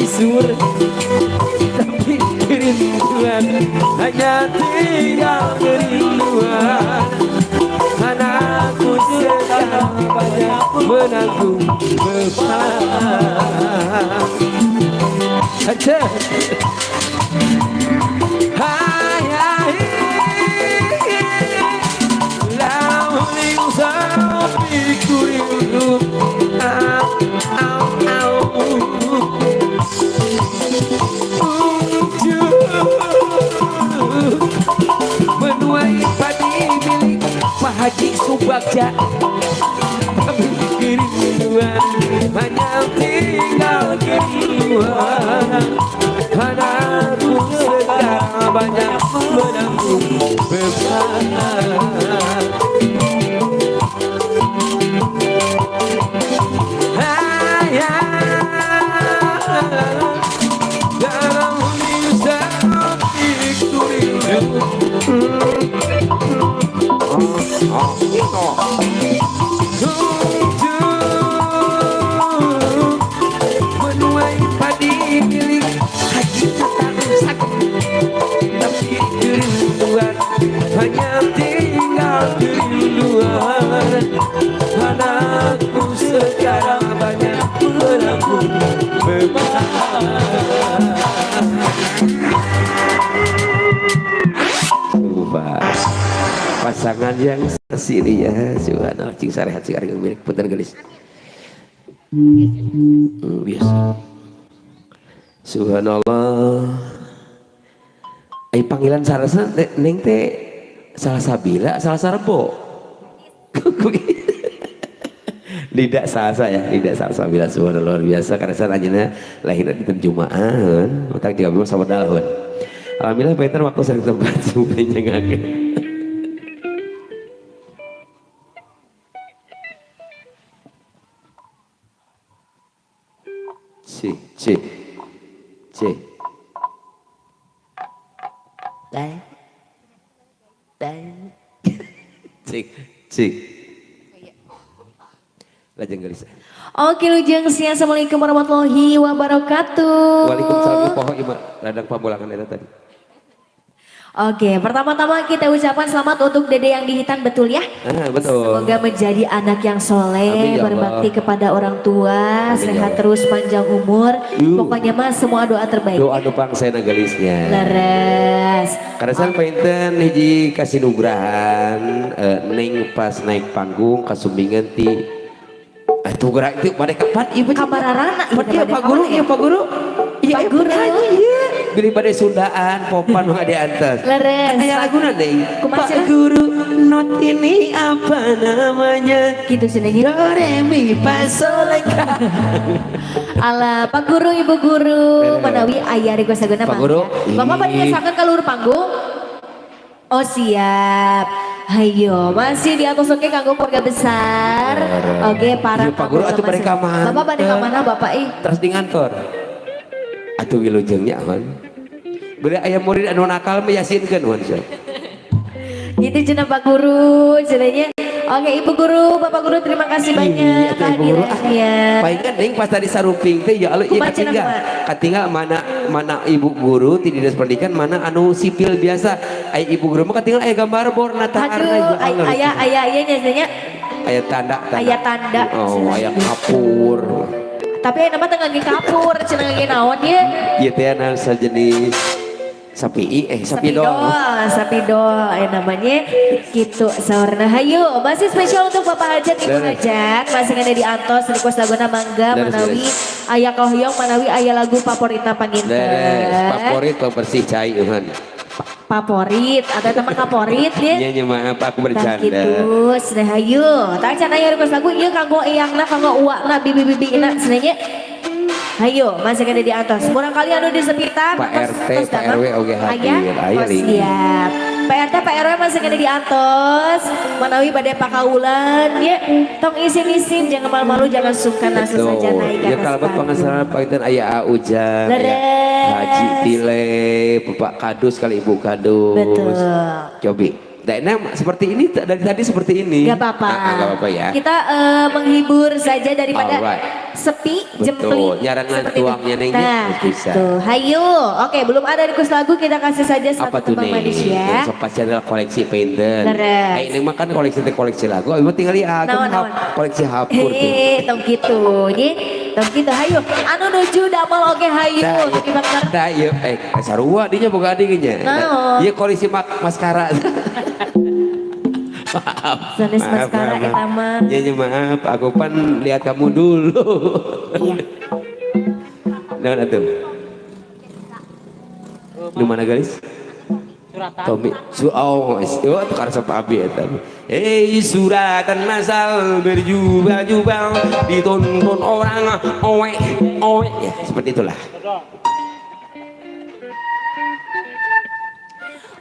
sur, tapi kerinduan hanya tinggal kerinduan. Anakku sedang banyak menanggung beban. Aja. Hai hai, lauling sapiku rindu. Menuai padi milik Pak Haji Subagja, tapi kerinduan hanya tinggal kerinduan. Anakku sedang banyak menanggung beban. Dalam sapiku rindu. Menuai padi milik Haji Tetangsak, tapi kerinduan hanya tinggal kerinduan. Anakku sekarang banyak menanggung beban. Pasangan yang sini ya, subhanallah, cing sarehat sing areng milik punten gelis. Biasa. Subhanallah. Ai panggilan sarasa neng teh salah sabila, salah sarebo. Lidak salsa ya, lidak salsa bila subhanallah luar biasa karena saya tanya lahir di Jumaan, utang 30 sama tahun. Alhamdulillah Peter waktu sering tempat semuanya ngaget. C lajeng gelis. Oke lujeng siang, assalamualaikum warahmatullahi wabarakatuh. Waalaikumsalam. Pohon ibu ladang pamulangan itu tadi. Oke, pertama-tama kita ucapkan selamat untuk Dede yang dihitan, betul ya? Betul. Semoga menjadi anak yang soleh, ya berbakti kepada orang tua, sehat terus, panjang umur. Pokoknya mah semua doa terbaik. Doa nupang saya nagalisnya. Leres. Karena saya painten hiji kasih nugrahan neng pas naik panggung kasumbingan ti tuh gerak itu pada kapan ibu Kamararana iya Pak Guru, iya Pak Guru, iya Pak Guru, iya beli pada Sundaan popan nggak diantar leres kayak lagu nanti Pak Guru not ini apa namanya gitu senengin do re mi fa sol la ala Pak Guru, Ibu Guru menawi ayah request aguna Pak Guru Bapak panjang kalur panggung. Oh siap. Hayo masih di atas oke kanggo keluarga besar. Oke para Pak Guru atuh bade ka mana? Bapak bade ka mana Bapak terus di ngantor. Atuh wilujengnya kan. Beli aya murid anu nakal mah yasinkeun wan. Gitu cenah Pak Guru, cenahnya. Oke Ibu Guru, Bapak Guru terima kasih banyak kehadirannya. Palingan ding pas tadi saruping teh ya ieu katinggal mana Ibu Guru ti dinas pendidikan mana anu sipil biasa. Ai Ibu Guru mah katinggal aya gambar bor nataarna. Aduh, aya nyasanya. Aya tanda. Aya tanda. Oh, aya kapur. Tapi nama teh ngage kapur, cenah ngage naon ye? Ieu teh anu sajenis sapidol namanya gitu saurna. Hayu masih spesial untuk Bapak Hajat, Ibu Hajat masih ada di Antos request laguna Mangga manawi aya kahoyong manawi aya lagu favorita panginten favorit bersih cai favorit atau teman favorit ya iya maaf aku bercanda gitu seneh hayu tak can aya request lagu ieu kanggo eyangna kanggo uwakna bibi-bibina senehnya. Ayo, masih ada di atas. Kurang kali anu di sekitar. Pak RT, Pak RW oke hadir. Ayo, siap. Pak RT, Pak RW masih ada di atas. Manawi badai pakaulan, ya. Tong isin-isin, jangan malu-malu, jangan sungkan langsung saja naik ke atas. Ya kalau pengesaran Pak itu ayah Ujang, Haji Tile, Bapak Kadus kali Ibu Kadus. Betul. Cobi. Nah, seperti ini dari tadi seperti ini. Gak apa-apa. Gak apa-apa ya. Kita menghibur saja daripada sepi, Betul, jempling. nyarangan seperti itu. tuangnya, Neng, Nah, bisa. tuh, hayu. Oke, belum ada request lagu, kita kasih saja Apa satu tuh tembang nih? manis ya. Yang pasti adalah koleksi painter. Leres. Ini mah kan koleksi lagu. Ibu tinggal lihat Naon. koleksi hapur tuh. Tong gitu, tong gitu, hayu. Anu nuju damel oke hayu. Tapi bakar. Nah, iya, sarua dinya boga adingnya. Naon? Iya koleksi maskara. Sanes maskara eta mah. Ya maaf, aku pan lihat kamu dulu. Iya. Nah, tuh. Di mana guys? Tommy, itu karena sama Abi eta. Suratan masal berjubah-jubah ditonton orang owe. Ya, seperti itulah.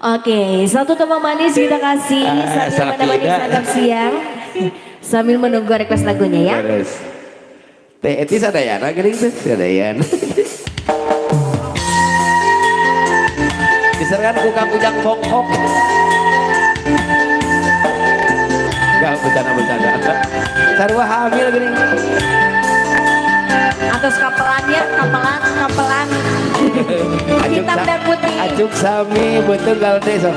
Oke, satu tembang manis kita kasih sambil menemani santap siang, sambil menunggu request lagunya ya. Terus, teh etis ada ya, gini tuh, ada ya. Diserahkan ku kujang bongkok. Gak bercanda. Sarwa hamil gini. Atas kapelannya, kapelan. Hitam dan putih. Acuk sami betul gal teh sok.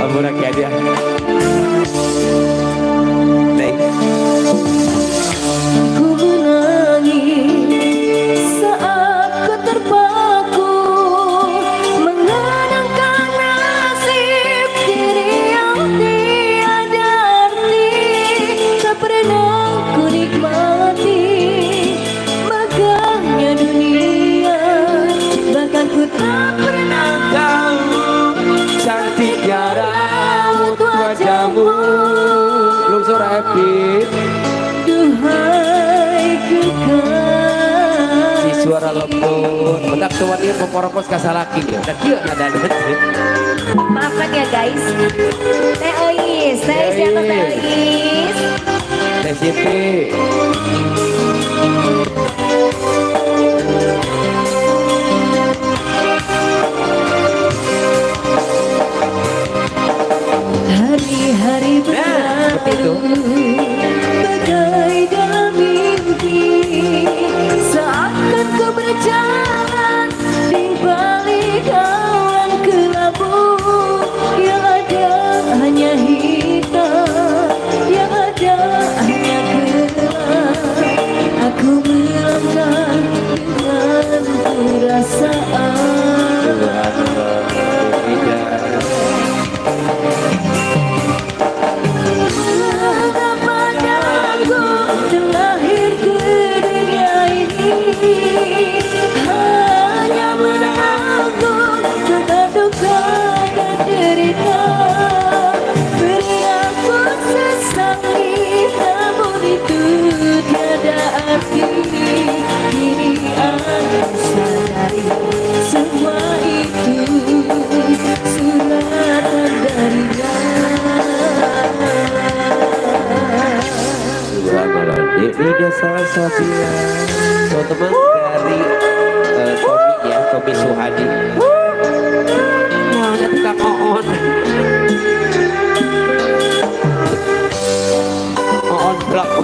Amurak ya dia. Ku menangis saat ku terpaku mengenangkan nasib diri yang tiada arti, tak pernah ku nikmati megahnya dunia, bahkan ku tak pernah Tahu cantiknya raut wajahmu. Lungsur happy. duhai kekasih. Si suara lembut, bedak tuan dia peporopos kasalaki ya. Dan dia ada. Maafkan ya guys. Teh Ois di atas Teh Ois. Teh Siti. Hari-hari berlalu bagai dalam mimpi, seakan ku berjalan di balik awan kelabu. Yang ada hanya hitam, yang ada hanya gelap. Aku melangkah dengan perasaan. Padaku terlahir ke dunia ini, hanya menanggung segala duka dan derita. Beri aku sesali, namun itu tiada arti. Kini aku sadari semua itu suratan darinya. Ini dasar Sofia. So teman dari Tommy ya, Tommy Suhadi. Nah, nanti Kak Oon. Oon pelaku.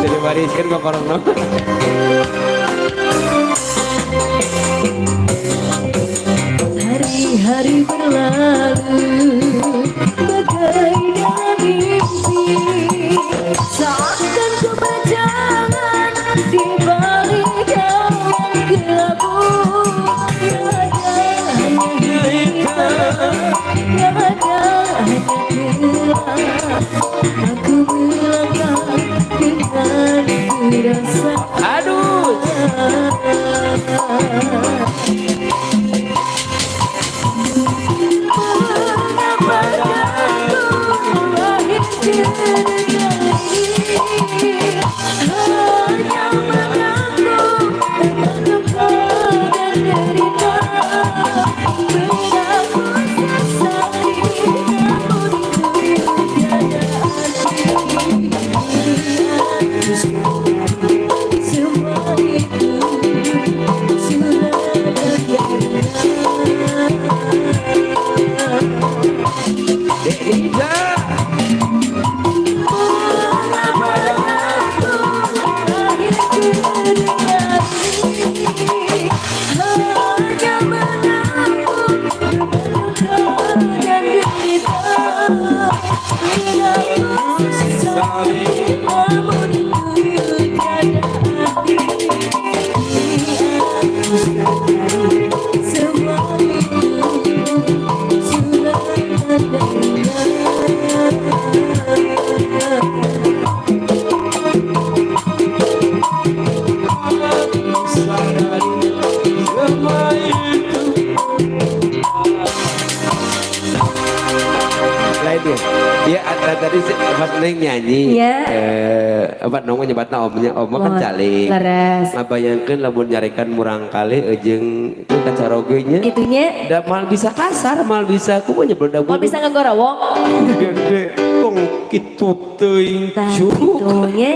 Jadi wariskan kok orang nonton. Hari-hari berlalu bagai dalam mimpi, seakan ku berjalan di balik awan kelabu. Yang ada hanya hitam, yang ada hanya gelap. Aku melangkah dengan perasaan. Aduh. Semua itu Ya tadi pas Neng nyanyi Iya. apa namanya nyebatna omnya om kan calik Leres. ngabayangkeun lamun nyarekan murang kali jeung itu kacarogenya Itunya. da mal bisa kasar mal bisa kumaha nyebelda Mau bisa ngegorowong. gede kong kitu teuing Tah cu itunya.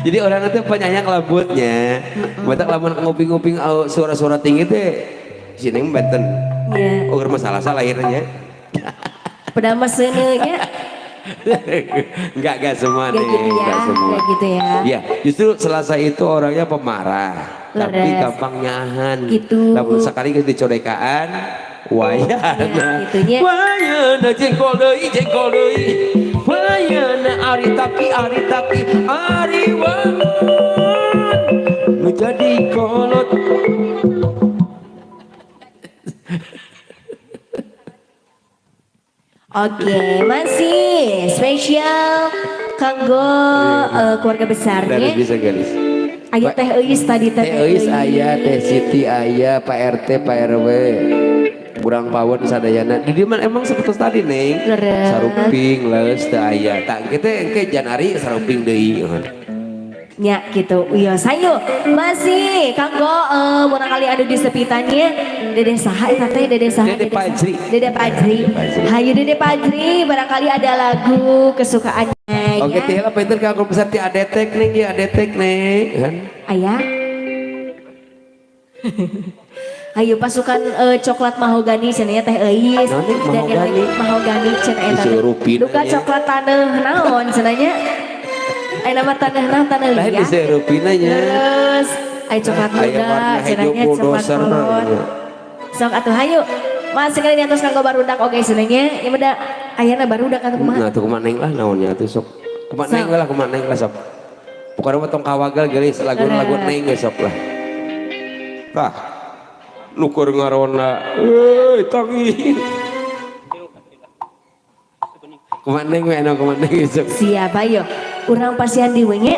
jadi orang itu penyayang lembutnya batak lamun nguping-nguping suara-suara tinggi teh si Neng benten Ya. oh masalah lahirnya Padahal mesennya. enggak semua Gak nih gitu ya. enggak semua Gak gitu ya. ya justru Selasa itu orangnya pemarah tapi Leres. gampang nyahan Gitu. namun sekali dicodekaan wayana Ya, itunya. wayana jengkol deui wayana ari tapi ari wangun nu jadi kolot. Oke, masih spesial kanggo keluarga besarnya. Garis bisa garis. Aya teh eus tadi teh. Teh eus aya, Teh Siti aya, Pak RT, Pak RW. Kurang pawon sadayana. Di dieu emang seperti tadi Neng. Leres. Saruping leus teu aya. Tak kitu engke Janari saruping deui. Ya gitu, iya sayu masih kanggo barangkali ada di sepitannya Dede saha eta teh Dede saha Dede Pajri. Dede Pajri. Hayu Dede Pajri barangkali ada lagu kesukaannya Oke, ya. teh lah pinter kanggo besar ti adetek Neng ya adetek Neng. Kan? Ayah. Hayu pasukan coklat mahogani cenah teh euis Naon nih, dan yang mahogani? lain mahogani cenah eta teh. Disurupin Duka aja. coklat taneuh naon cenah nya. Nama taneuh Lain liat. disurupin aja. Terus ay coklat Aya muda warna cenah hijau nya coklat bulldozer. kolot. Sok atuh hayu. Mas sekali diantos kanggo barudak oge cenah nya. Ieu mah da ayana barudak atuh kumaha. Nah tuh kumaha Neng lah naonnya atuh sok. Kumaha Neng lah kumaha Neng lah sok. Pokoknya mah tong kawagal geus lagu-lagu Neng geus sok lah. Tah. Nukur ngarona. Euy tangi. Kumaha Neng we anu kumaha Neng sok. Siap ayo. Urang pasian di wenge.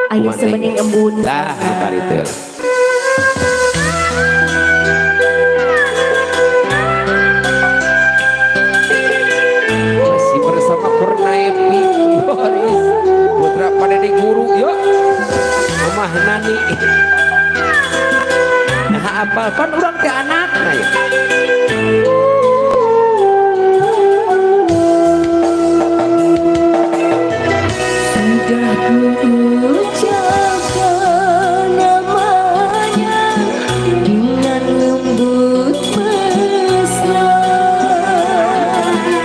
Ayo Kumaha Neng? sebening embun. Dah kari teh. Masih bersama Kurnaepi Boris putra pada di guru yuk Mamah Nani nah apal kan orang ke anak nah ya Sudah kuucapkan namanya dengan lembut mesra.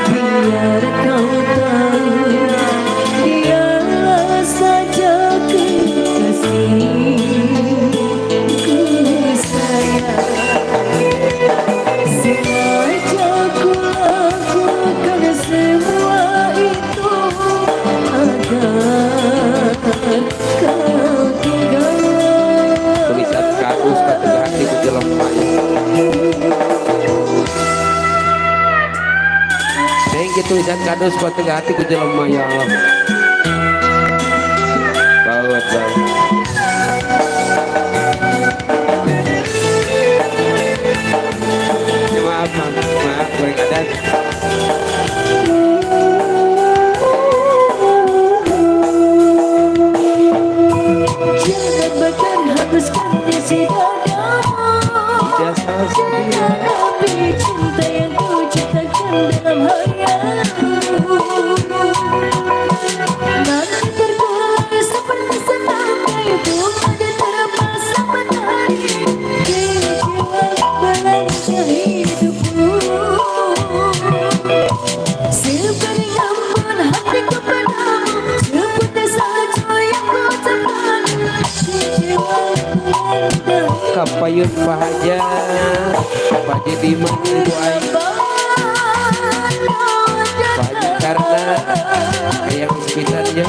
Biar kau tahu dialah saja kekasihku sayang. Sengaja ku lakukan semua itu agar kau tinggal. tulisan kadus kata hati ku jelema Neng gitu tulisan kadus kata hati ku jelema ya Allah bawat ya, maaf kurang adat Jangan bahkan hapuskan isi dadamu. tidak salah Jangan habis cinta yang ku ciptakan dalam hayalmu. Nanti terkulai seperti senapai bunga dan terpasang matahari di jiwa belanja hidupku. Seberi ampun hatiku padamu, seperti salju yang ku tekan di jiwa belanja. kapayun pahaja pahaja di mana itu aing pahaja karena yang sekitarnya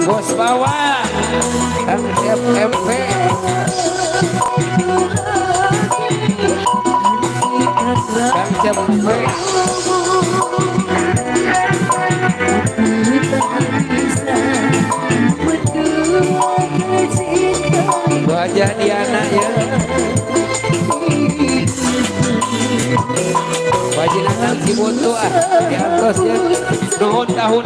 bos bawa Kang FMP Kang FMP bahagia di anak ya Haji Nandang Cibuntu di atas ya. Nuhun tahu.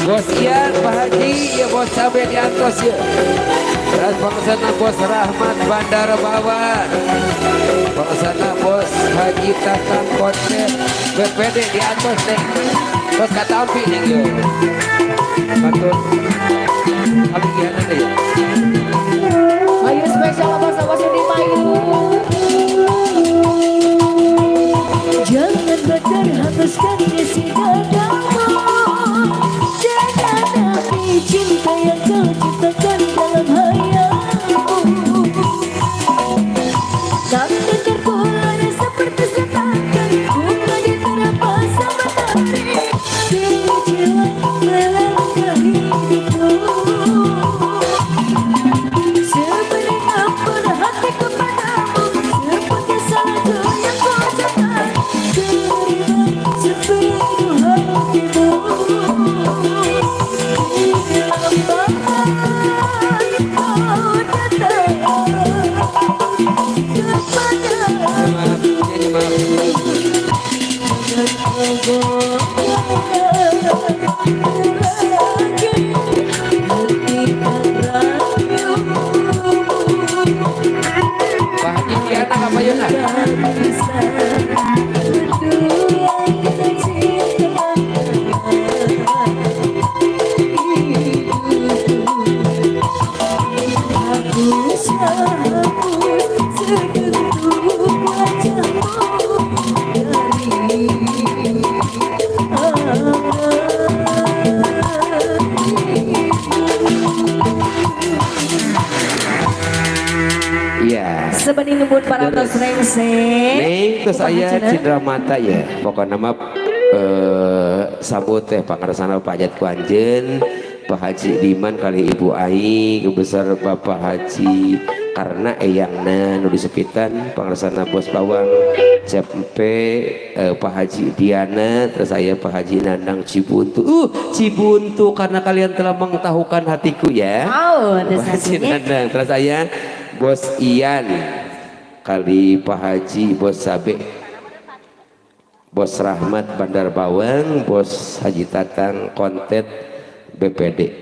Bos Ian, Pak Haji, ya bos sampai di atas ya. Dan pengesana bos Rahmat Bandar Bawang, pengesana bos Haji Tatang Konten, BPD di atas nih. Bos Katampi nih yo. Betul. Kami kian nih. Ayo spesial bos di mayu. Jangan berterhapuskan isi dadamu. Jangan nabi cinta yang kau ciptakan dalam hayalmu. Takkan terpulang seperti setakan bunga di terapas matahari. Jiwa melangkah hidupku. Seberi ampun hatiku padamu, seperti salju yang kau cepat. Terima sepenuh hatimu. Sebening ngebut para tos rengseng. Neng terus saya cindera mata ya. Pokoknya nama sabut teh pangarsana Pak Hajat Kuanjen, Pak Haji Diman kali Ibu Ai, kebesar Bapak Haji karena eyangna nu disepitan pangarsana Bos Bawang, Cempe, Pak Haji Diana, terus saya Pak Haji Nandang Cibuntu. Cibuntu karena kalian telah mengetahukan hatiku ya. Pak Haji Nandang, terus saya Bos Ian kali Pak Haji, Bos Sabe, Bos Rahmat Bandar Bawang, Bos Haji Tatang Kontet BPD.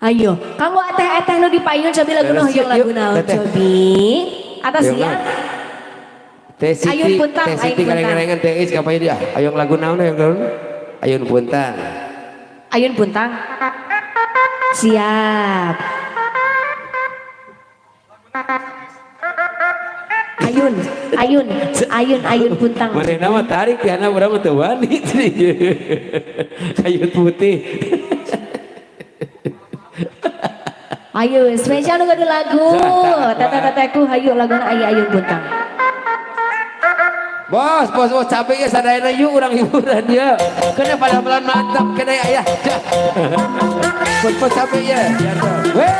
Ayo, kanggo ateh nu dipayun cobi lagu hoyong lagu naon cobi. Atasnya Teh Siti, Ayun Puntang, Teh Siti kareng-karengan Teh Is kapan dia? Ayun lagu naon yang naon? Ayun Puntang. Ayun Puntang. Siap. Ayun Puntang. Mana nama tarik ya nama berapa tuh wani? Ayun putih. Ayo spesial nu gadu lagu. Tete-teteku hayu laguna Ayun Puntang. Bos capek ya sadayana yuk orang hiburan ya. Kena pada pelan mantap kena ayah. Bos capek ya. Weh,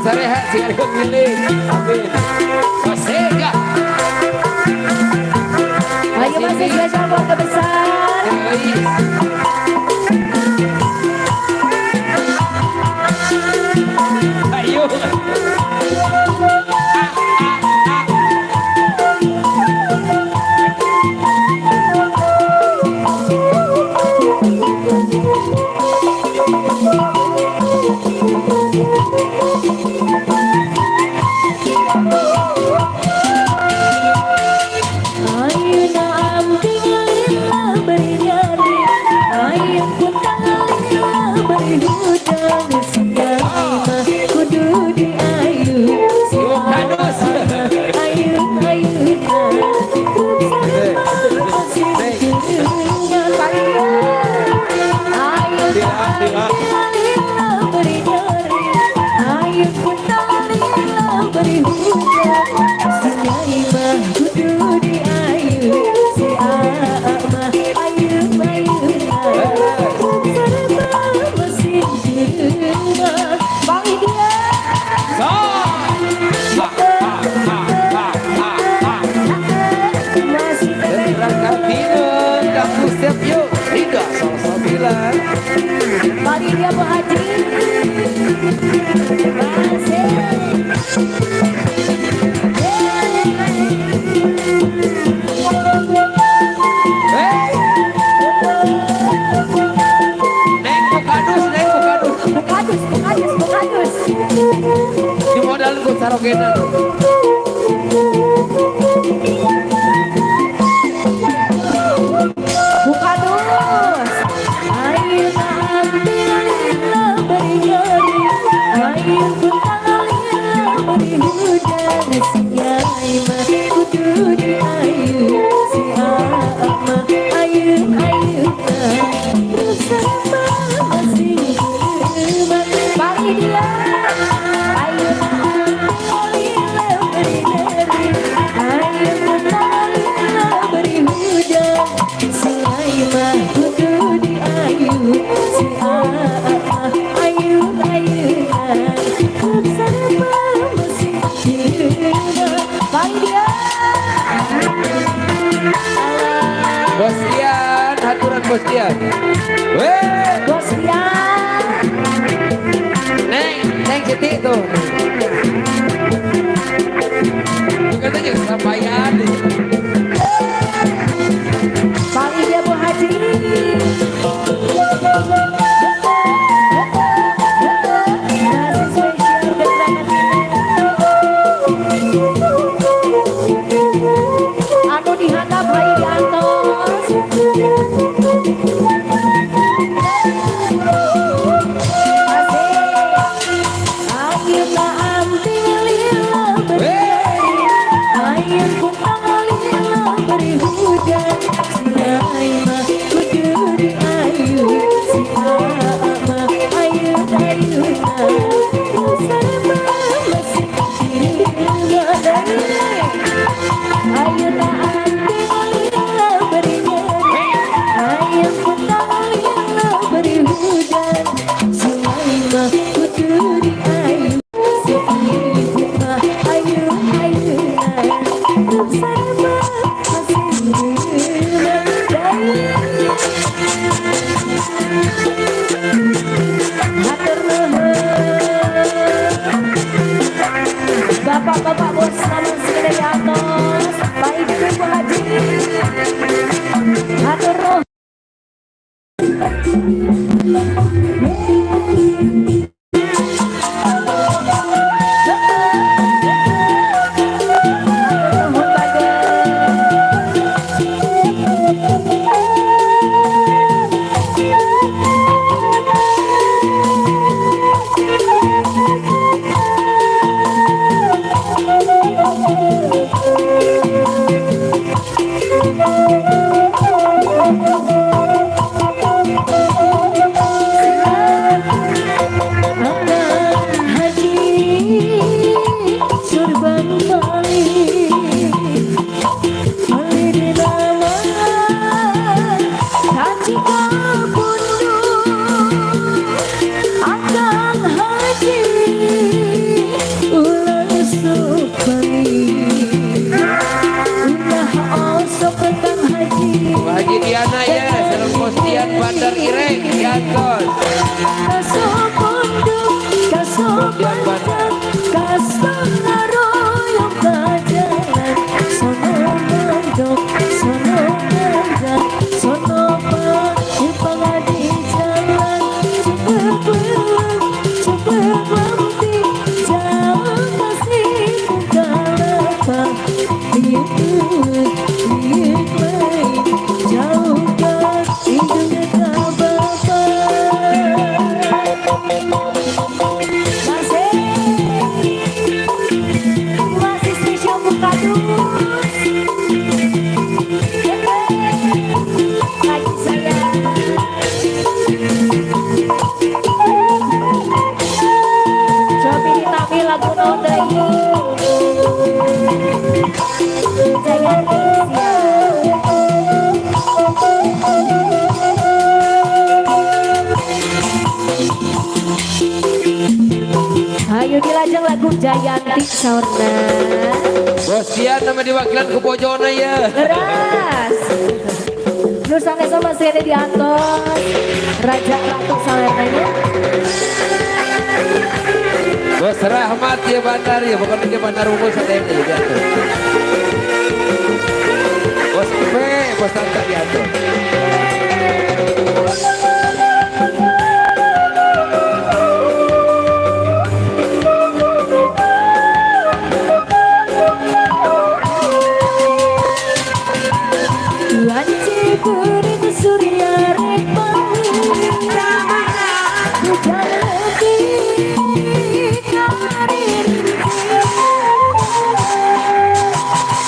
sarehat sing ada milih. Amin. Sega. Ayo masih spesial keluarga besar. Ayo. jogetan. Buka dus. Ayo alhamdulillah beri-beri. Ayo alhamdulillah beri hujan. Sinyai mah kudu di ayu. Si ama ayu ayu bersama masing berma. Pagi dia. Ayo alhamdulillah beri-beri. Ayo alhamdulillah beri hujan. Sinyai mah kudu di ayu. Si ama ayu ayu bersama masing berma. Pagi dia. Bos Dian, haturan Bos Dian. Weh, Bos Dian. Neng Siti tuh. Bukan aja kesampaian. Pagi dia Bu Haji. Masih spesial gerangan anu dihadap bayi di antos. Ayo alhamdulillah beri. Ayo alhamdulillah beri hujan. Sinyai mah kudu di ayu. Si ama ayu ayu bersama masih dirgadai. Ayo alhamdulillah beri beri. Ayo alhamdulillah beri hujan. Sinyai mah kudu di ayu. Si ibu mah ayu ayu bersama masih dirgadai. Hatur nuhun. Bapak-bapak bos namun segede di atas. Baik Ibu Haji. Hatur nuhun. Hatur nuhun Haji Diana ya, Serang Bos Dian Bandar Ireng, Diantos. Dian Bandar. Masih spesial buka dus. Lagi saya. Cobi ditami lagu nodai. Jangan ayo dilajeng lagu Jayanti Saurna. Bos Dian nama diwakilan ke Bojona ya. Leras. Nu sanes masih ada di antos. Raja Ratu Salernanya. Bos Rahmat ya Bandar ya, bukan ke Bandar Unggul saya ini diatur. Bos P, Bos Tanta diatur. Wanci kuring surya rek bangun hujan lebih karir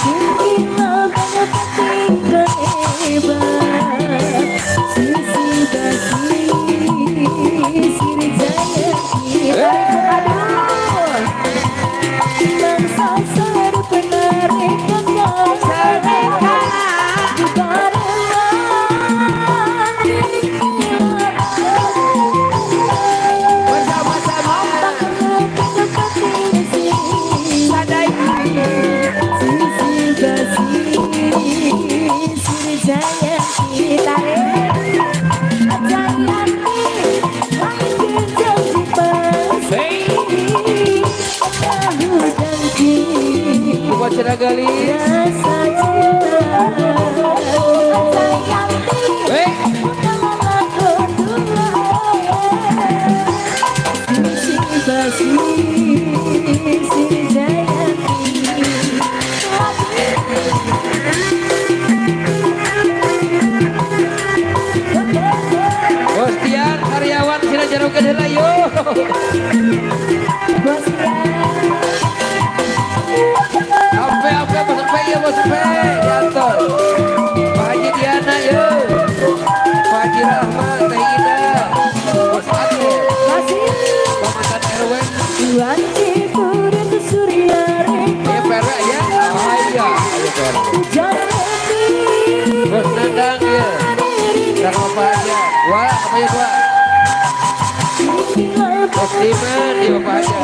Cintilah banyak tinggal hebat Sisi basi Siri jaya kita aduh Bilang sasar penarik Buat Ceragali rasa cinta Hei basi Siri Jayanti Bos Dian karyawan sila jarang ke Delayo Bos Dian Apa bos P ya bos P diatur Pak Haji Diana yo Pak Haji Rahmat Teh Ida Bos Adil Pak Mantan RW Wanci kuring surya rek ya PRW ya bahaya ayo PRW hujan lebih Bos Nandang ya dan apa aja wah apa ya gua Bos Diman ya apa aja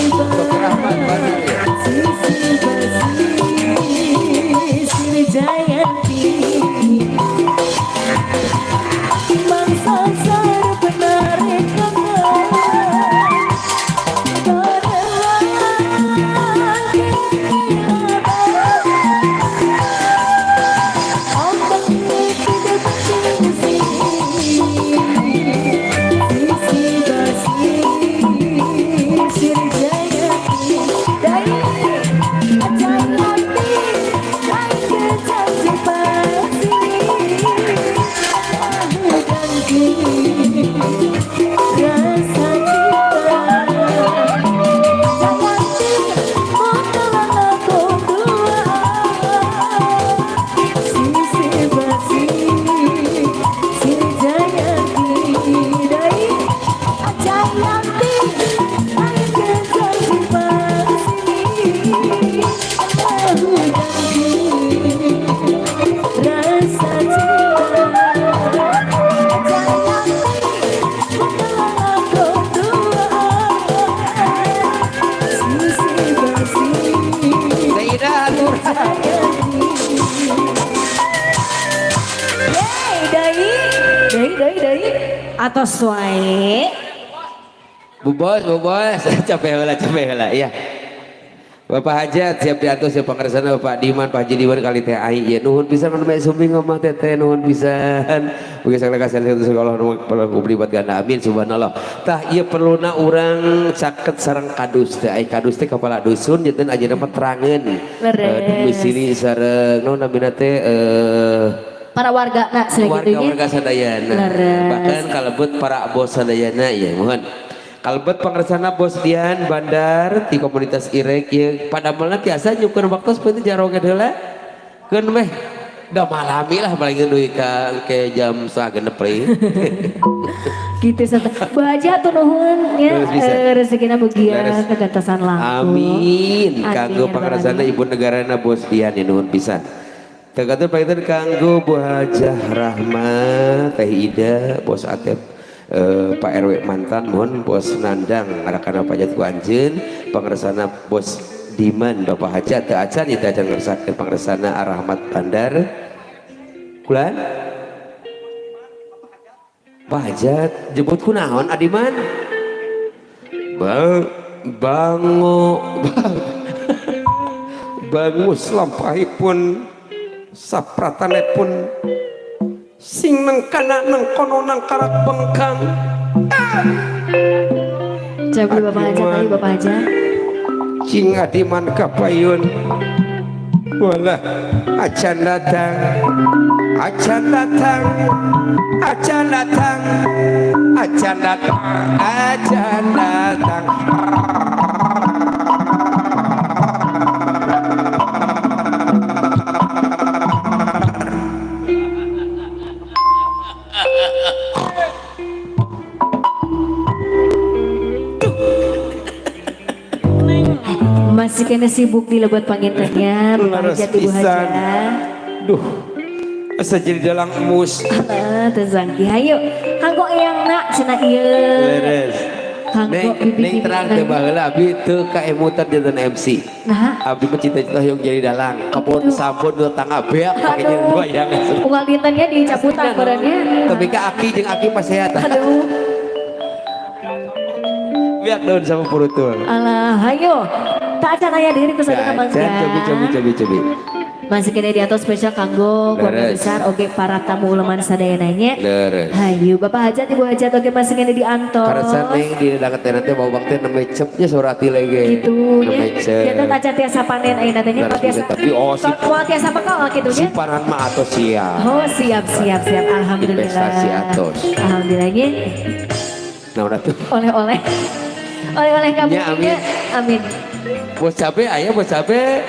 Bos Rahmat Badar ya Siri Jayanti Bangsa sar penarik atos wae. Bu bos, capek lah, ya. Bapak Hajat siap diatur siap pengersana Bapak Diman, Pak Haji Diman kali teh ai ya nuhun pisan mun bae sumbi ngomong teteh nuhun pisan. Mugi sagala kasih itu sekolah nu kublibat ganda amin subhanallah. Tah ieu perluna urang caket sareng kadus teh ai kadus teh kepala dusun jeung ajeuna mah terangeun. Domisili sareng naon namina teh para warga nak warga sadayana. Bahkan kalebet para bos sadayana ya mohon. Kalbet pangersana Bos Dian Bandar di komunitas Irek ya pada malam biasa nyukur waktu seperti jaroget heula keun meh da malami lah paling deui ka ke jam 3:30 gitu satu bahagia tuh nuhun ya rezekina mugia kegantasan laku amin kanggo pangersana ibu negarana Bos Dian ya nuhun pisan tegatur pangitan kanggo Bu Hajah Rahmat Teh Ida Bos Atep Pak RW mantan mohon Bos Nandang anak-anak pajat ku anjeun pangersana Bos Diman Bapak Hajat teu acan ieu teh acan ngersakakeun pangersana Rahmat Bandar kulan Pak Hajat jemput kunaon Adiman bangus lampahipun sapratanepun sing nang kana nang kono nang karak bengkang coba Bapak Haja tadi Bapak Haja cing Adiman kapayun walah acan datang Acan datang, acan datang, acan datang, acan datang. Masih kena sibuk di lebat pangintennya, Laras hajat ibu pisan. hajat. Duh, asa jadi dalang emus. Tezangki, hayu. Kanggo eyang nak, cina iya. Leres. Neng terang teh baheula abi teu kaemutan jantan MC. Nah, Abi mah cita-cita hoyong jadi dalang. Kapon sampun dua tangga beak pake jeung bayang. unggal dintennya dicaputan badannya. Tapi ka Aki jeung Aki pas sehat. Aduh, Biak daun sama purutul. alah, hayu. Tak acan ayah diri kesadana mangga. Cobi. Masih kena di atas spesial kanggo keluarga Leres. besar oge para tamu uleman sadayananya. Leres. Hayu, Bapak hajat, Ibu hajat oge masih kena di antos. Karena neng di dekat teh bawa bakti namanya cepnya surati lagi. Gitu nya. Namanya cep. Kita taca tiasa panen ayeuna teh nya Leres tiasa. bisa, tapi oh, si- Moal tiasa bekal kitu nya. Simpanan mah atau siap. Oh, siap. Alhamdulillah. Investasi atos. Alhamdulillahnya Nah udah tuh. oleh-oleh. Oleh-oleh kamu. Ya, amin. Amin. Bos cabe ayah bos cabe.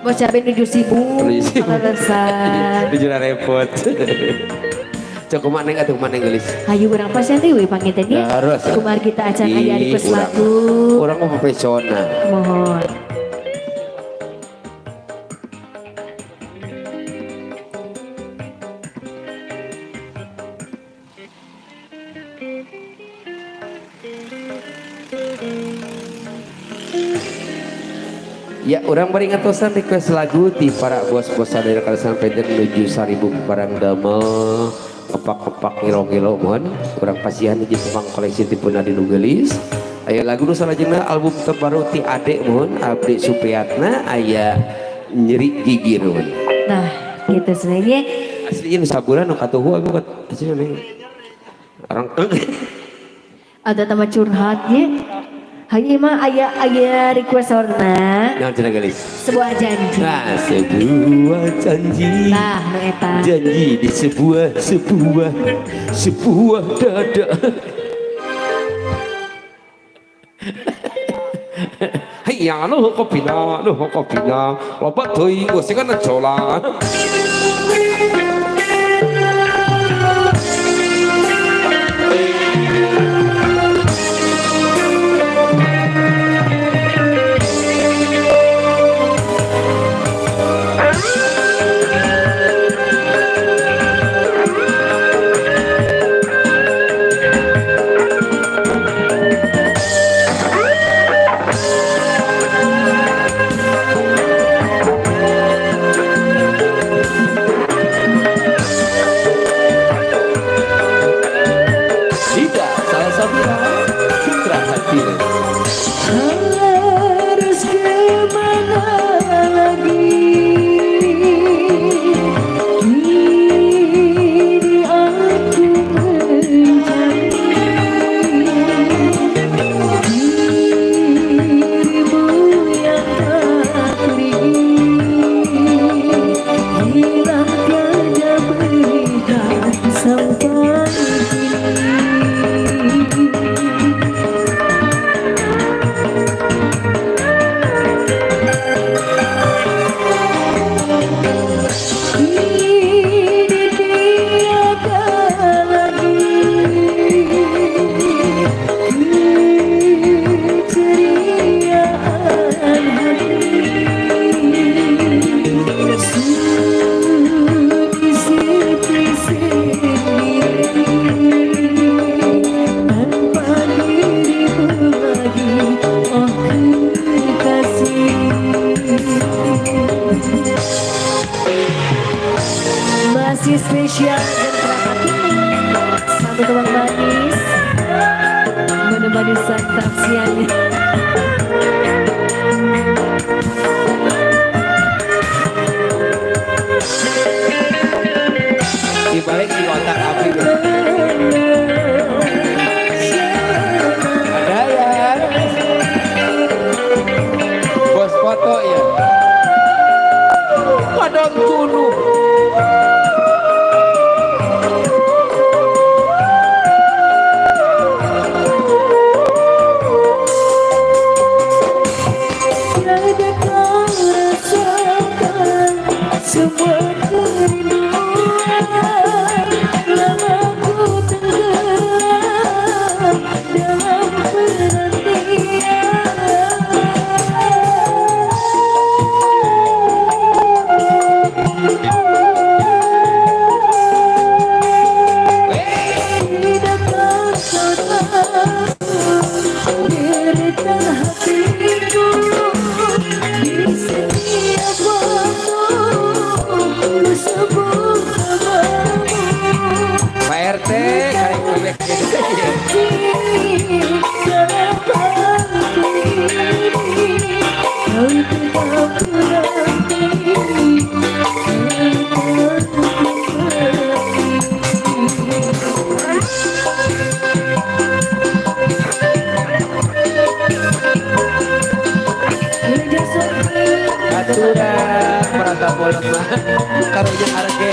Bos cabe 7.000. Paleresan. Dijuna repot. Cok kumaha neng atuh kumaha neng gelis. Hayu urang pasien deui we pangintennya. Harus. Kumar kita acan aya di Ih, urang- lagu. Urang mah profesional. Mohon. Ya, orang bari ngatosan request lagu ti para bos-bos sadaya kalasan peden menuju 1000 barang damel kepak-kepak ngilo-ngilo mohon urang pasihan hiji pemang koleksi tipe Nadine Gelis aya lagu nu salajengna album terbaru ti Ade mohon Abdi Supriyatna aya nyeri gigi nuhun Nah, gitu sebenarnya. asli ini sabulan nu katuhu aku asli nih orang Ada teman curhatnya. Hayu mah aya request orna. yang cenah Gelis Sebuah janji. nah sebuah janji Nah, nu eta. janji di sebuah dada. Hayya nuh kopina loba teuing gosengan cola. Tidak salah sabira citra hati. Harus kemana lagi? Kini aku mencari dirimu yang tak hilang tiada berita sampai kini. Masih spesial dan terakhir satu teman manis menemani santap siangnya. Di balik di otak api. Ada ya. Bos foto ya. Padang tunu. lama ku tenggelam dalam penantian. Tidakkah kau tahu derita hatiku di setiap waktu ku sebut namamu. Pak RT kali bebek Dalam hati ini kau tetap menanti. aturan perata bolong mah karunya harga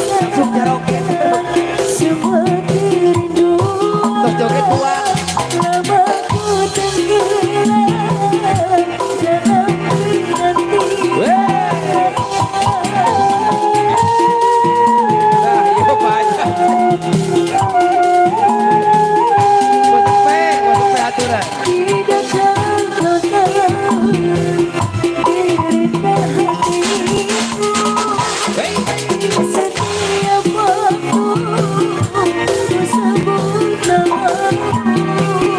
langsung karaoke Seperti rindu tos joget tua lama ku tenggelam dalam penantian. nah iya banyak masuk pe aturan Tidakkah kau tahu derita hatiku setiap waktu ku sebut namamu.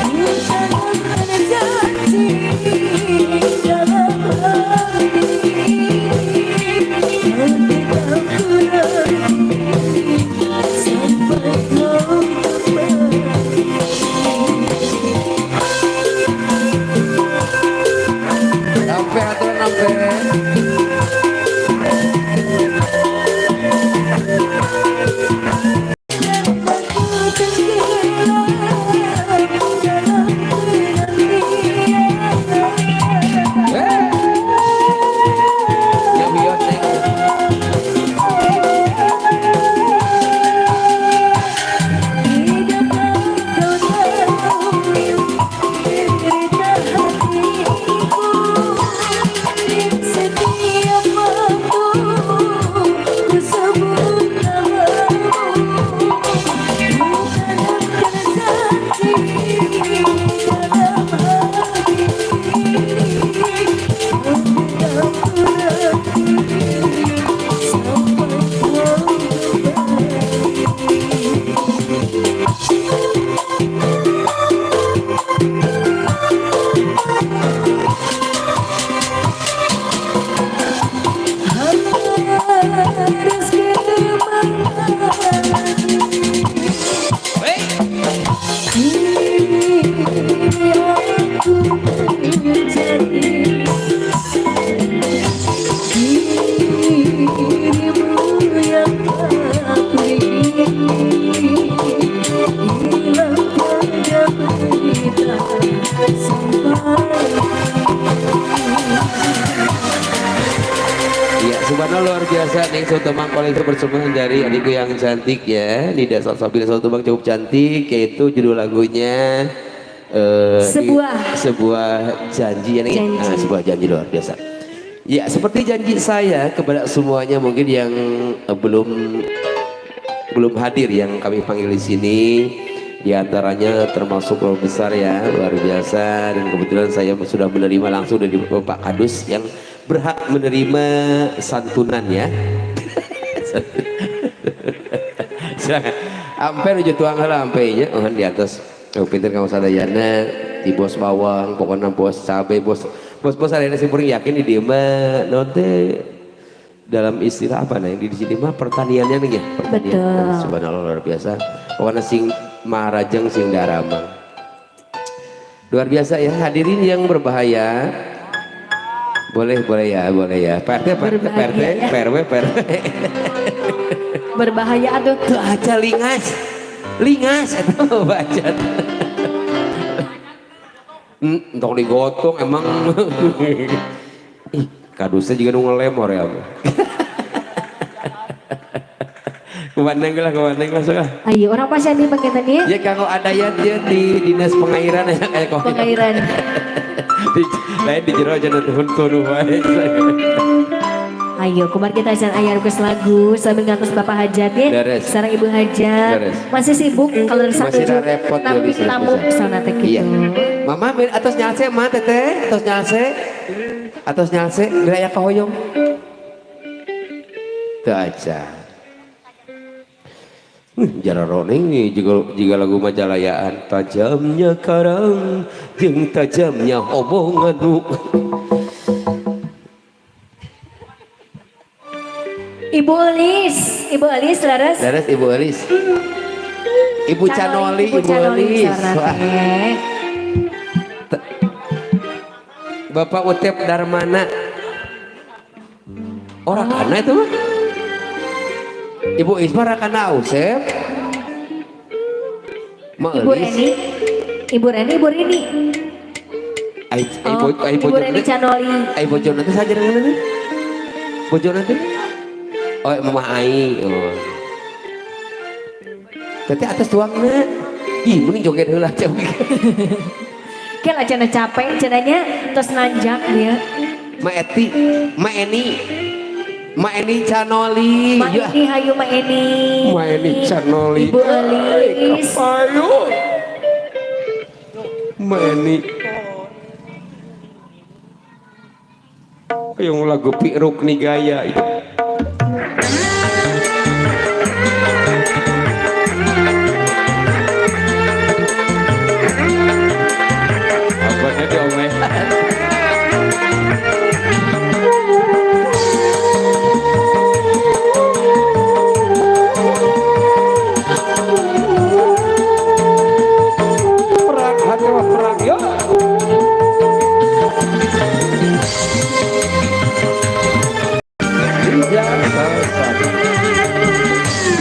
Ku tanamkan janji dalam hati kau tetap ku nanti sampai kau kembali. sampai aturan sampai yang biar ya subhanallah luar biasa nih Sotemang koleksi persembahan dari adikku yang cantik ya Nida Salsabila Sotemang cukup cantik yaitu judul lagunya sebuah janji ya nih Janji. Nah, sebuah janji luar biasa ya seperti janji saya kepada semuanya mungkin yang belum hadir yang kami panggil di sini di antaranya termasuk keluarga besar ya luar biasa dan kebetulan saya sudah menerima langsung dari Bapak Kadus yang berhak menerima santunan ya silakan ampe nuju tuang lah ampenya di atas pinter kamu sadayana di bos bawang pokoknya bos cabai bos ada yang simpulin yakin di dia mah nanti dalam istilah apa nih di sini mah pertaniannya nih ya pertanian. Betul. Subhanallah luar biasa pokoknya sing marajeng sing daramang luar biasa ya hadirin yang berbahaya boleh ya PRT Berbahaya aduh tuh aja lingas itu baca untuk digotong emang ih kadusnya juga ngelemor ya kemana lah suka ayo orang pasien di pengen ya kalau ada ya dia di dinas pengairan ya kayak kok pengairan lain di jero aja nanti huntur Ayo, kumar kita ajan ayah request lagu sambil ngakus Bapak Hajat ya. Beres. Sekarang Ibu Hajat. Beres. Masih sibuk kalau Masih satu dah repot tapi jadi tamu sana teh gitu. Iya. Mama atas nyalse mah teteh, atas nyalse. Atas nyalse bila aya kahoyong. Teu aja. Jara roneng nih juga lagu Majalayaan tajamnya karang jeung tajamnya omongan. Ibu Elis, laras. Laras Ibu Elis. Ibu Canoli, Ibu Elis. Wah. Bapak Utep Darmana. Orang kana itu mah. Ibu Isma rakana Usep. Ibu Reni. Ibu Rini. Ibu Reni Canoli. Ai bojo nanti saja dengan nanti. Bojo nanti. Oh, Mama Ai. Oh. Tete atas tuangna. Ih, mending joget heula cah. Kan aja capek cenanya terus nanjak dia. Ma Eni Canoli. Ma Eni hayu Ma Eni. Ma Eni Canoli. Ibu Elis. Ayo. Ma Eni. Yang lagu Piruk nih gaya itu. Abangnya diomel. Perang hati mah perang ya.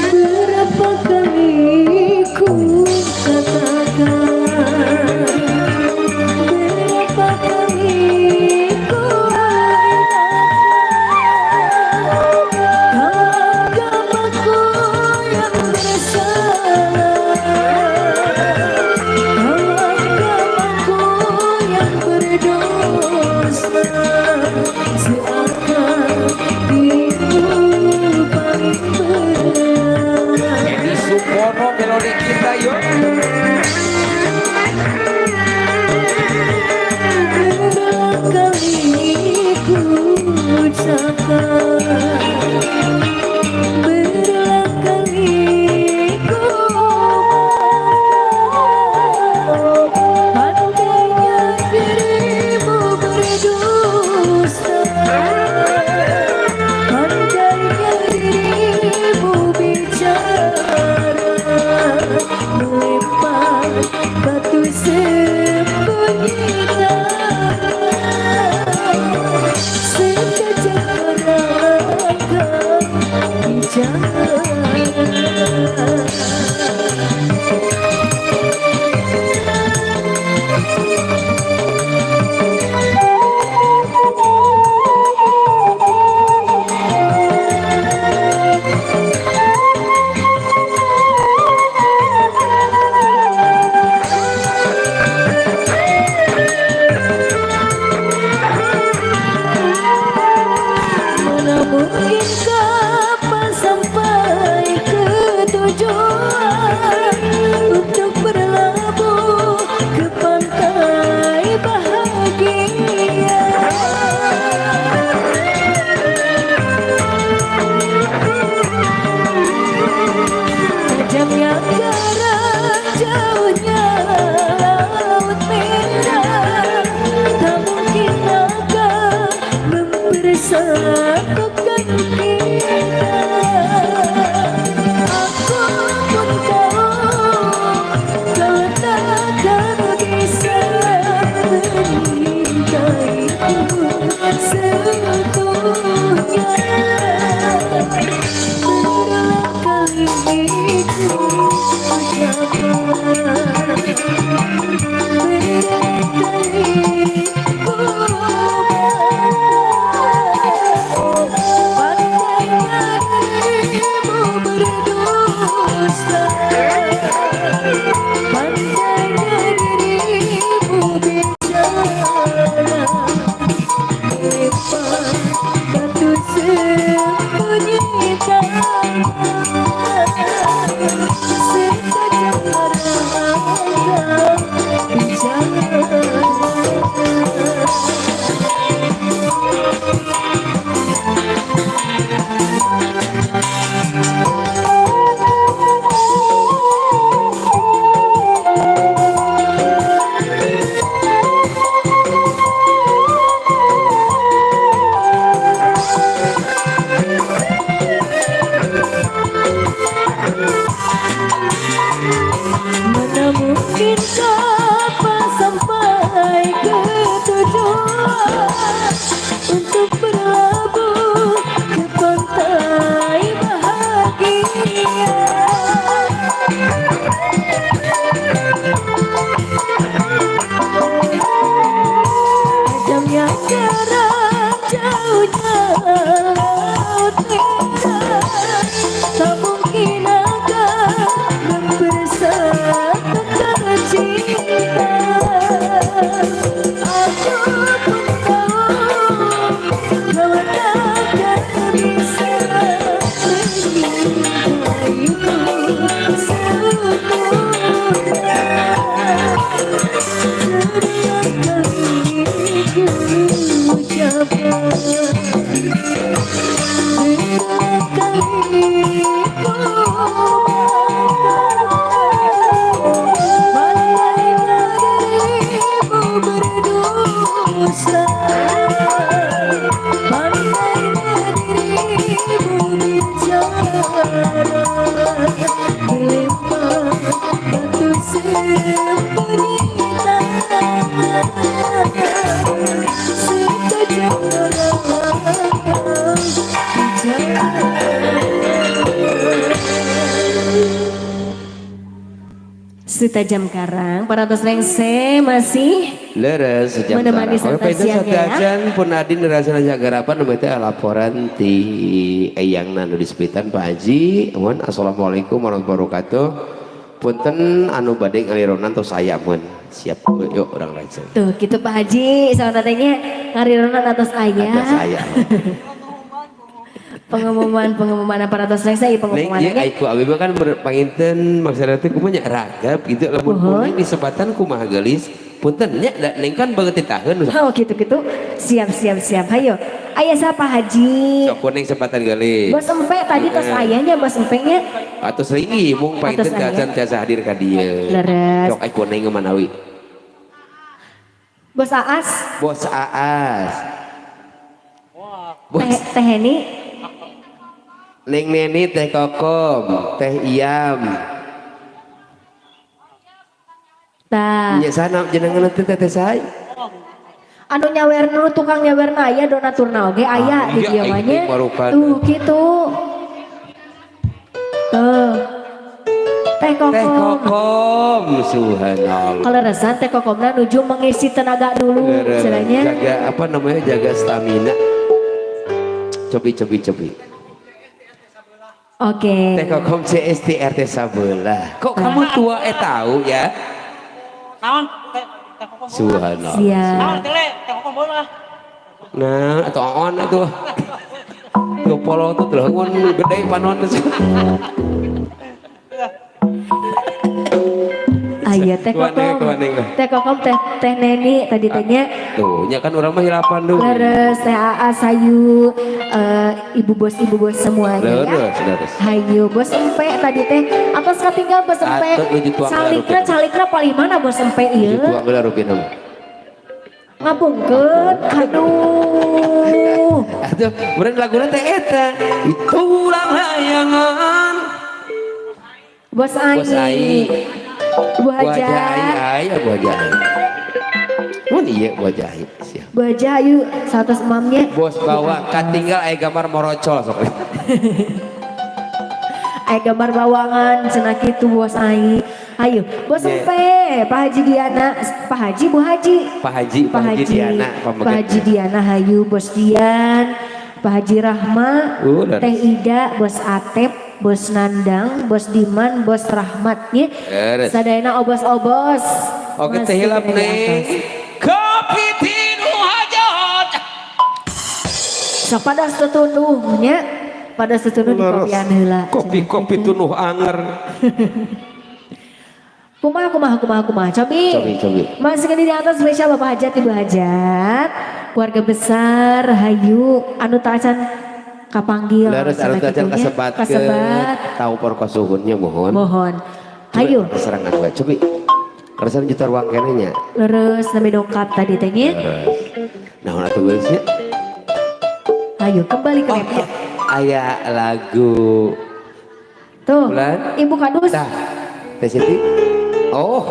Berapa kali ku katakan, berapa kali ku agamaku yang bersalah, agamaku yang berdosa, seakan Ini Supono melodi kita yuk. berulang kali ku ucapkan, berulang kali ku andainya dirimu berdosa, andainya dirimu bicara melempar batu sembunyikan sekejap menangkap bicara. Mana mungkin kapan sampai ke tujuan untuk berlabuh ke pantai bahagia. Tajamnya garam, jauhnya laut merah, tak mungkin akan mempersatukan kita. Setajam karang, para tos lengse masih leres sejam menemani sarang. Oke, santasiannya pada sadajan pun adin dirasa garapan namanya laporan ti eyang nanu disepitan Pak Haji. Mohon assalamualaikum warahmatullahi wabarakatuh. Punten anu badeng alironan tos saya mun siap yuk orang langsung. tuh gitu Pak Haji, sama tanya ngarironan atas ayah. Ada saya. Pengumuman para tos lengse Neng pengumumannya. ieu aiku abi mah kan panginten maksudna teh kumaha ragap gitu lamun kumaha disebatan kumaha geulis. Punten nya da neng kan beungeut tahun. Oh gitu. Siap. Hayo. Ayah siapa Haji? Sok kuning sebatan geulis. Bos Empe tadi tos ayahnya Bos Empenya. Atus ringi mung panginten Atus aya. jajan tiasa hadir ka dieu. Leres. Sok aiku neng manawi. Bos Aas. Bos Aas. Bos Teh Heni. Neng Neni teh Kokom, teh Iam. Tah. Nya sana jenengan teh teh saya. Anu nyawer nu tukang nyawerna aya donaturna oge aya di iya, dieu mah nya. aing barukan. Tuh gitu. Tuh. Teh Teh Kokom. Kokom, subhanallah. Kalau resan Teh Kokomna nuju mengisi tenaga dulu istilahnya. Jaga apa namanya, jaga stamina. Cobi. Oke. Teh Kokom CST RT Sabelah. Kok kamu tua tahu ya? Naon? Subhanallah. Siap. Naon tele? Teh kokom bola. Nah, atau on atuh. Tuh polo tuh telah gede panon tuh. Aya Teh Kuaneng, Kokom. kuaneng lah. Teh Kokom teh Neni tadi tanya. Tuh, nya kan orang mah hilapan dulu. Leres Teh Aa Sayu ibu bos semuanya ya. Leres. Hayu Bos Empe tadi teh atas katinggal Bos Empe. Atuh, nuju tuang Calikna paling mana Bos Empe ieu? Tua geula rupiah mah. Ngabungkeun. Aduh. Atuh, beureun laguna teh eta. Itulah layangan. Bos Ai. Bos Ai. Bu Haja. Ai, Bu Haja. Mun ieu Bu Haja siap. Bu Haja ayu 100 mamnya. Bos bawa katinggal aya gambar morocol sok. Aya gambar bawangan cenah kitu Bos Ai. Ayo, Bos Empe, Pak Haji Diana, Pak Haji, Bu Haji. Pak Haji Diana, Pak Haji Diana Hayu, Bos Dian, Pak Haji Rahma, dan Teh Ida, Bos Atep, Bos Nandang, Bos Diman, Bos Rahmat ya. Beres. Sadayana obos-obos. Oke teh Masih hilap ada di neng. atas. Kopi tinu hajat. Sok pada setunduhnya, pada setunduh di kopian heula. Kopi tunuh anger. Kumaha. Cobi. Masih di atas spesial Bapak Hajat, Ibu Hajat. Keluarga besar, Hayu, anu tacan kapanggil. Leres anu tacan kasebat. Tahu porko suhunnya mohon. Hayu. Serangan gue, cobi. Karasan juta ruang kene nya. Leres nami dongkap tadi tanya. Nah, atuh geusnya. Hayu kembali ke laptop. Aya lagu. Tuh, Bulan. Ibu Kadus. Tah. Teh Siti. Oh,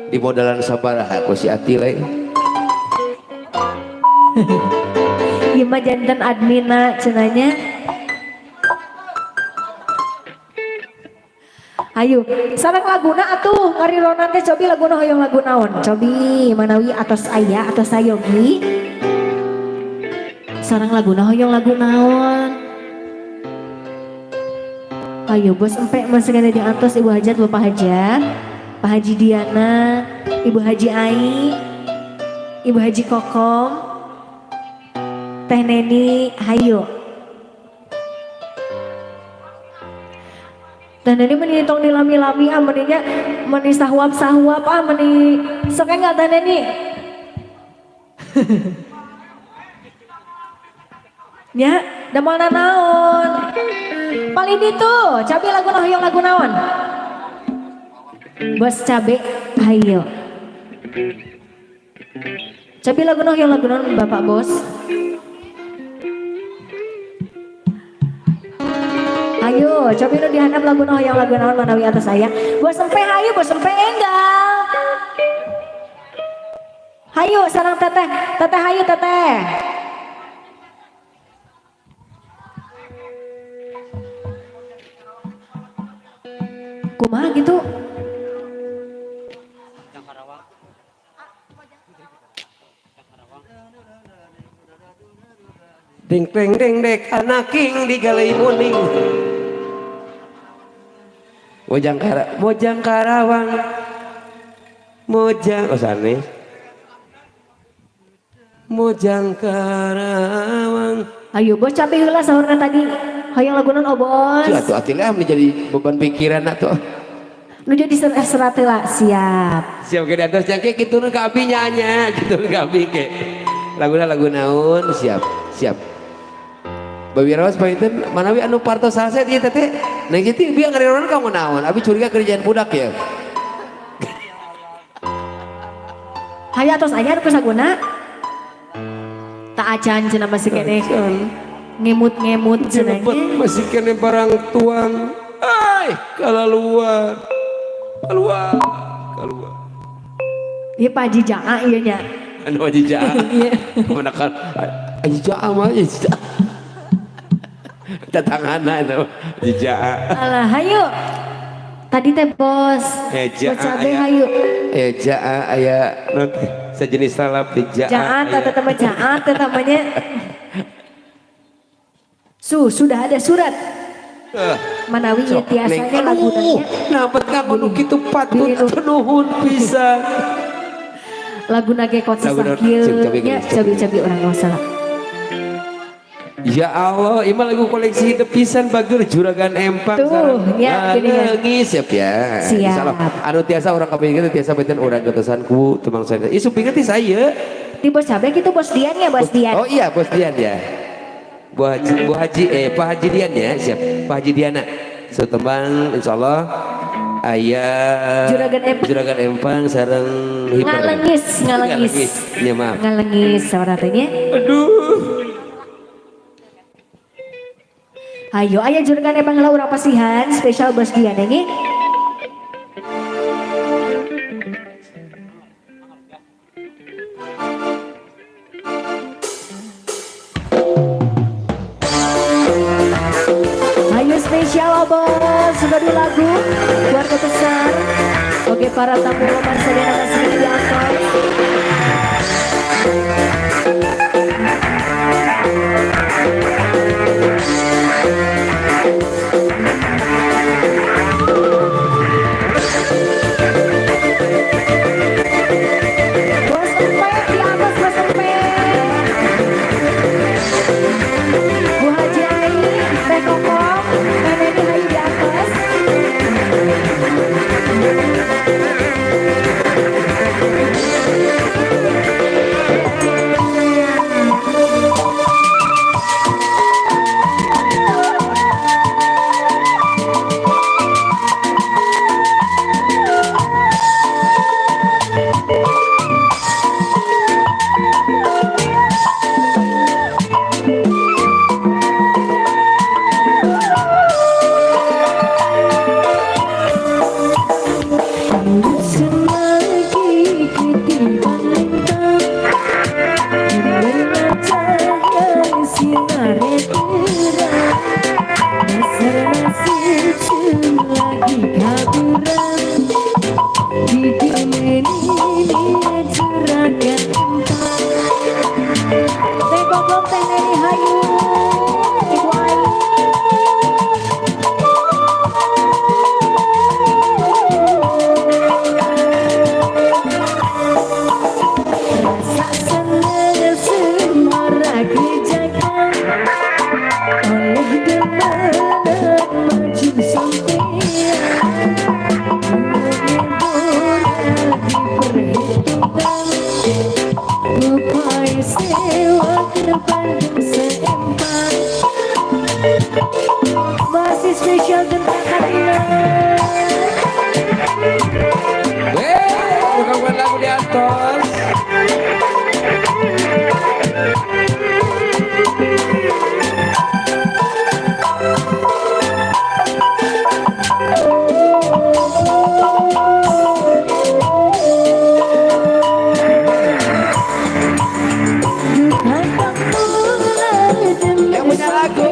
di modalan sabar aku si Ati lain. Ieu mah janten admina cenanya. Ayo, sareng laguna atuh ngarironan teh cobi laguna hoyong lagu naon? Cobi manawi atos aya atos sayogi. Sareng laguna hoyong lagu naon? Ayo Bos Empe masih ada di atas Ibu Hajat, Bapak Hajat, Pak Haji Diana, Ibu Haji Ai, Ibu Haji Kokom, Teh Neni, hayo. Teh Neni meni tong dilami-lami meninya meni sahwap meni sok enggak Teh Neni? Ya, da mana naon? Paling itu, cabe lagu hoyong lagu naon? Bos cabe, ayo. Cabe lagu hoyong lagu naon Bapak Bos? Ayo, cabe nu dihandap lagu hoyong lagu naon manawi atas saya. Bos Empe hayu, Bos Empe enggal. Hayu sareng teteh, teteh hayu teteh. Kumaha gitu Ding deng deng dek anak king di galai uning. Mojang Karawang. Mojang sana. Mojang Karawang. Ayo bos cabai heula sahurna tadi. Hayang lagunan oh bos. Atuh atilah menjadi beban pikiran atuh. Nu jadi serat heula siap. Siap ke atas jangke kitu nu ka abi nyanya, kitu nu ka abi ke. Laguna lagu naon siap. Babi rawas painten manawi anu partos salset ieu teh. Neng kitu bieu ngareronan kamu naon? Abi curiga kerjaan budak ya. Hayang tos aya nu saguna. Tak acan cenah masih kene. Ngemut-ngemut cenah ge. Masih kene barang tuang. Ai, keluar. Ieu Pak Haji Jaa ieu nya. Anu Haji Jaa. Menakan Haji Jaa mah Haji Jaa. Tatangana itu Haji Jaa. Alah hayu. Tadi teh bos. Bos cabe hayu. Jaa aya nanti sejenis salap di Jaa. Jaa tata mah Jaa tata namanya. Sudah ada surat. Manawi tiasanya lagunanya. Nampet kamu nu kitu patut nuhun pisan. Laguna ge kota sakilnya cabi-cabi orang salah. Ya Allah, ima lagu koleksi hidup pisan bager juragan empang. Tuh, ya gini kan. Siap ya. Siap. Anu tiasa orang kapingin tiasa beten orang getesanku tumang saya. Isu pinget ti saya. Di bos cabe gitu bos Dian ya bos Dian. Oh iya bos Dian ya. Bu Haji Pak Haji Dian ya siap. Pak Haji Diana. So tembang insyaallah aya juragan empang sareng ngalengis. Ya maaf. Ngalengis sauratanya. Aduh. Ayo aya juragan empang heula urang pasihan spesial bos Dian ini. Spesial bos, sudah dua lagu keluarga besar. Oke para tamu roman sedena masih di atas. Bos Empek di atas bos Empek. Bu Haji Ai, Teh Kokom, Nenek Hayu di atas. Masih spesial tentang Karina. Bukan lagu di atas. Yang punya lagu,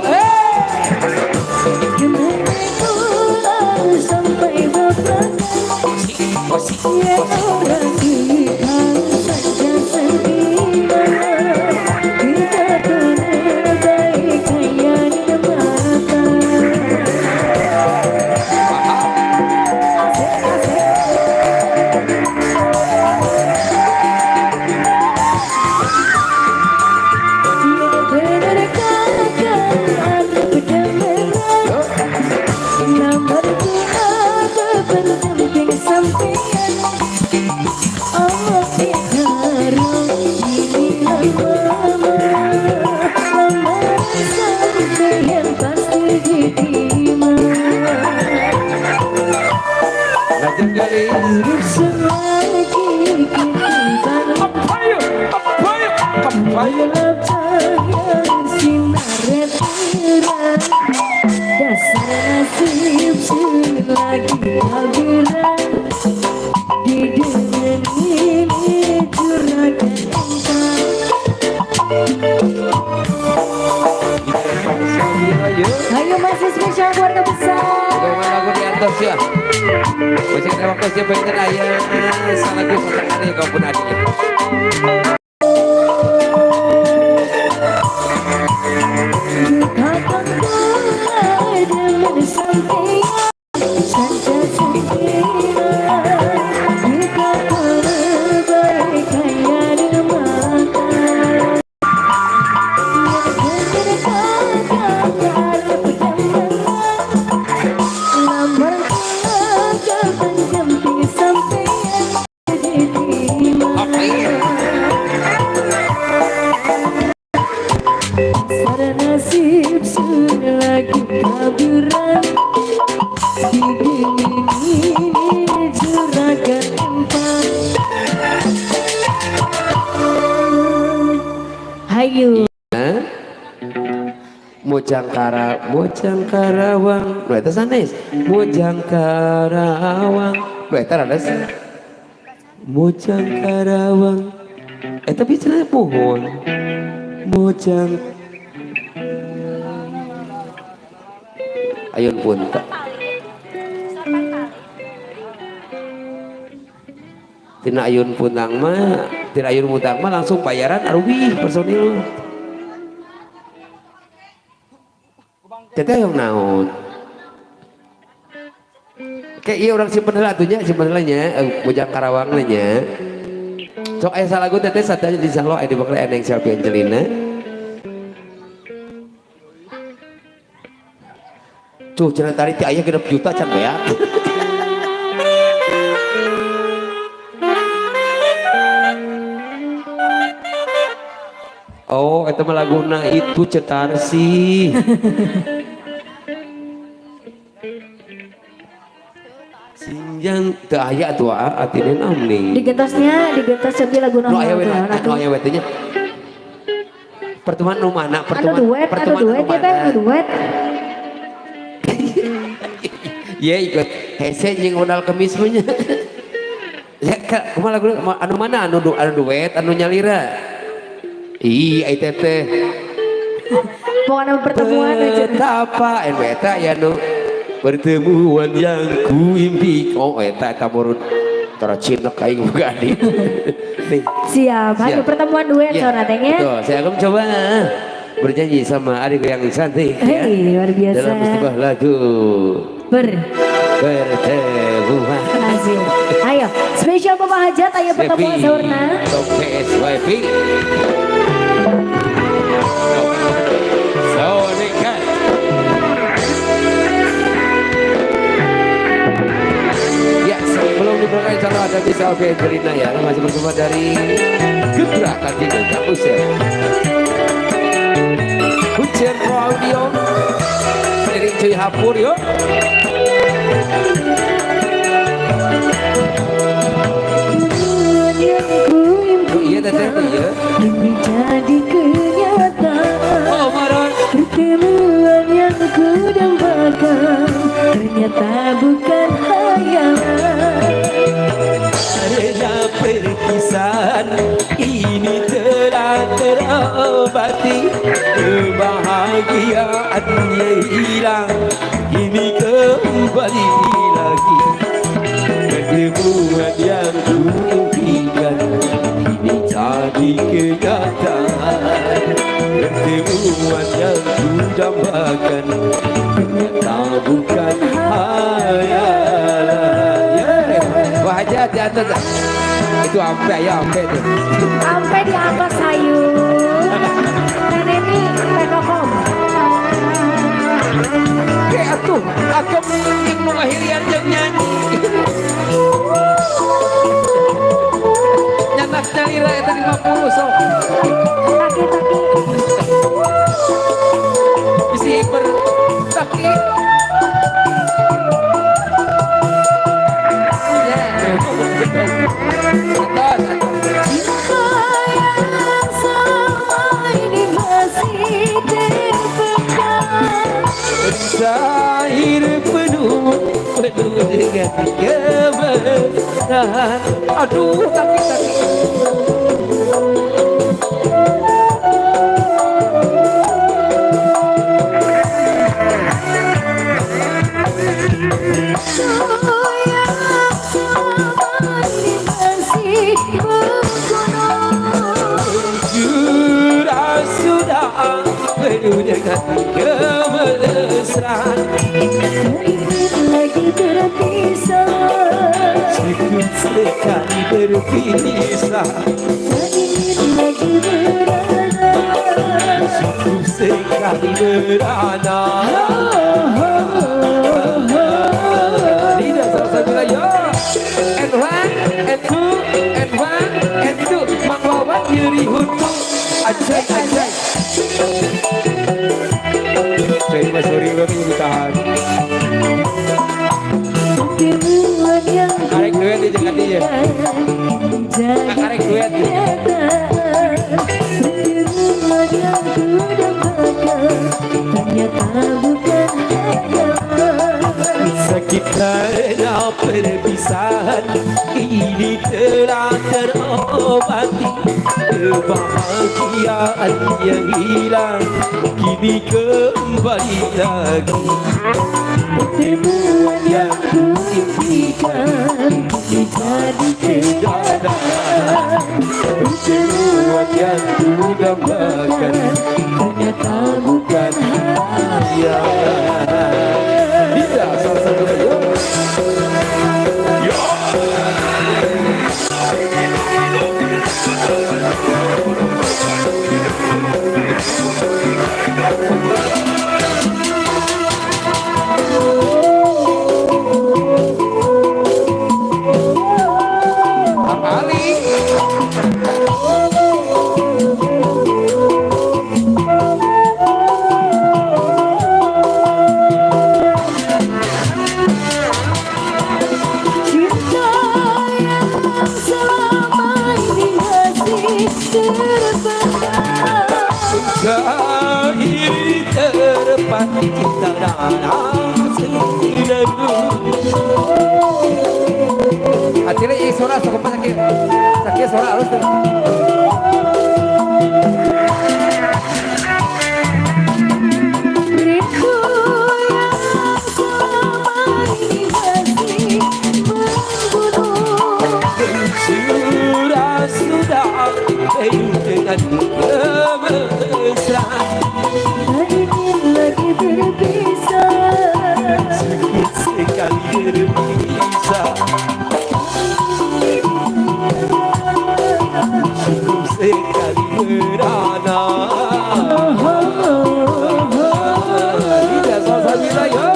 lagi taburan di dunia ini juragan engkau. Ayo masih spesial keluarga besar. Bagaimana lagu di atas ya? Masih ada waktu siapa yang ayah salah gue sekarang ya kau pun adiknya. Nasib sudah lagi kaburan di dunia ini juragan empat. Hayu Mojang Karawang, lo itu sanes. Mojang Karawang, lo itu ada sih. Mojang Karawang, tapi celah pohon. Mojang, ayun punta. Tina ayun puntang mah langsung bayaran arubi personil. Teteh yang naon. Kayak iya orang simpen heula atunya, Mojang Karawang nya. Sok aya salagu teteh sadaya di salo aya di bakal eneng Selfie Angelina. Tuh cenah tadi ti aya 6 juta can beak. Oh, eta mah laguna itu Cetarsi. Sinjang teu aya tuh atine namning. digetos tapi lagu Nu aya we teh nya. Pertemuan nu mana? Anu duet ya teh duet. Iya ikut hese jeung modal kemis punya. Ya kumaha lagu anu mana anu duet anu nyalira. Ih ai teh. Pokoknya pertemuan aja. Betapa eta ya nu pertemuan yang kuimpi. Oh eta murun tara cinek aing boga adik. Nih. Siap. Ayo pertemuan duet Ya, saudara teh nya. betul. Saya akan coba berjanji sama adik yang cantik ya. Hei, luar biasa. Dalam sebuah lagu pertemuan. Asik. Ayo, spesial Bapak Hajat, ayo pertemuan saurna. PSYP. Sonikan. Ya, sebelum diberangkat insya ada bisa Selfie Angelina ya, masih bersama dari Gebrakan Tinggal Kampus ya. Kuncian Pro Audio, seiring cuy hapur yuk. Iya teteh iya. Ini jadi kenyataan. Oh marah. Pertemuan yang ku dambakan ternyata bukan hayalan. Rela perpisahan ini telah terobati, kebahagiaannya hilang, ini kembali lagi. Pertemuan yang kuimpikan ini jadi kenyataan. Pertemuan yang kudambakan ternyata bukan hayalan. Wah aja di atas itu ampe ya ampe tuh. Sampai di atas sayur. Neneni Penokom. Kayak tuh agak mungkin melahirian yang nyanyi. Nyanak nyalira itu 50 sok. Taki. Isi bertaki. Air penuh penuh dengan kemesraan. Aduh sakit. Sudah penuh dengan kemesraan. Lagi berpisah, Cukup sekali berpisah. lagi berada. Cukup sekali berada. Tidak selesai bila ya. And one, and two, and one, and two. Mang Wawan nyeri huntu. Ajay, ajay. Jadi Mas Suri lo tunggu tahan. Kemuan yang Arek duet di jangan dia. Arek duet. Kemuan yang ku dapatkan ternyata bukan hayalan. Sakit karena perpisahan ini telah terobati. Kebahagiaan yang hilang kini kembali lagi. Pertemuan yang ku impikan kini jadi kenyataan. Pertemuan yang ku dambakan ternyata bukan hayalan. Tidak salah satu cinta yang selama ini masih terpendam. Ini terdepan kita dalam selalu. Hatinya ini suara sok sakit, sakit suara halus tuh. Rindu yang selama ini masih membunuh. Sudah penuh dengan kemesraan. Ingin lagi berpisah. Sakit sekali berpisah. Cukup sekali berana. Tidak salah bila ya.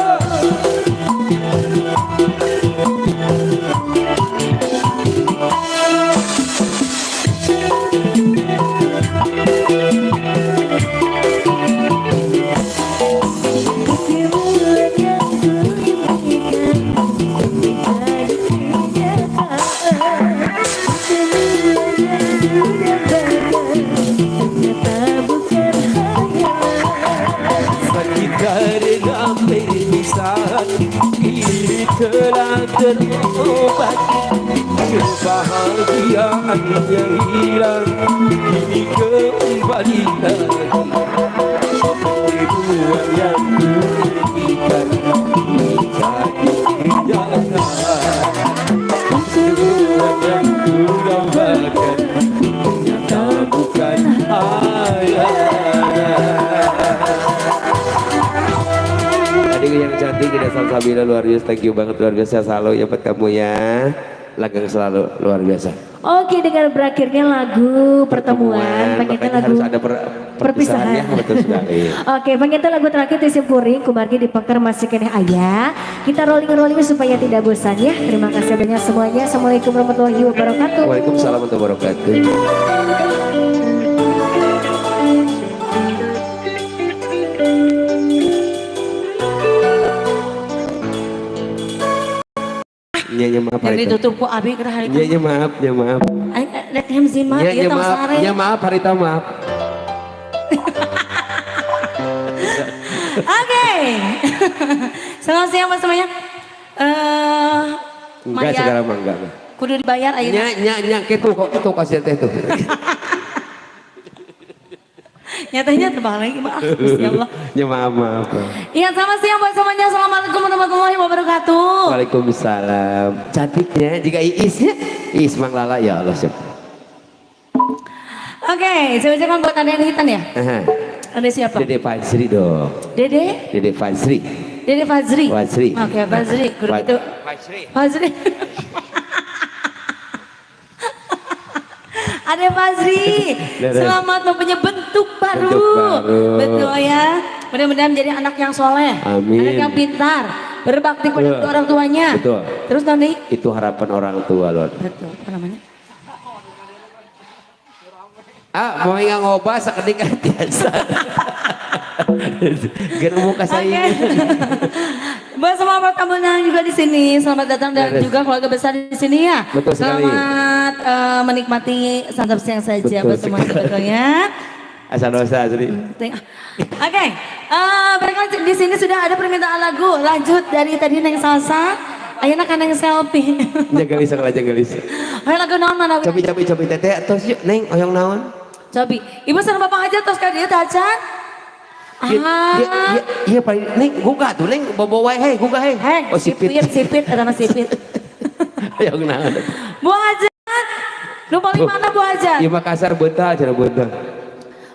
Kemuan yang ku impikan kini jadi kenyataan. Kemuan yang ku dapatkan ternyata bukan hayalan. Sakit karena perpisahan ini telah terobati. Kebahagiaan yang hilang kini kembali lagi. Pertemuan yang kuimpikan kini jadi kenyataan. Pertemuan yang ku dambakan ternyata bukan hayalan. Adik yang cantik, tidak Salsabila luar biasa, thank you banget, luar biasa, selalu ya buat kamu ya, langgeng selalu luar biasa. Oke, dengan berakhirnya lagu pertemuan, pengen makanya lagu harus ada perpisahan ya, betul sekali. Oke, pengen lagu terakhir Tisim Puring, kumargi di Pekar masih kene ayah. Kita rolling supaya tidak bosan ya. Terima kasih banyak semuanya. Assalamualaikum warahmatullahi wabarakatuh. Waalaikumsalam warahmatullahi wabarakatuh. Iya maaf Yang Harita. ditutup ku abi kira hari Iya maaf, ya maaf. Aing lihat hemzima Iya dia tahu maaf, sare. ya maaf Harita maaf. Oke. Selamat siang Mas semuanya. Enggak Maya, sekarang mah enggak. kudu dibayar ayeuna. Nya kitu kok tuh kasih teh tuh. Nyatanya tebal lagi maaf Gusti Allah. Ya maaf. Ingat sama siang buat semuanya. Assalamualaikum warahmatullahi wabarakatuh. Waalaikumsalam. Cantiknya jika Iisnya. Iis Mang Lala ya Allah siap. Oke, saya bacakan buat Anda yang hitam ya. Aha. Ada siapa? Dede Fajri dong. Dede Fajri. Dede Fajri. Fajri. Oke, Fajri. Kudu itu. Fajri. Ade Fajri, selamat mempunyai bentuk baru. Betul ya. Mudah-mudahan menjadi anak yang soleh, Amin. anak yang pintar, berbakti pada kedua orang tuanya. Betul. Terus nanti? Itu harapan orang tua loh. Betul. Apa namanya? Mau yang ngobah sekedik biasa. Gak muka saya. Buat semua tamu yang juga di sini, selamat datang dan juga keluarga besar di sini ya. Betul sekali. Selamat menikmati santap siang saja Betul buat semuanya betulnya. Asal dosa asli. Oke, mereka di sini sudah ada permintaan lagu. Lanjut dari tadi Neng Salsa, ayeuna kan Neng selfie. Jagalis sakala jagalis. Ayo lagu naon mana? Cobi teteh tos yuk neng oyong naon. Cobi, ibu sama bapak aja tos ka dieu teh acan. Iya paling neng gugah tuh neng bobo wae hei gugah hei. Oh sipit eta mah sipit. oyong naon. Bu Hajat, nu paling mana Bu Hajat? Di Makassar beunta cenah beunta.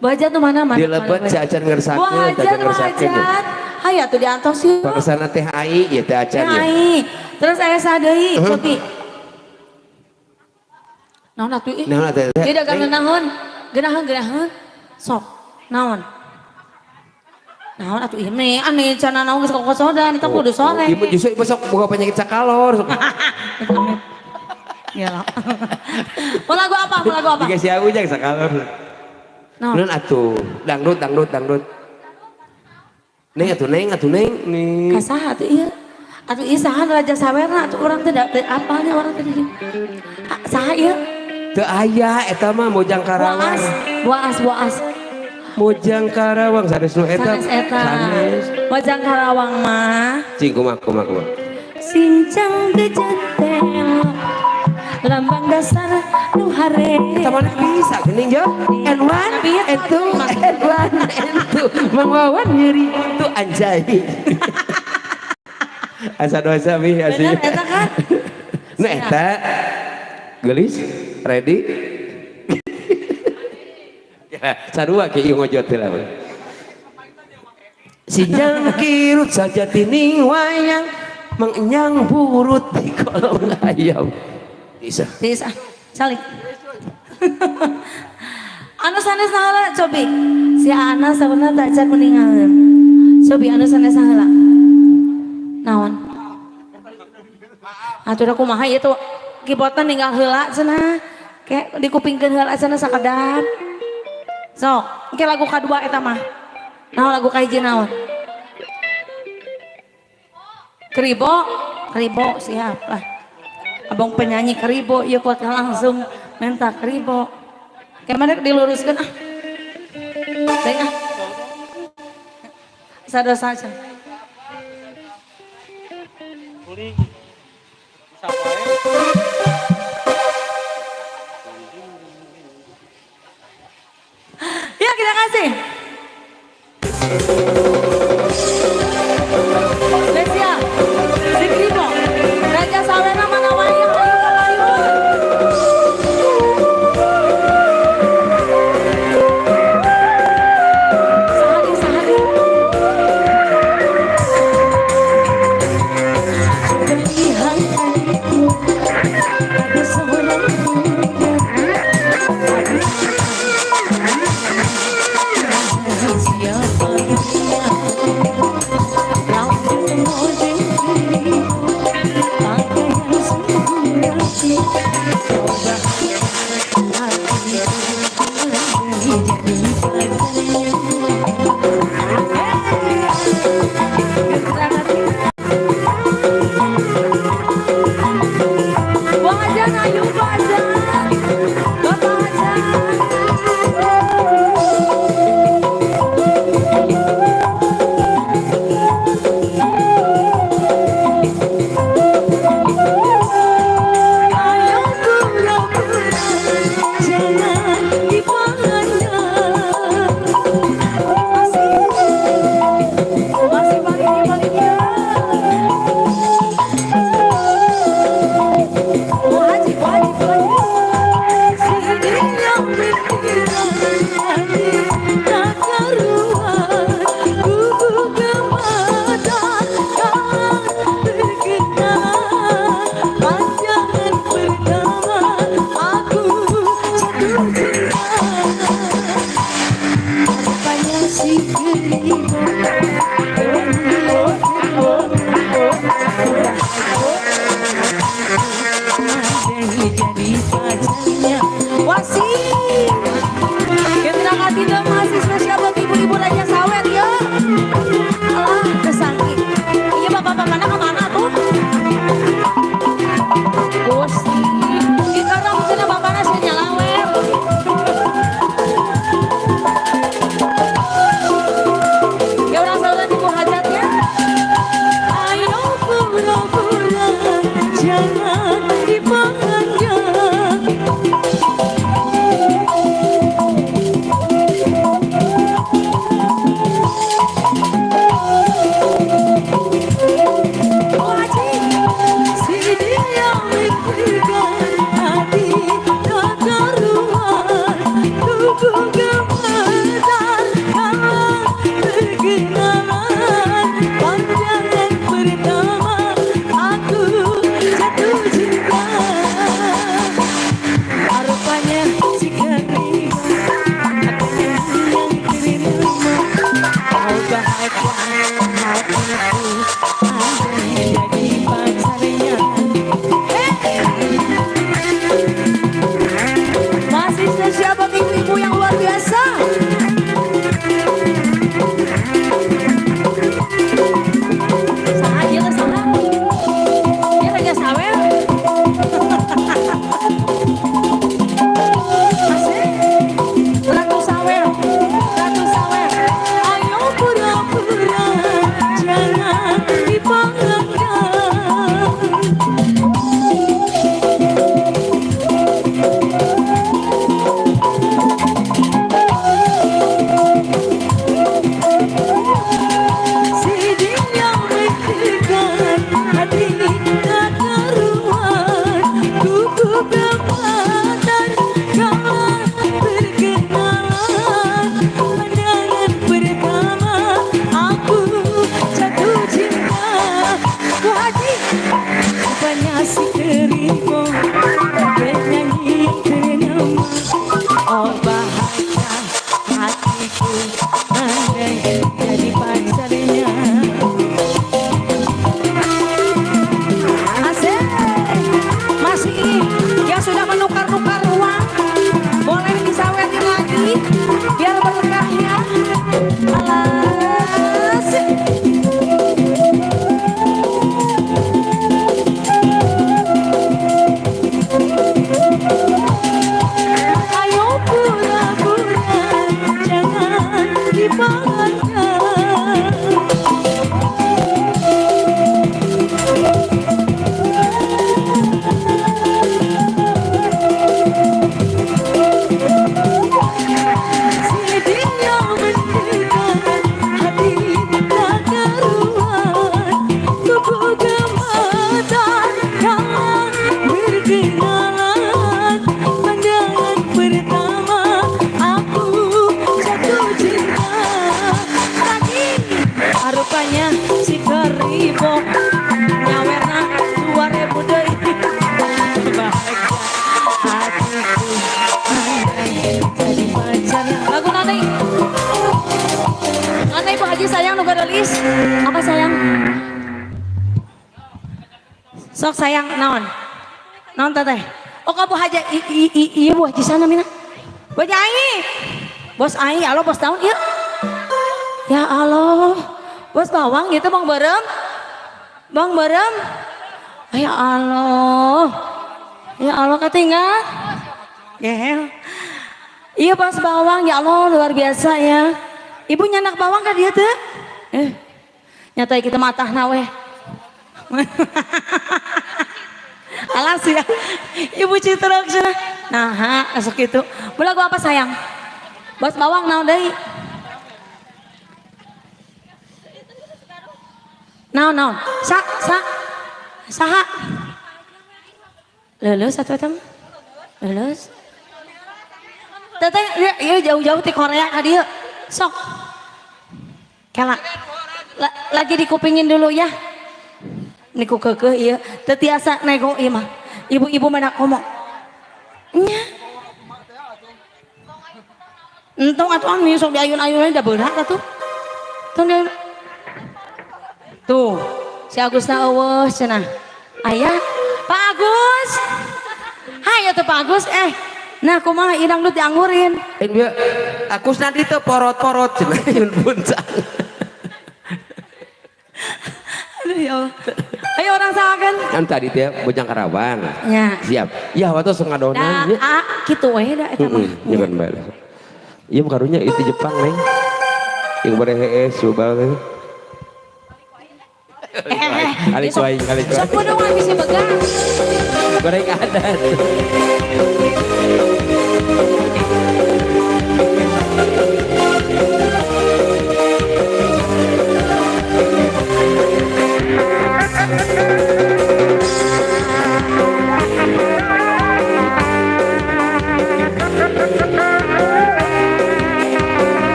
Bu Hajat tuh mana? Di Lebet si acan ngersakeun, Bu Hajat. Hayu atuh diantos yeuh. Pakasana teh ai ieu teh acan ya. Ai. Terus aya sadeui, Cobi. Naon atuh ih? Naon teh? Ieu dagang naon? Geunaheun. Sok. Naon? Naon atuh ieu meh aneh cenah naon geus kokosodan eta kudu sore. Ibu justru ibu sok boga penyakit sakalor. Iyalah. Mau lagu apa? Jika si Ujang sakalor. Naon? Nun atuh dangdut. Neng atuh neng nih. Kasaha atuh ieu? Atuh ieu saha Raja Sawerna atuh urang teh apalnya orang teh di. Saha ieu? Teu aya eta mah Mojang Karawang. Boas. Mojang Karawang sanes nu eta. Sanes eta. Mojang Karawang mah. Cing kumaha. Sincang dejetel lambang dasar nu hare. Eta mana bisa geuning jo? N1, N2, Mang Wawan nyeri tuh anjay. Asa dosa mi asli. Bener eta kan? Nah eta gelis ready. Ya, sarua ke ieu ngojot teh lah. Sinjang kirut saja tining wayang mengenyang burut di kolong ayam. Bisa. Salik. Anu sanes saheula cobi. Si Ana sabeuna tak can meningalkeun. Cobi anu sanes saheula. Naon? Atuh kumaha ieu tuh kibotna ninggal heula cenah. Kayak dikupingkeun heula cenah sakedap. Sok, engke lagu kadua eta mah. Naon lagu kahiji naon? Keribo siap lah. Abang penyanyi keribo, iya kuat langsung minta keribo. Kemana diluruskan ah? Baik ah. Sadar saja. Ya kita kasih. Spesial. Si keribo. Raja Sawerna mana wayang ayo kapayun. Sahadi. Berlihat ada seorang pemuda. Siapa dia? Rambut model jadi pacarnya. Masih spesial buat ibu-ibu yang luar biasa. Saha ieu teh saha? Dia raja sawer. Asik. Ratu sawer. Ratu sawer. Ayo pura-pura jangan dipandang. Sidin yang mendekat hati tak karuan, gugup kekuatan kalah berkenalan. Pandangan pertama aku jatuh cinta. Bu Haji rupanya si Kerimo bernyanyi ternama. Oh bahagia hatiku andai jadi pacarnya. Asik. Masih yang sudah menukar-nukar uang boleh disawetin lagi biar berkah ya. Asik. Ayo pura-pura jangan dipandang. Sidin yang mendekat hati tak karuan, kupu kematan kalah berkenalan. Pandangan pertama aku jatuh cinta. Lagi rupanya si Kerimo nyawerna 2000 deui. Bahagia hatiku andai jadi pacarnya. Lagu nanti nanti Bu Haji sayang nu rilis apa sayang? Sok sayang naon? Naon teteh? Oh ka Bu Haji iya Bu Haji sana mina. Bu Haji Ai. Bos Ai, halo bos tahun iya. Ya Allah. Bos bawang gitu Bang Berem. Bang Berem. Ya Allah. Ya Allah ketinggal. Gel. Iya bos bawang ya Allah luar biasa ya. Ibu nyanak bawang kan dia tuh. Nyatai kita matah nawe. Alas ya. Ibu Citra kesana. Nah, masuk itu. Belagu apa sayang? Bos bawang naon deui? Naon? Saha? Lulus atuh eta mah. Lulus. Teteh ieu jauh-jauh ti Korea ka dieu. Sok. Kela. Lagi dikupingin dulu ya. Niku keukeuh ieu teu tiasa nego ieu mah. Ibu-ibu mana ngomong. Nya. Entong atuh anu sok diayun-ayun da beurah atuh. Tong dia. Tuh, si Agusna eueuh cenah. Aya, Pak Agus. Hayu tuh Pak Agus nah kumaha idang dut dianggurin. Bieu Agusna di teu porot-porot cenah yun puncak. Aduh ya Allah. Ayo orang sahakan. Kan tadi teh Bojang Karawang. Ya. Siap. Ya waktu sok ngadonan. Kitu we da eta mah. Nya kan bae. Ieu karunya itu Jepang neng. Yang berehe subal teh. Alik kuai. Sok podongan bisa begang. Goreng adat.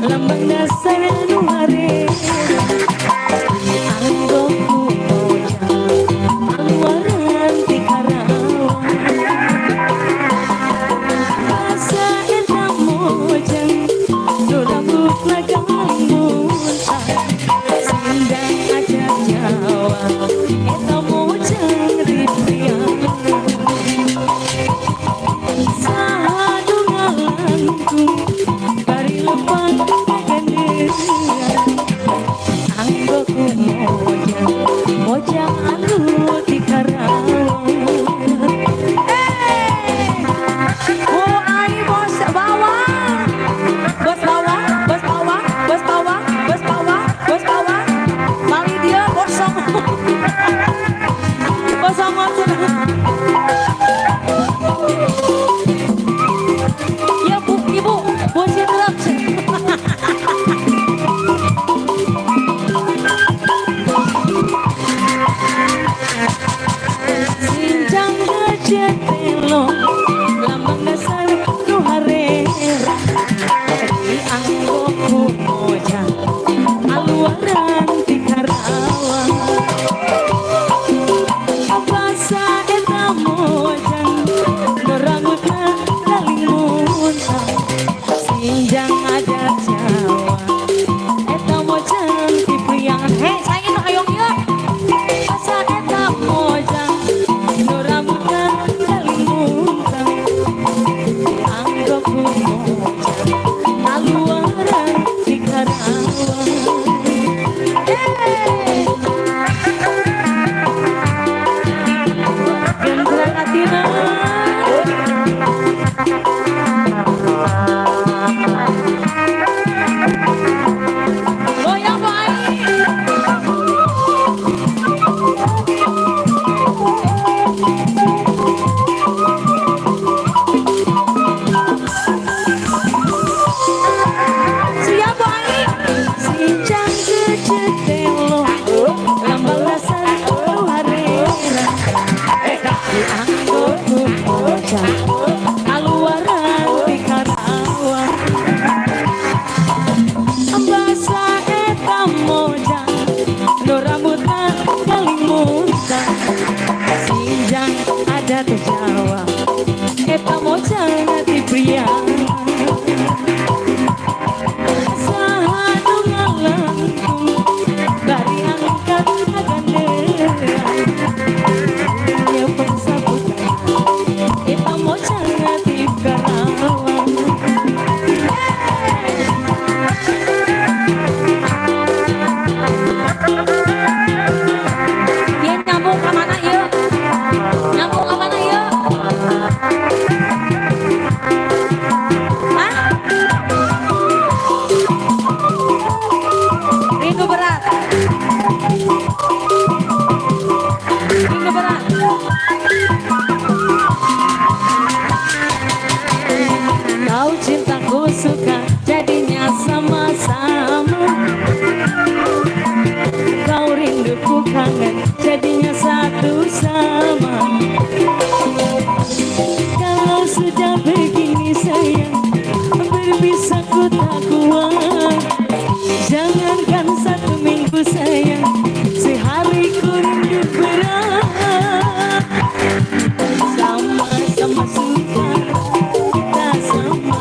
Lambang dasar nuare, anggoku kamu jangan pria sahadu ngalangkung dari angkat gandean ya persabutan kita mau jangan karawang dia nyambung ke mana yuk nyambung ke mana yuk hah? Rindu berat rindu berat kau cintaku suka jadinya sama-sama kau rinduku kangen jadinya satu sama kalau sudah begini sayang berpisah ku tak kuat jangankan satu minggu sayang sehari ku rindu berat sama-sama suka kita sama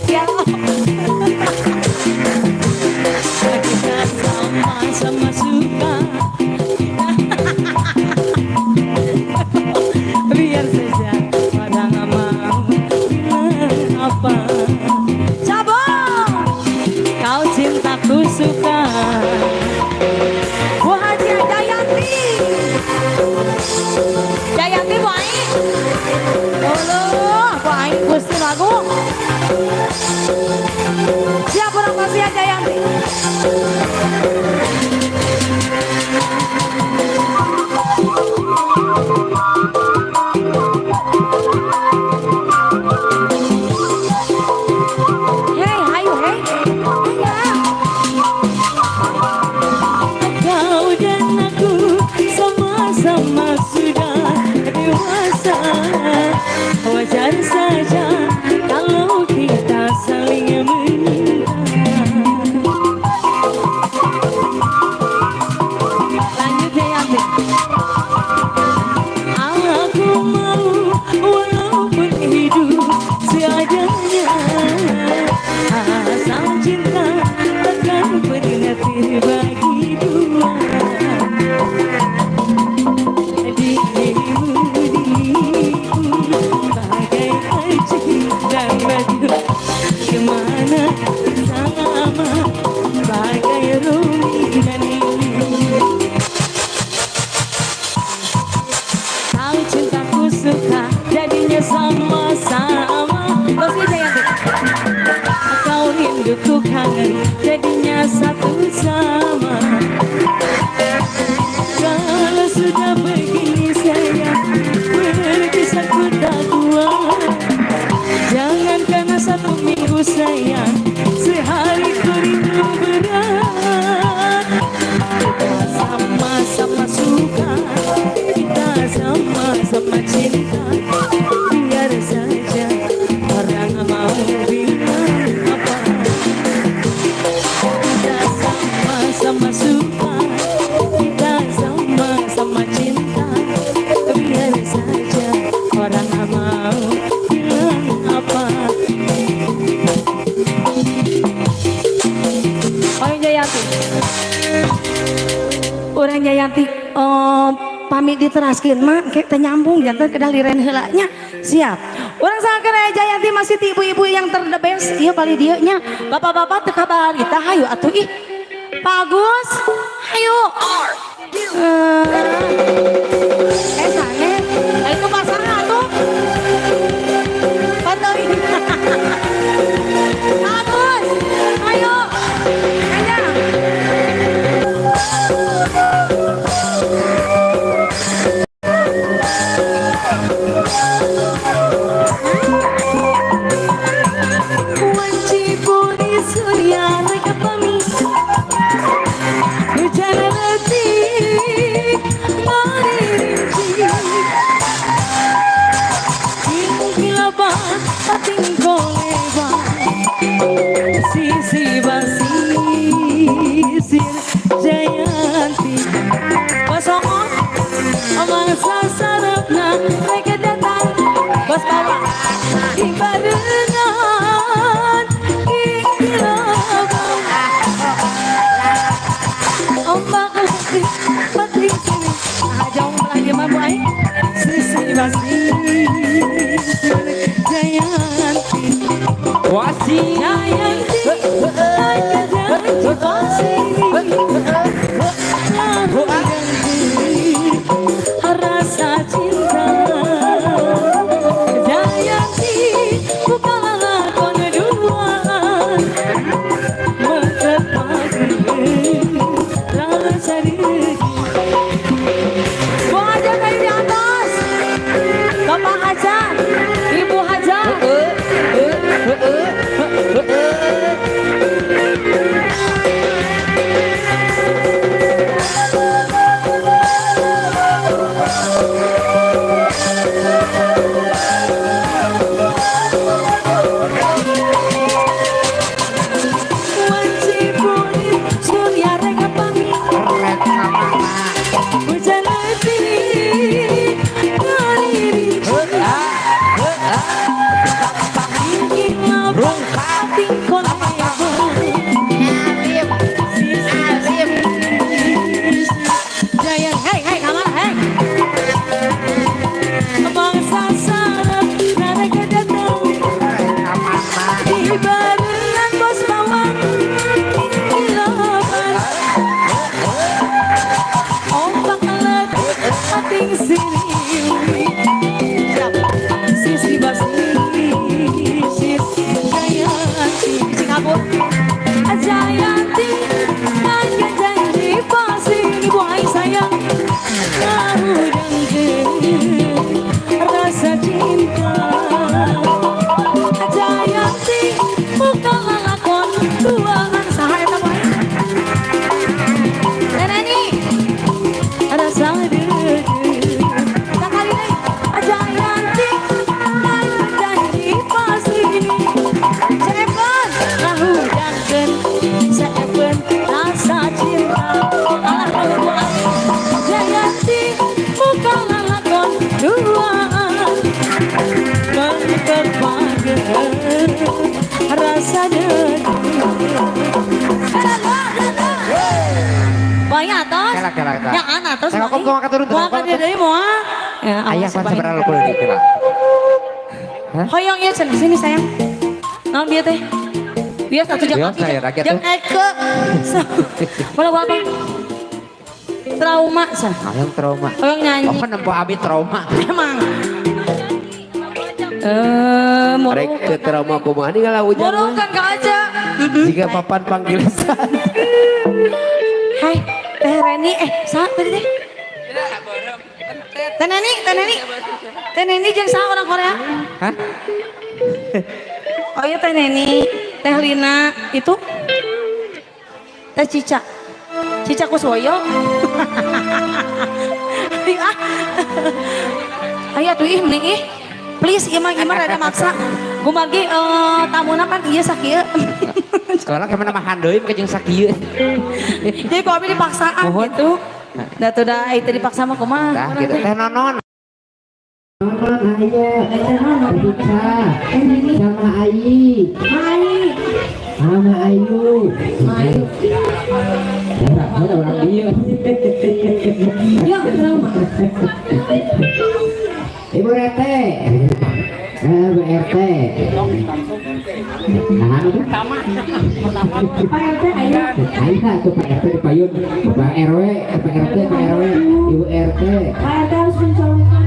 ya kita sama-sama suka biar saja orang mau bilang apa cabang kau cintaku suka Bu Haji Jayanti Jayanti Bu Aing Allah Bu Aing gusti lagu siap orang pasti Jayanti hey hayu hey kau dan aku sama-sama sudah dewasa wajar saja kalau kita saling meminta lanjut ya Yanti aku mau walaupun hidup seadanya asal cinta takkan pernah terbagi dua dirimu bagai aji dan baju kemana sama bagai Rumi dan Lili kau cintaku suka jadinya sama-sama terus kita yang kau rinduku kangen jadinya satu sama kalau sudah begini sayang berpisah ku tak kuat jangan karena satu minggu sayang sehari ku rindu berat kita sama-sama suka kita sama-sama cinta biar saja orang mau bilang apa kita sama-sama suka kita sama-sama cinta biar saja orang mau bilang apa orang Jayanti orang Jayanti pamit diteraskeun mah kayak nyambung jantan kedah liren heulanya siap orang sangkeun Jayanti masih ti ibu-ibu yang terdebes ieu bali dieu nya bapak-bapak teu kabarita hayu atuh ih Pak Agus hayu sanet itu pasangan atuh pantoi Agus ayo aja Mari Ai Sisi Basti Jayanti Wasi Jayanti Jayanti Basti Rasa cinta Jayanti bukanlah lakon duaan Mengkepagi rasa diri Buang aja kayu di atas Bapak Hajar Ibu Hajar Jayanti, tanya janji pasti dibuai sayang. Tahu dan rasa cinta. Jayanti, bukanlah lakon tuangan sahaya tabai. Neneni, rasa diri. Tak kali ini, Jayanti, tanya janji pasti Seven, tahu dan Seven, rasa cinta. Allah berbuat Jayanti, bukanlah lakon duaan. Mengkepagi rasa diri. Banyak atas, yang anak atas. Saya kok mau turun mau akan dari mau. Ayah kan sebenarnya lu boleh dikira. Hoyong ya sini sayang. Nah dia teh. Biar satu jam Biar saya rakyat jam tuh. eke. Boleh gua apa? Trauma sah. Ayang trauma. Hoyong nyanyi. Oh nempo abi trauma. Emang. Moro. Rek ke trauma kumaha nih kalau hujan. Moro kan gak aja. Jika papan panggilan. Hai, Teh Reni, sah tadi teh. Teh Neni jeung sah orang Korea. Hah? Oh iya Teh Neni, Teh Lina, itu Teh Cica Kuswoyo. Ayo tuh mending please gimana ada maksa. Gue bagi tamuna kan iya sakieu. Sekolah kayak mana mahandoin ke jeung sakieu. Jadi kok abi dipaksaan Mohon. gitu. Da tuh da itu dipaksa mah kumaha. Dah gitu teh nonon. Sama Ayi, sama Ayu, ada orang dia. Ibu RT, Bu RT. Nah, Pak RT ayo. Ayo tuh Pak RT dipayun, Pak RW, Pak RT, Pak RW, Ibu RT. Pak RT harus mencolokkan.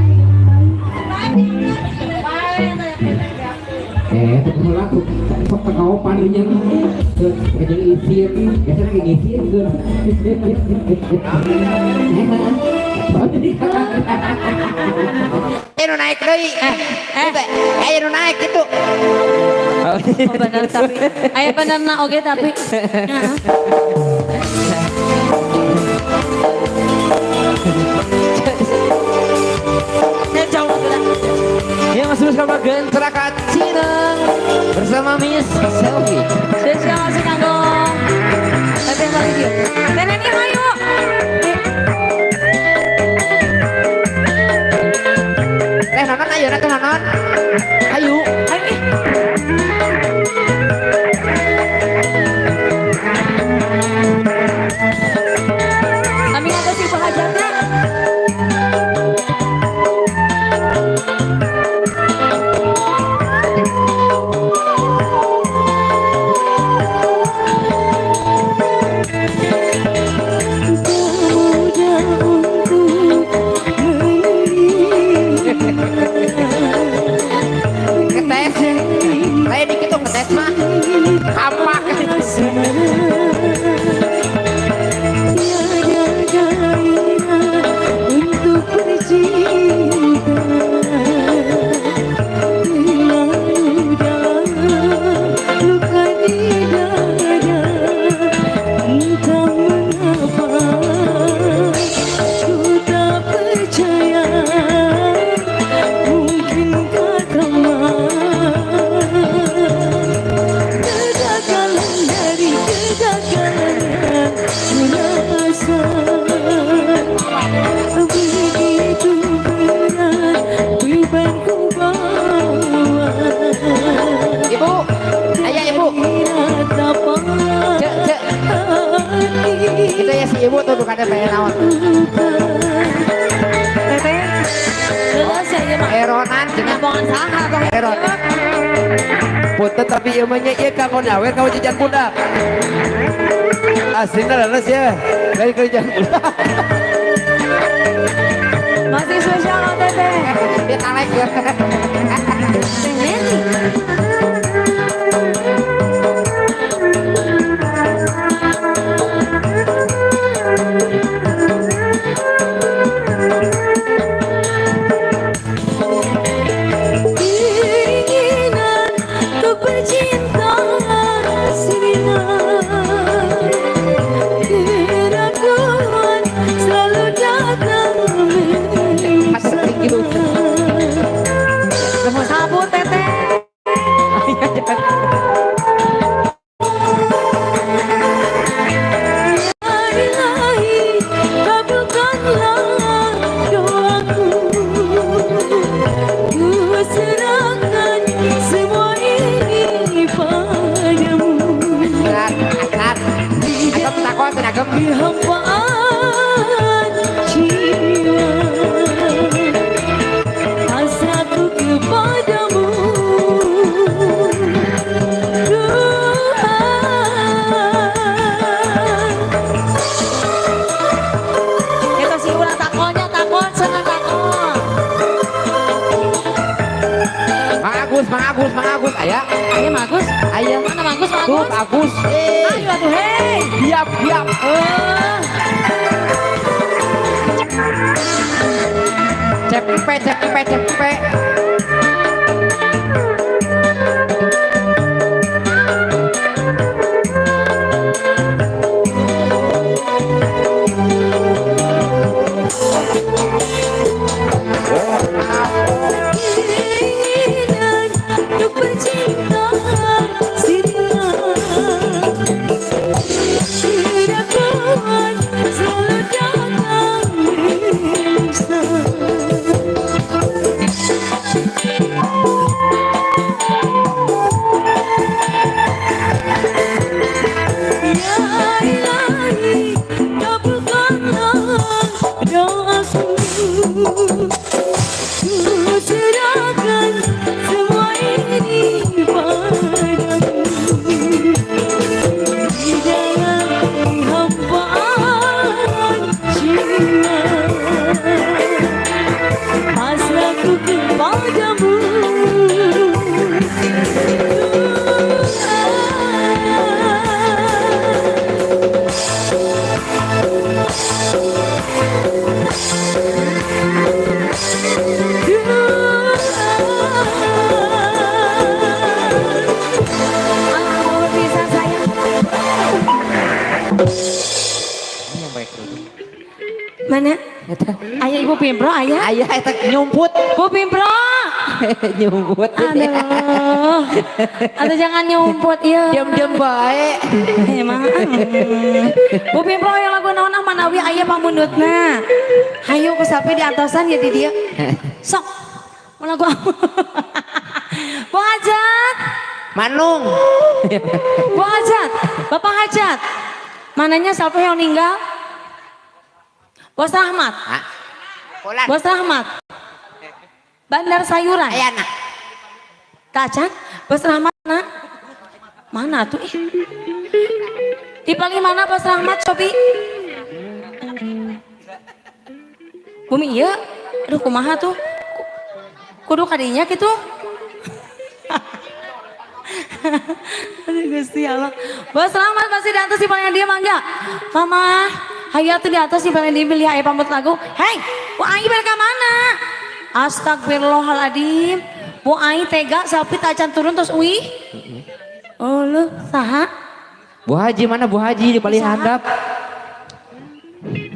Sekolah tuh kau pandunya kerja isir, biasanya kayak isir gue. Ayo naik deui. Ayo naik gitu. Oh benar tapi, ayo benar na oke tapi. Jauh sudah. Ya masih bersama Genterakan Cinang bersama Miss Selfie. Terima kasih kanggo. Tapi yang paling dia. Neneni ayo. Nonon ayo nonon. Ayo. Kami ada si Pak Hajarnya. bohongan saha atau Erot. Punten tapi ieu mah nya ieu kakon awer kamu jajan budak. Aslinya leres ya. Dari kerjaan budak. masih spesial lo teteh. Dia kalek ya. Teh Neni. Keinginan untuk bercinta sirina, keraguan selalu datang sabut teteh. Ilahi, kabulkanlah doaku. Ku serahkan semua ini padamu. Di hambaan jiwa, hasratku kepadamu. Kita si ulah takonnya takon senang takon. Mang Agus, aya. Ayo Magus, Aya. mana Magus Tuh, Magus? Agus. Ayo atuh hei. Diam. Cepet. Keinginan untuk bercinta sirina, keraguan selalu datang ya ilahi, kabulkanlah doaku. Ku serahkan semua ini padamu. Di dalam hambaan jiwa, hasratku kepadamu. Aku bisa sayang. Mana? Ayah ibu pimpro ayah. Aya eta nyumput. Bu pimpro. Nyumput. Aduh jangan nyumput ya. Diam bae. Emang. Bu pimpro yang lagu naon manawi ayah pamundutna. Hayu kesapi di atasan ya di dia. Sok. Mau lagu apa? Bu Hajat. Manung. Bu Hajat. Bapak Hajat. Mananya siapa yang meninggal? Bos Rahmat. Hah? Polan. Bos Rahmat. Bandar Sayuran. Aya nak. Tacan, Bos Rahmat nak. Mana tuh? Di paling mana Bos Rahmat Sobi? Bumi iya. Aduh kumaha tuh. Kudu kadinya gitu. Aduh Gusti Allah. Bos Rahmat pasti di atas di paling dia mangga. Mama, hayat tuh di atas di paling dia beli ayah pamut lagu. Hei, Bu Ai balik ke mana? Astagfirullahaladzim. Bu Ai tega sapi tacan turun terus uih. Oh lu saha? Bu Haji mana Bu Haji di paling handap.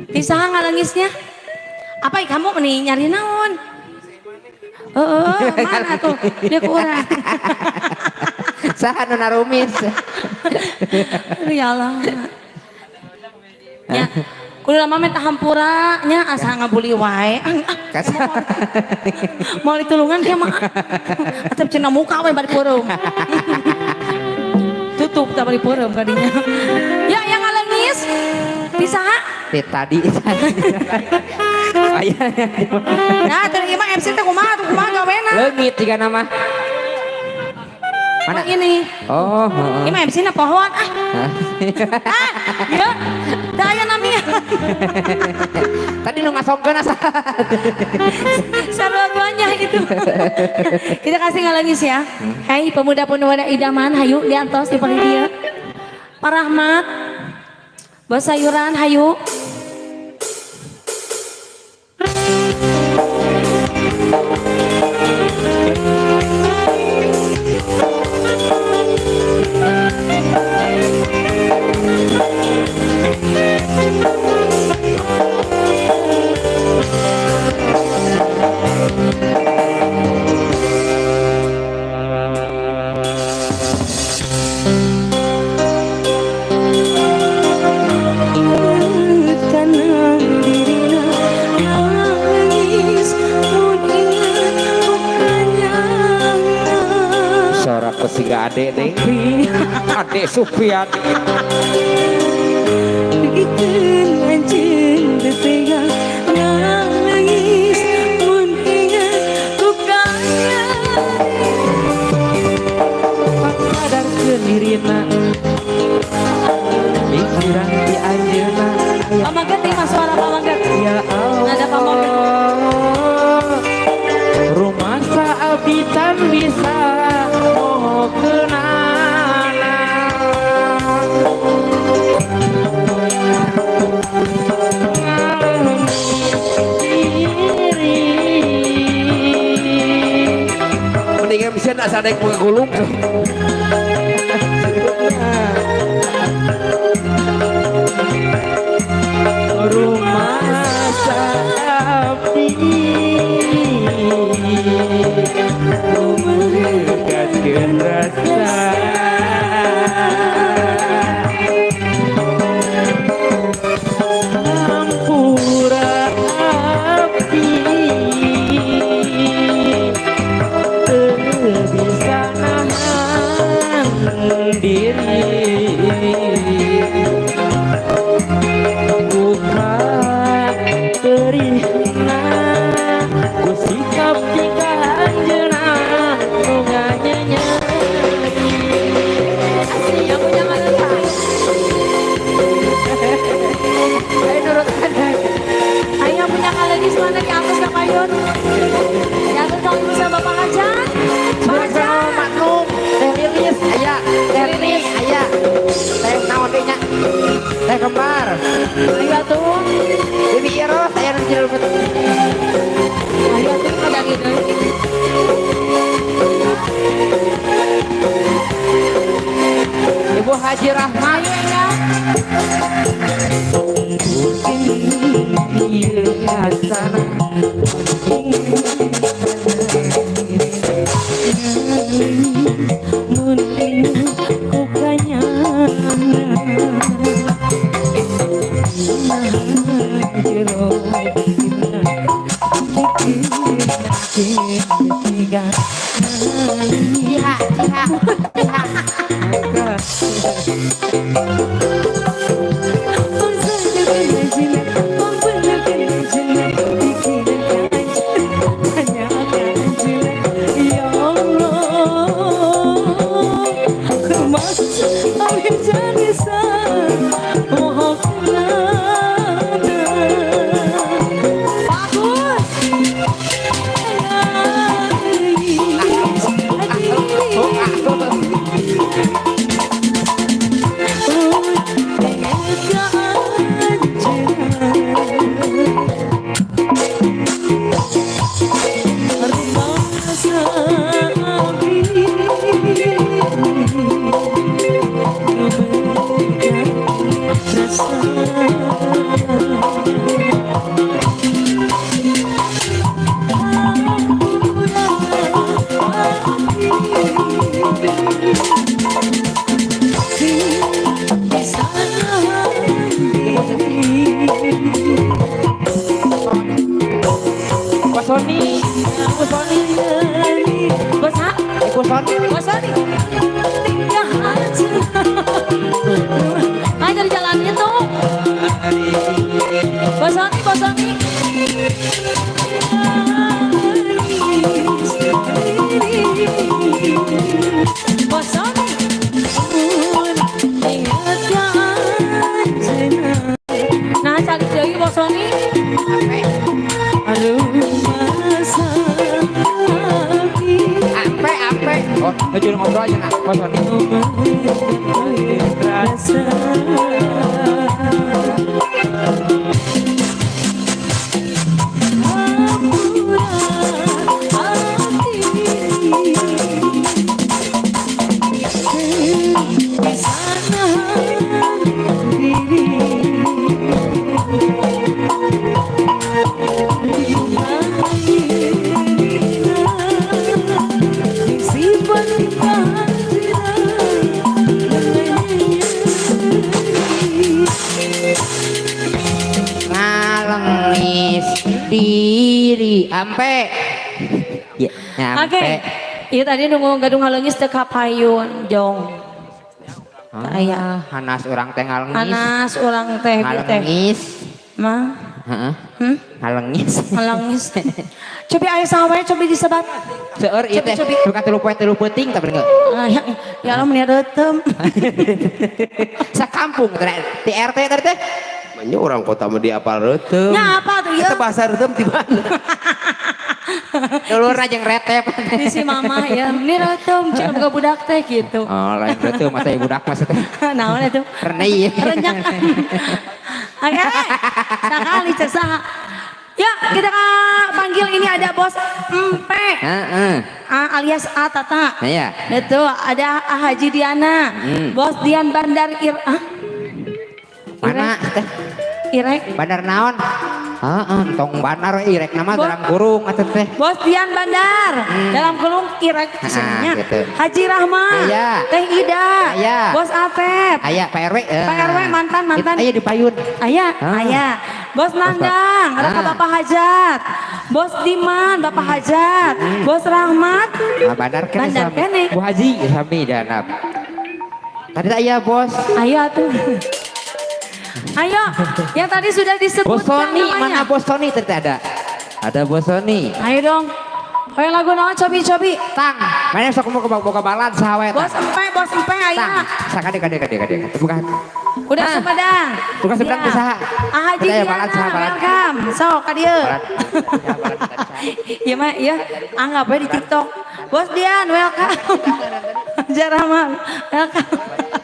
Di saha ngalengisnya? Apa kamu nih nyari naon? Mana tuh? Dia kurang. Saha nu narumis. Aduh ya Allah. Ya, kudu lama minta hampura nya asa ngabuli wae. Mau ditulungan dia mah. Atep cenah muka we bari peureum. Tutup tak bari peureum kadinya. Ya yang ngalengis. Bisa ha? Tadi. Nah, tadi mah MC teh kumaha gawena. Leungit tiga nama. Mana? Ini. Oh, Ini mah MC na pohon. Ya. Daya namanya. tadi nu ngasongkeun asa. Sarua-duanya itu. Kita kasih ngalangis ya. Hai pemuda-pemuda idaman, hayu diantos di panitia. Pak Rahmat. Bos sayuran, hayu. Sorak pesiga adek deh. Adek Supiati. Sadarkeun dirina. Pikiran di anjeunna. Pamangkat nih mas suara pamangkat. Ya Allah. Nada pamangkat. Rumah saabitan bisa moho keunana. Mendingan bisa nak sadek menggulung. Rumah sapi menegakkan rasa hampura api bisa nahan diri bukan perihna ku sikap jika anjeunna nu nganyenyeri Yang punya ngalangis. ayo nurutkan Ayo yang punya ngalangis mana di atas Kak Payun. Di atas kamu bisa Bapak Hajan. Pak Hajan. maklum teh lilis aya teh lilis aya teh naon teh nya teh kembar Ayo tuh. Bibi Eros aya nu jero Ayo tuh ada gitu. Ibu Haji Rahmat Ayo ya. biasana Sony, aku Sony, Bos ha? aku Sony. Bos Sony. Ya aja. Ayo dari jalannya tuh. Bos Sony, Bos Sony. bos tujuan ngobrol aja nak bos Sony. Ngalengis diri ampe ya Oke. nyampe. Iya tadi nunggu gadung halengis teh ka payun jong. Aya. Hanas orang teh ngalengis. Anas urang teh teh. Ngalengis. Mah. Heeh. Ngalengis. Halengis. Cobi aya saha wae cobi disebat. Seueur ieu teh Cobi. suka telu poe telu peuting tapi enggak. Ya lo meni reuteum. Sakampung teh di RT tadi teh. Makanya orang kota mah di apal reuteum. Nya apa tuh Eta ya? bahasa reuteum di mana? Dulur aja retep. Di si mama ya. Meni reuteum cina boga budak teh gitu. Oh, lain reuteum masa budak masa teh. Naon itu? Renei. Renyak. Oke. Sakali cek saha. Ya, kita panggil ini ada bos Empe. Heeh. Alias A Tata. Nah ya. Betul, ada Haji Diana. Bos Dian Bandar Mana teh? Irek. Bandar naon? Heeh, tong bandar irek nama Bos. dalam kurung atuh teh. Bos Dian Bandar. Dalam kurung Irek isinya. gitu. Haji Rahman. Aya. Teh Ida. Aya. Bos Atep. Aya Pak RW. Pak RW mantan. Aya di payun. Aya, aya. Bos Nandang, ada ke Bapak Hajat. Bos Diman, Bapak Hajat. Bos Rahmat. Nah, bandar kene Bandar sami. kene. Bu Haji sami danap. Tadi tak aya bos. Ayo tuh. Ayo, yang tadi sudah disebutkan Bos Sony, namanya. mana Bos Sony tadi ada? Ada Bos Sony. Ayo dong. Ayo lagu naon cobi-cobi. Tang, mana sok mau boga balan sawe Bos Empe Tang, ayo. sakade kade. Bukan. Udah Sumedang. Bukan Sumedang Iya. saha? Haji Udah ya, Diana, balan saha, balan. welcome. Sok ka dieu. Balan. Ya, balan tadi saha. Iya mah, iya. Anggap aja di TikTok. Bos Dian, welcome. Jaraman, welcome.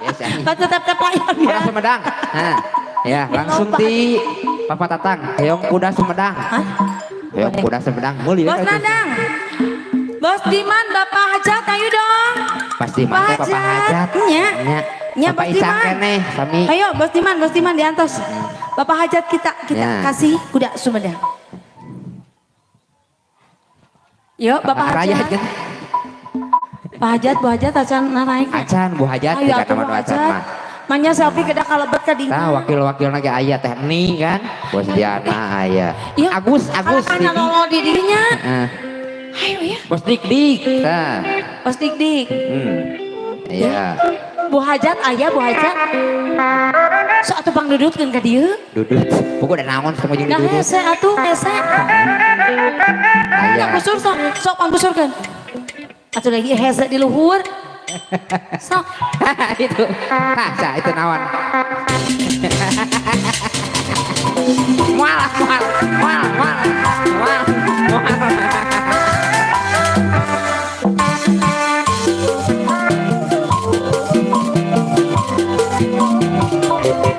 Biasa. Kau tetap payun ya. Kuda Sumedang. Nah, ya langsung di Papa Tatang. Hayong kuda Sumedang. Hayong kuda Sumedang. Mulia. Bos Nandang. Bos Diman, Bapak Hajat, ayo dong. Pasti mah teh Papa Hajat. Nya. Nya, Bapak Bos Isang Diman. kene sami. Ayo Bos Diman diantos. Bapak Hajat kita Ya. kasih kuda Sumedang. Yuk Bapak Raya Hajat. kan. Pak Hajat, Bu Hajat acan naraik. Acan Bu Hajat Ayo tiga atuh teman Bu acan Hajat. mah. Manya selfie kedak kalebet ka Tah dina. wakil-wakil lagi aya teh nih kan. Bos Diana aya. Iya. Agus Kalahkan Didi. lolo di dirinya. Heeh. Ayo ya. Bos Dik. Tah. Bos Dik. Iya. Bu Hajat aya Bu Hajat. So atuh pang dudutkeun ka dieu. Duduk. Pokok udah naon sama jeung Dah duduk. hese atuh hese. Aya. Ya busur sok pang busurkeun. Atuh lagi hese di luhur. Sok. Itu. Nah, itu naon. Mual.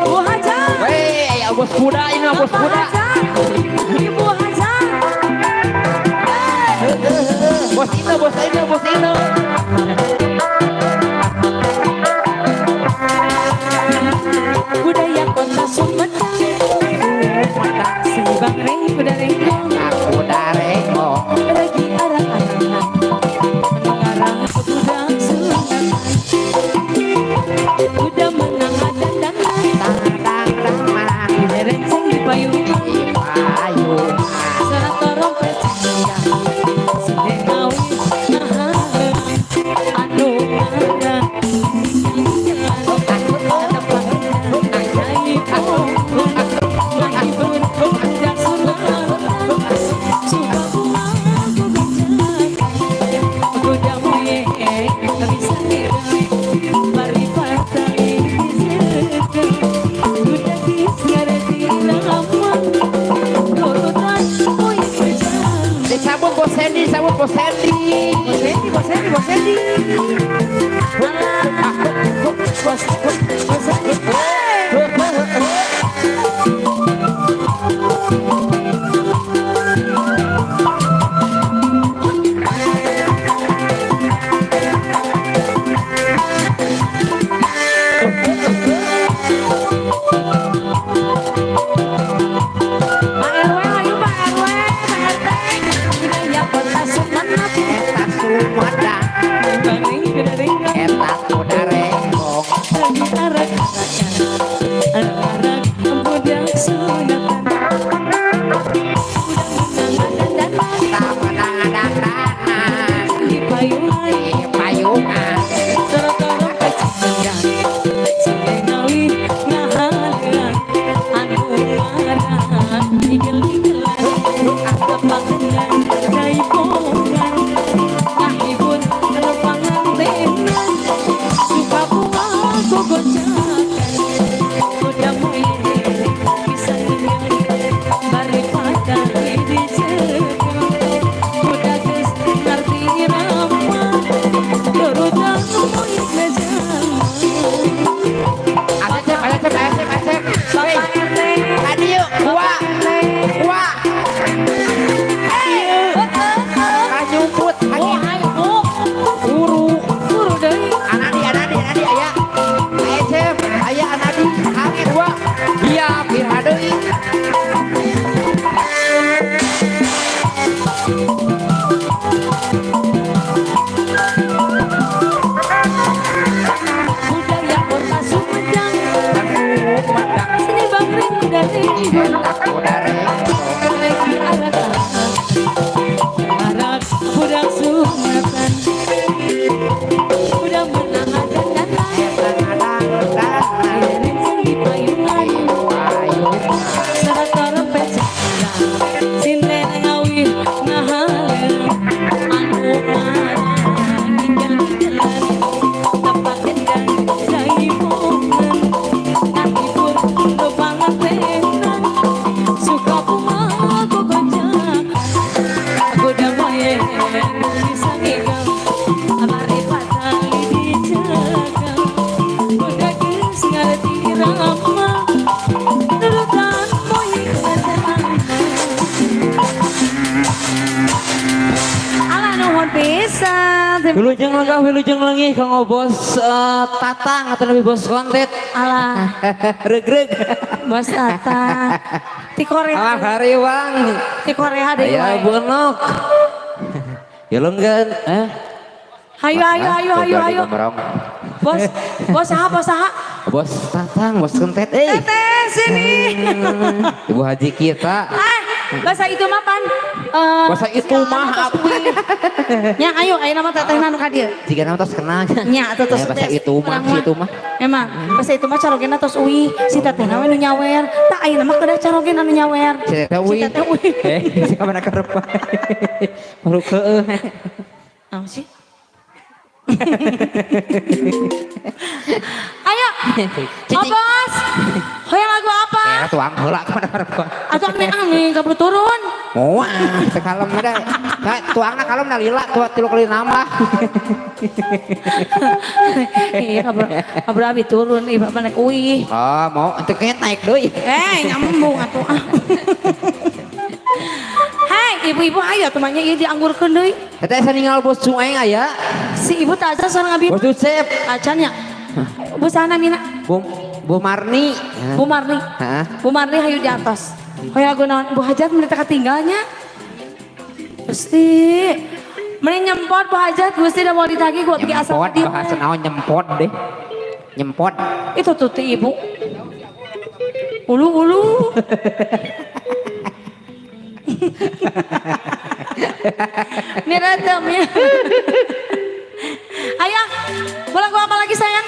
Bu Hajat. Weh, ya bos kuda ini mah bos Bapak kuda. Hajat. Ibu Hajat. Bos ini. Budaya kota Sumedang. Si Bang Reng kuda renggong. Aku darengong. Lagi arak-arakan. Mengarah ke gudang Sumedang. Kuda menang dandan. Tang. Direnceng di payung. Ayo. Suara trompet cicing. Sinengawi. Anu ada. Disambut Bos Sandy. Sandy, Bos Sandy. Alah, Bos Sandy. Pak RW, ayo Pak RW, Pak RT. Wilayah Kota Sumenep. Eta Sumedang, eta kuda rengkong. Lagi arak arak budang sunatan. Tak menang-menang Di payungan di payungan. toro-toro kecendang. Sampai nawi ngahadean anu ngaran igel-igelan tepangan jaipongan ngahibun telepangan tenan suka buah gogocakan udah mulai bisa tinggal bari pada di cekal udah geus ngerti irama turutang mulai ngejam Asep. Bapak RT Tadi yuk, kuah. Kanyumput, oh ayo oh guru deui Anadi, aya. Asep, aya Anadi, hange dua. Iya, pirha deui. budaya Kota Sumedang sini bangring dari Eta kuda rengkong. lagi arak budang Sumatran udah menang dan iring di payungan saratara pecah sinden ngawi ngahaler anu marang tinggal-tinggalan tempat endang jaipongan ngahibur lepangan tenan suka bunga gogojak kuda moyen bisa ngigang amari patali dijaga kuda geus ngarti irama nurutan moyen ala nuhun pisan Wilujeng lagi Kang Bos Tatang atau lebih bos kontet. ala Regreg. bos Tata di Korea Hariwang. di Korea deh Aya bunok. Ya lo enggak ayo bos saha Bos Tatang, bos kontet. teteh sini Ibu Haji kita. bahasa itu mapan Bahasa itu mah nya ayo nama teteh nanu ka dieu jika nama tos kenal. nya atuh tos Bahasa itu mah, si itu mah. emang bahasa itu mah carogena tos uwi si teteh na we nu nyawer tah ayeuna mah kedah carogen anu nyawer Si teteh uwi. si teteh uwi Si kamana karep. Baru keueuh. naon sih ayo oh bos hoyong lagu apa Ya tuang heula kamana karep. atau ame kabur turun Moal, sekalem ada. Tuangna kalem na lila, tua 3 kali nambah. iya kabur abi turun ieu bapak naik uwi Oh, mau teu kayaknya naik deui. nyambung atuh Hei ibu-ibu ayo temannya ieu dianggurkeun deui Eta asa ninggal bos Cueng aya. si ibu tak aja sareng abi Bos Josep. acannya bu sana mina Bu Marni. Bu Marni Heeh. Bu Marni hayu di atas hoyong lagu naon Bu Hajat menita ketinggalnya Gusti mending nyempot Bu Hajat Gusti udah mau ditagi gua pergi asal Nyempot, bahasa naon nyempot deh. Nyempot. itu tuh ibu ulu Miratem ya. Ayah, boleh gua apa lagi sayang?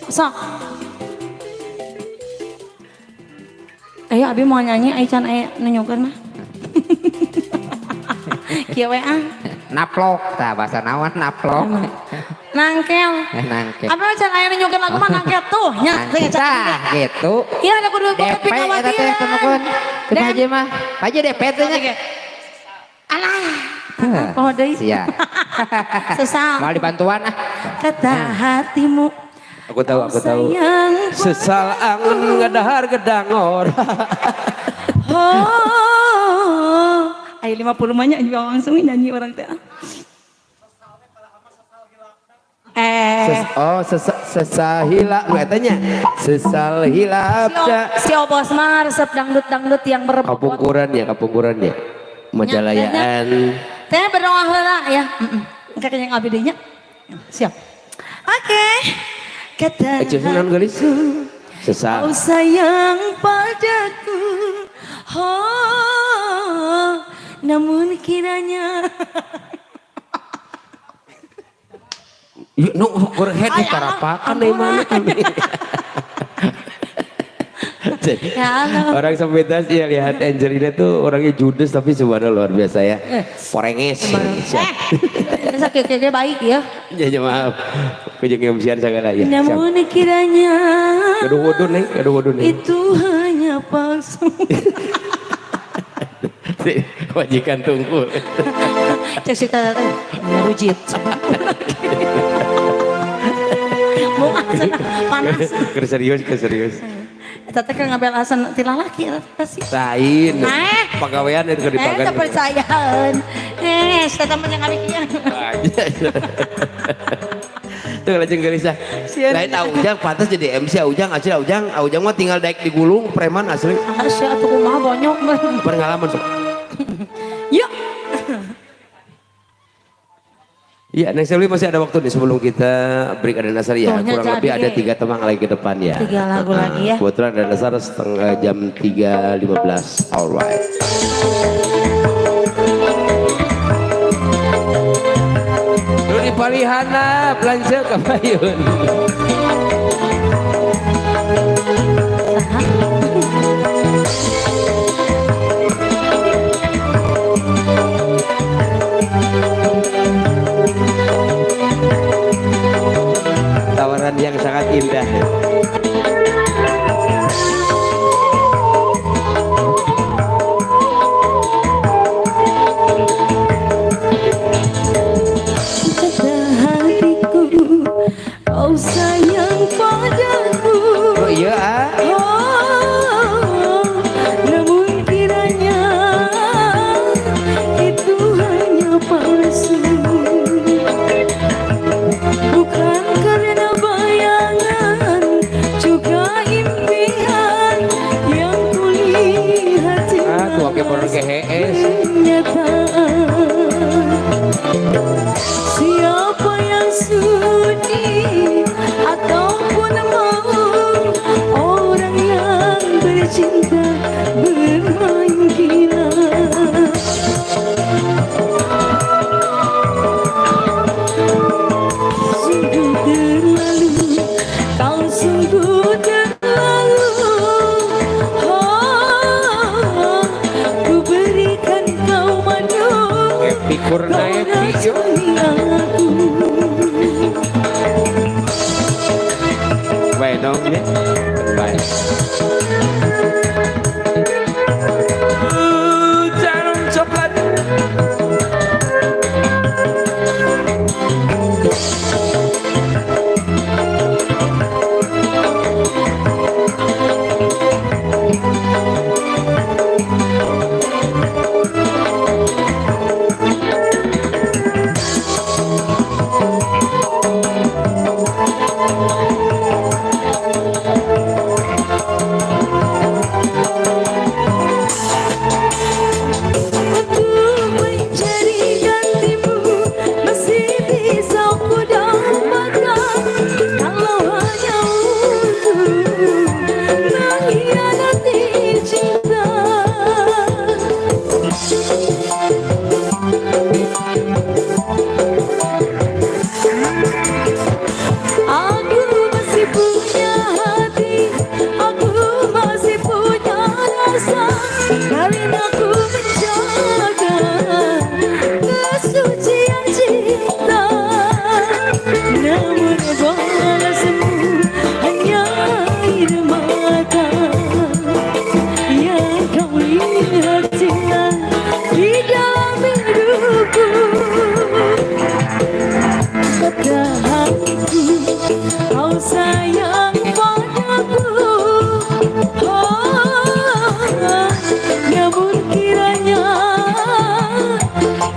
Sok. Ayo abi mau nyanyi, ayo can ayo nunjukeun mah. Kieu we ah. Naplok, tah bahasa naon naplok. Nangkel. Nangke. Apa can ayo nunjukeun lagu mah nangkel tuh nya. Tah gitu. Iya ada kudu buka DP eta teh temukeun. Teu aja mah. Aja DP teh nya. Alah. Oh deui. Sia. Sesal. Mau dibantuan ah. Kata hatimu. Aku tahu. Sayang. Sesal angin ngedahar gedangor. Oh. Ayo 50 banyak juga langsung nyanyi orang teh. Sesahila katanya. Sesal hilap. Si Obos mah resep dangdut yang berebut. Kapungkurannya. Majalayaan. Teh berdoa heula ya. Engke yang abdi deui nya. Siap. Oke. Kata Sunan gelis. Sesal. kau sayang padaku. Oh, namun kiranya Yuk, no, overhead di tarapakan dari mana kami. ya Allah. Orang sepintas ya lihat Angelina tuh orangnya judes tapi subhanallah luar biasa ya. Porenges. Sakit baik ya. Ya maaf. Kujung emsian segala ya. Namun kiranya Gaduh wudhu nih. itu hanya palsu. Wajikan tungkul. Cek si tata teh ngerujit. Mau asan panas. Keserius. Tata kan ngambil asan tilah laki kasih. Lain. Pegawaian itu Tak dipakai. percayaan. Tata mah yang abikinya. Tuh lajeng gelisah. Lain Aujang pantas jadi MC Aujang mah tinggal daik digulung preman asli. Asya atuh kumaha bonyok. Pengalaman sok. Yuk. Iya, next week masih ada waktu nih sebelum kita break ada dasar ya. Tuhnya Kurang lebih jadi. ada 3 temang lagi ke depan ya. 3 lagu lagi ya. Kebetulan ada dasar setengah jam 3.15. Alright. Doni Palihana belanja ke Payun. Tawaran yang sangat indah. Kata hatiku kau sayang padaku. Oh iya ah. Oh, namun kiranya itu hanya palsu. Bukan karena bayangan, juga impian yang kulihat Tuh oke baru ke HES. kenyataan. Siapa yang sudi ataupun mau orang yang bercinta bermain gila. Sungguh terlalu, kau sungguh terlalu. Oh, ku berikan kau madu. Pikur na epi yuk. Baik dong ya. Baik. Jarum coklat.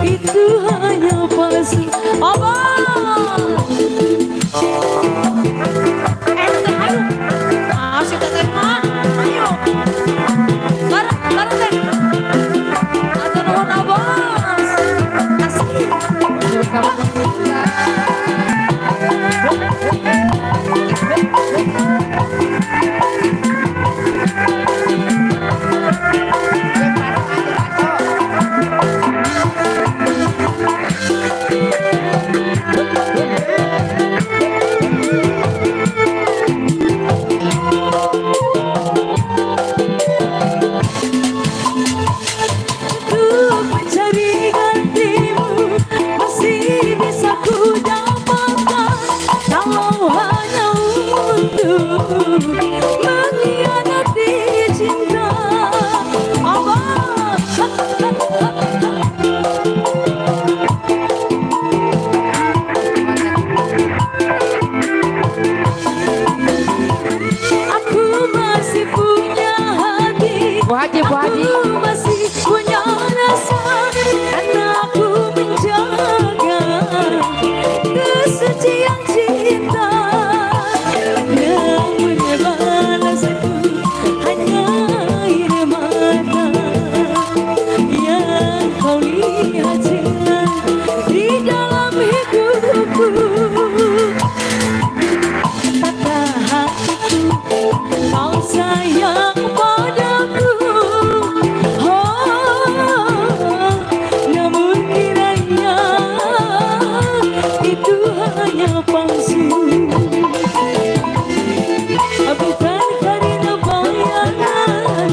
itu hanya palsu. Abang. Teteh, ayo. Si teteh mah, ayo. Bareng teh. Atur nuhun abang. Asik. Bu Haji. Aku masih punya rasa karena aku menjaga kesucian cinta yang berbalasku hanya air mata yang kau lihat di dalam hidupku. Kata hatiku kau sayang padaku. Palsu, bukan karena bayangan,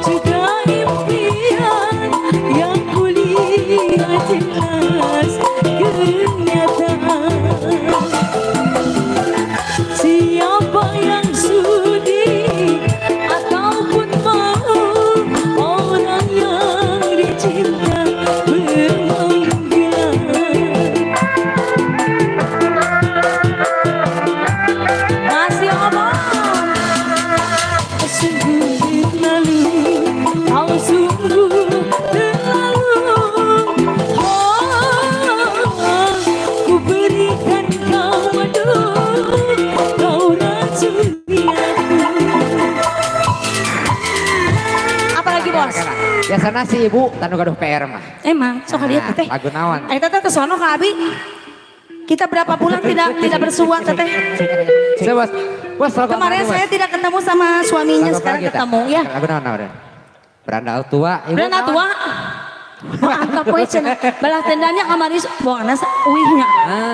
juga impian yang kulihat jelas kenyataan. Siapa yang sudi ataupun mau orang yang dicinta biasanya si ibu tanu gaduh PR mah. Emang, sok dia teteh. Lagu naon? Ayo teteh kesono ke Abi. Kita berapa bulan tidak bersua teteh. Bos, kemarin saya tidak ketemu sama suaminya, sekarang ketemu ya. Lagu naon? Berandal tua. Berandal tua. Mantap we cenah. Balah tendanya kamari boangna uihnya.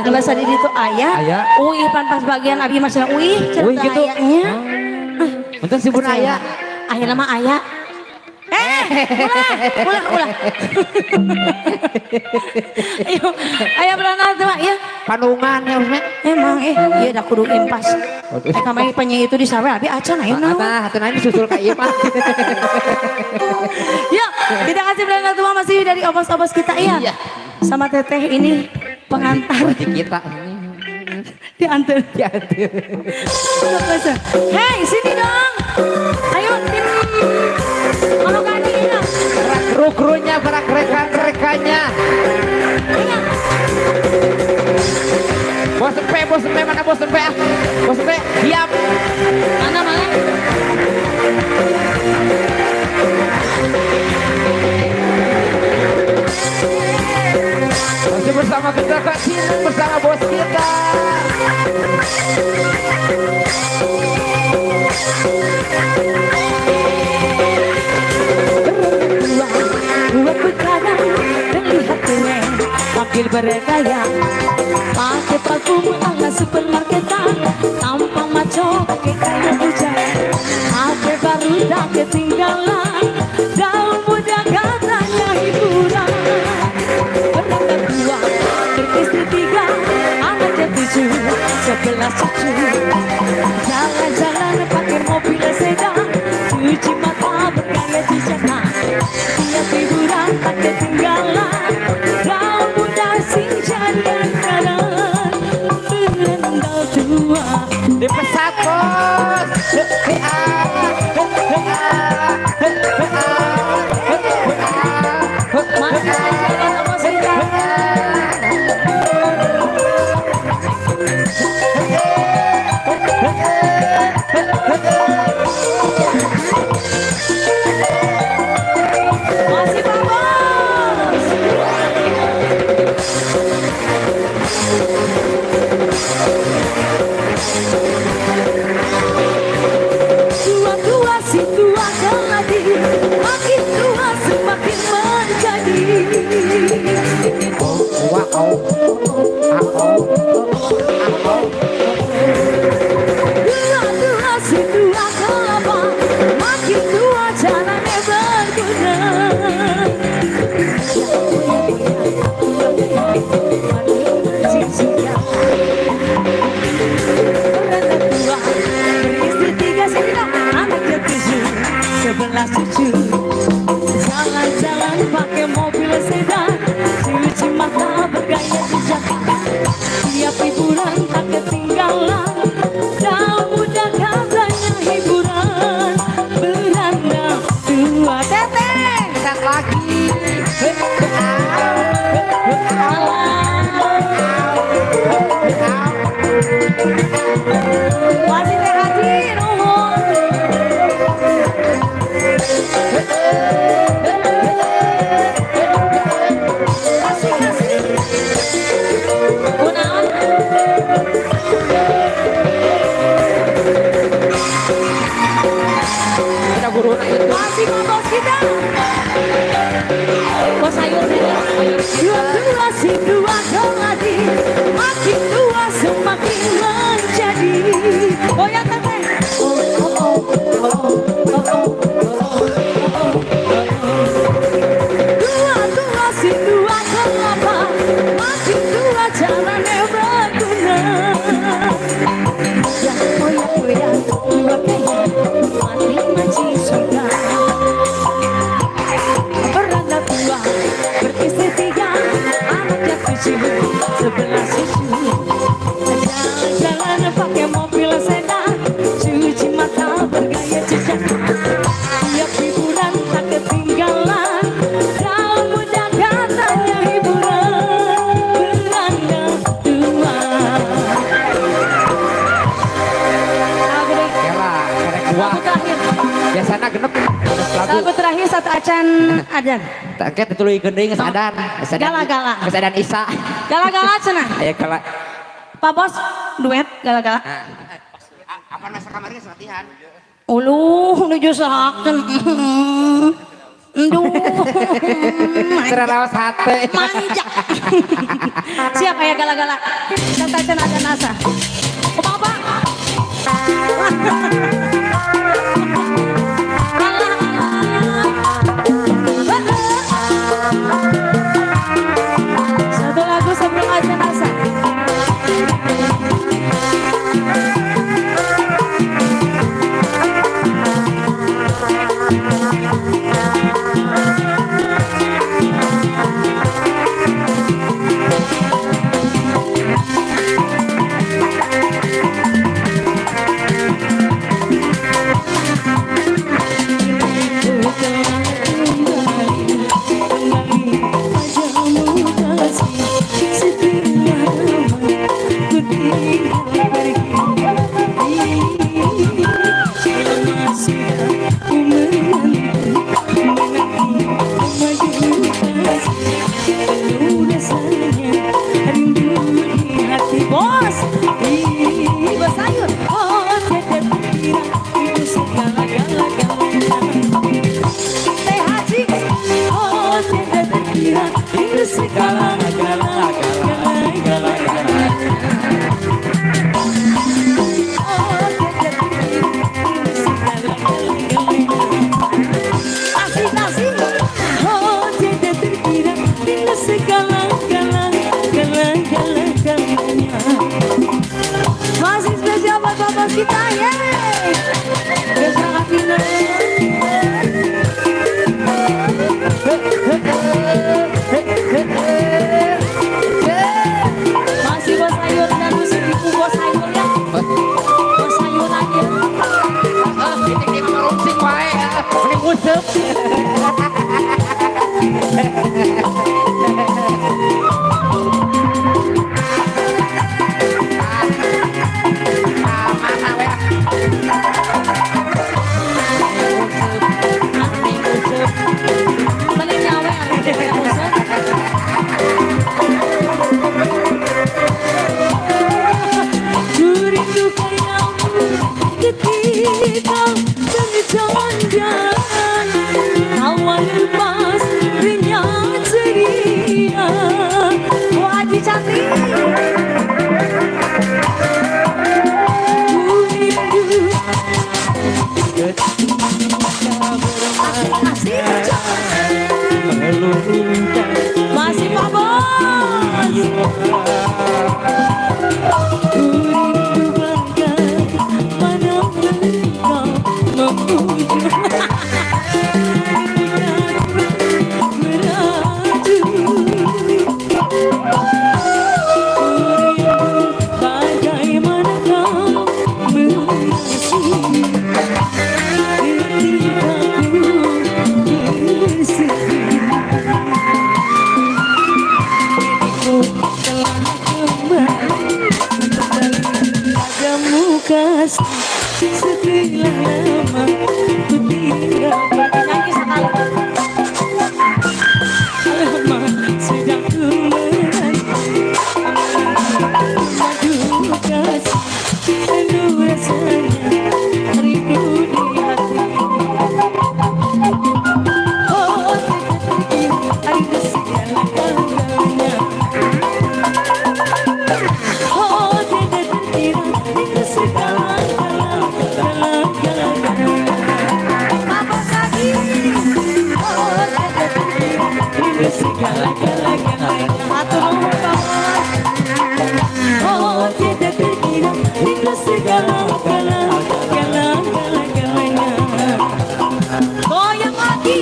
Bahasa di ditu aya. Uih pas bagian Abi mah cenah uih cenah gitu. ayanya. Punten si Bun aya. Ayeuna mah aya. Ulah. Ayo berangkat tuh ya. Panungan ya Usman. Emang iya dah kudu impas. Kamari penyanyi itu di sawe abi acan ayo naon. Atuh nanya susul ka ieu mah. Ya, kita kasih berangkat tua masih dari obos-obos kita ya. Sama teteh ini pengantar. Wajib kita. Diantar. Hei, sini dong. Ayo tim Manukani. Kru-krunya, para rekan-rekannya. Bos Empe, mana Bos Empe? Bos Empe, diam. Mana? Masih bersama kita Kak Cina, bersama bos kita. Buat begadang dan lihat keren makin bergaya. Pakai parfum ala supermarketan, tampang maco pakai kain hujan. Pakai barudak ketinggalan, daun muda katanya hiburan. Berangkat dua, beristri tiga, anaknya 7, 11 cucu. Jalan-jalan pakai mobil sedan, cuci mata bergaya jejaka. Tiap hiburan tak ketinggalan, daun muda sing jadian kanan. Berendal tua Di pesat bos. masih jalan sama saya. Dua-dua si dua kelapa, makin tua jalannya berguna. Beristri 3 sila, anaknya 7, 11 cucu. Jalan-jalan pakai mobil sedan, cuci mata bergaya jejak. Tiap hiburan tak ketinggalan, tak mudah katanya hiburan. Beranda dua teteh, tak lagi. Masih teh haji nuhun. Kasih. Kunaon? Kita guru Masih ngobos kita. Bos sayur dua si dua keladi, makin tua semakin menjadi. Oh ya teteh. Dua si dua kelapa, makin tua jalannya berguna. Ya dua kaya, mati maci surga. Beranak dua, beristri 3, anaknya 7, 11 cucu. Jalan-jalan pakai mobil sedan, cuci mata bergaya jejak. Tiap hiburan tak ketinggalan, kau mudah katanya hiburan. Beranak dua. Lagu terakhir. Biasana genep Lagu terakhir satu acan adan. tak ket tuluy geuning sadan. Gala-gala. Sadan Isa. Gala-gala cenah. Aya kala. Pak Bos, duet gala-gala. Apa masa kamarnya latihan? Uluh, nuju sahakeun. Enduh. Teraraos hate. Manja. Siap aya gala-gala. Satu acan adan asa. Apa? Satu lagu sebelum ajan asa. Setelah lama ku tinggal nyanyi sekali lama sudah ku menanti madu kasih rindu rasanya rindu di hati oh ada segala-galanya oh tidak terkira itu segala-galanya goyang lagi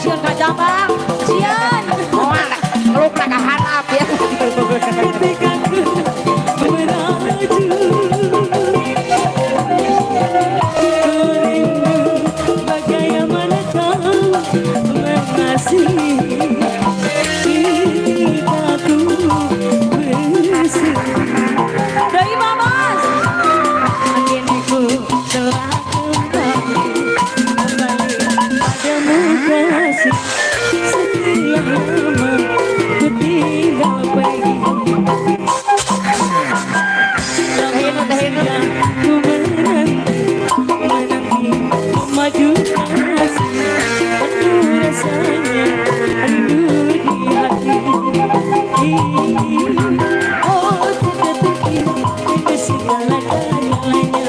sian kacang bang sian Lu pernah harap ya. ketika ku meraju rindu bagaimana kau mengasihi ketika ku bersedih dari Mamas kini ku telah kembali padamu kasih setelah lama ku tinggal pergi sudah ku menanti maju kasih penuh rasanya rindu di hati oh tidak terkira ini segala-galanya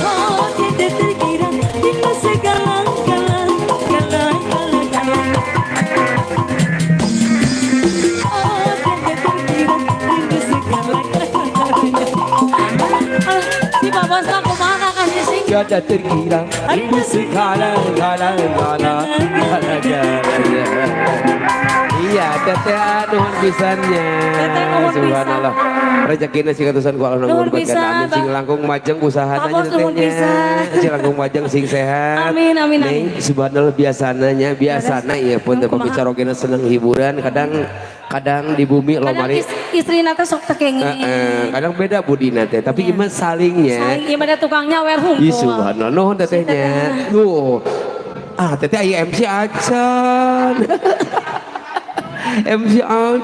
oh tidak terkira ini segala-galanya oh tidak terkira ini segala-galanya si Bapak aku mana kasih sing Tiada terkira rindu segala-galanya. Iya, teteh nuhun pisannya. Teteh nuhun pisan. Subhanallah. Rezekina sing atusan ku Allah Nuhun nuhun pisan, amin sing Bang. langkung majeng usahananya Abos nuhun tetehnya. pisan. Sing langkung majeng sing sehat. Amin, amin, Neng, amin. subhanallah biasanya ya pun teu Kumaha? bicarogena seneng hiburan kadang di bumi lo kadang mari istri nata sok tekenge kadang beda budina teh tapi gimana salingnya. saling ibadah tukangnya wer Ih hungkul subhanallah nuhun tetehnya. Duh. Ah teteh aya MC acan. MC acan.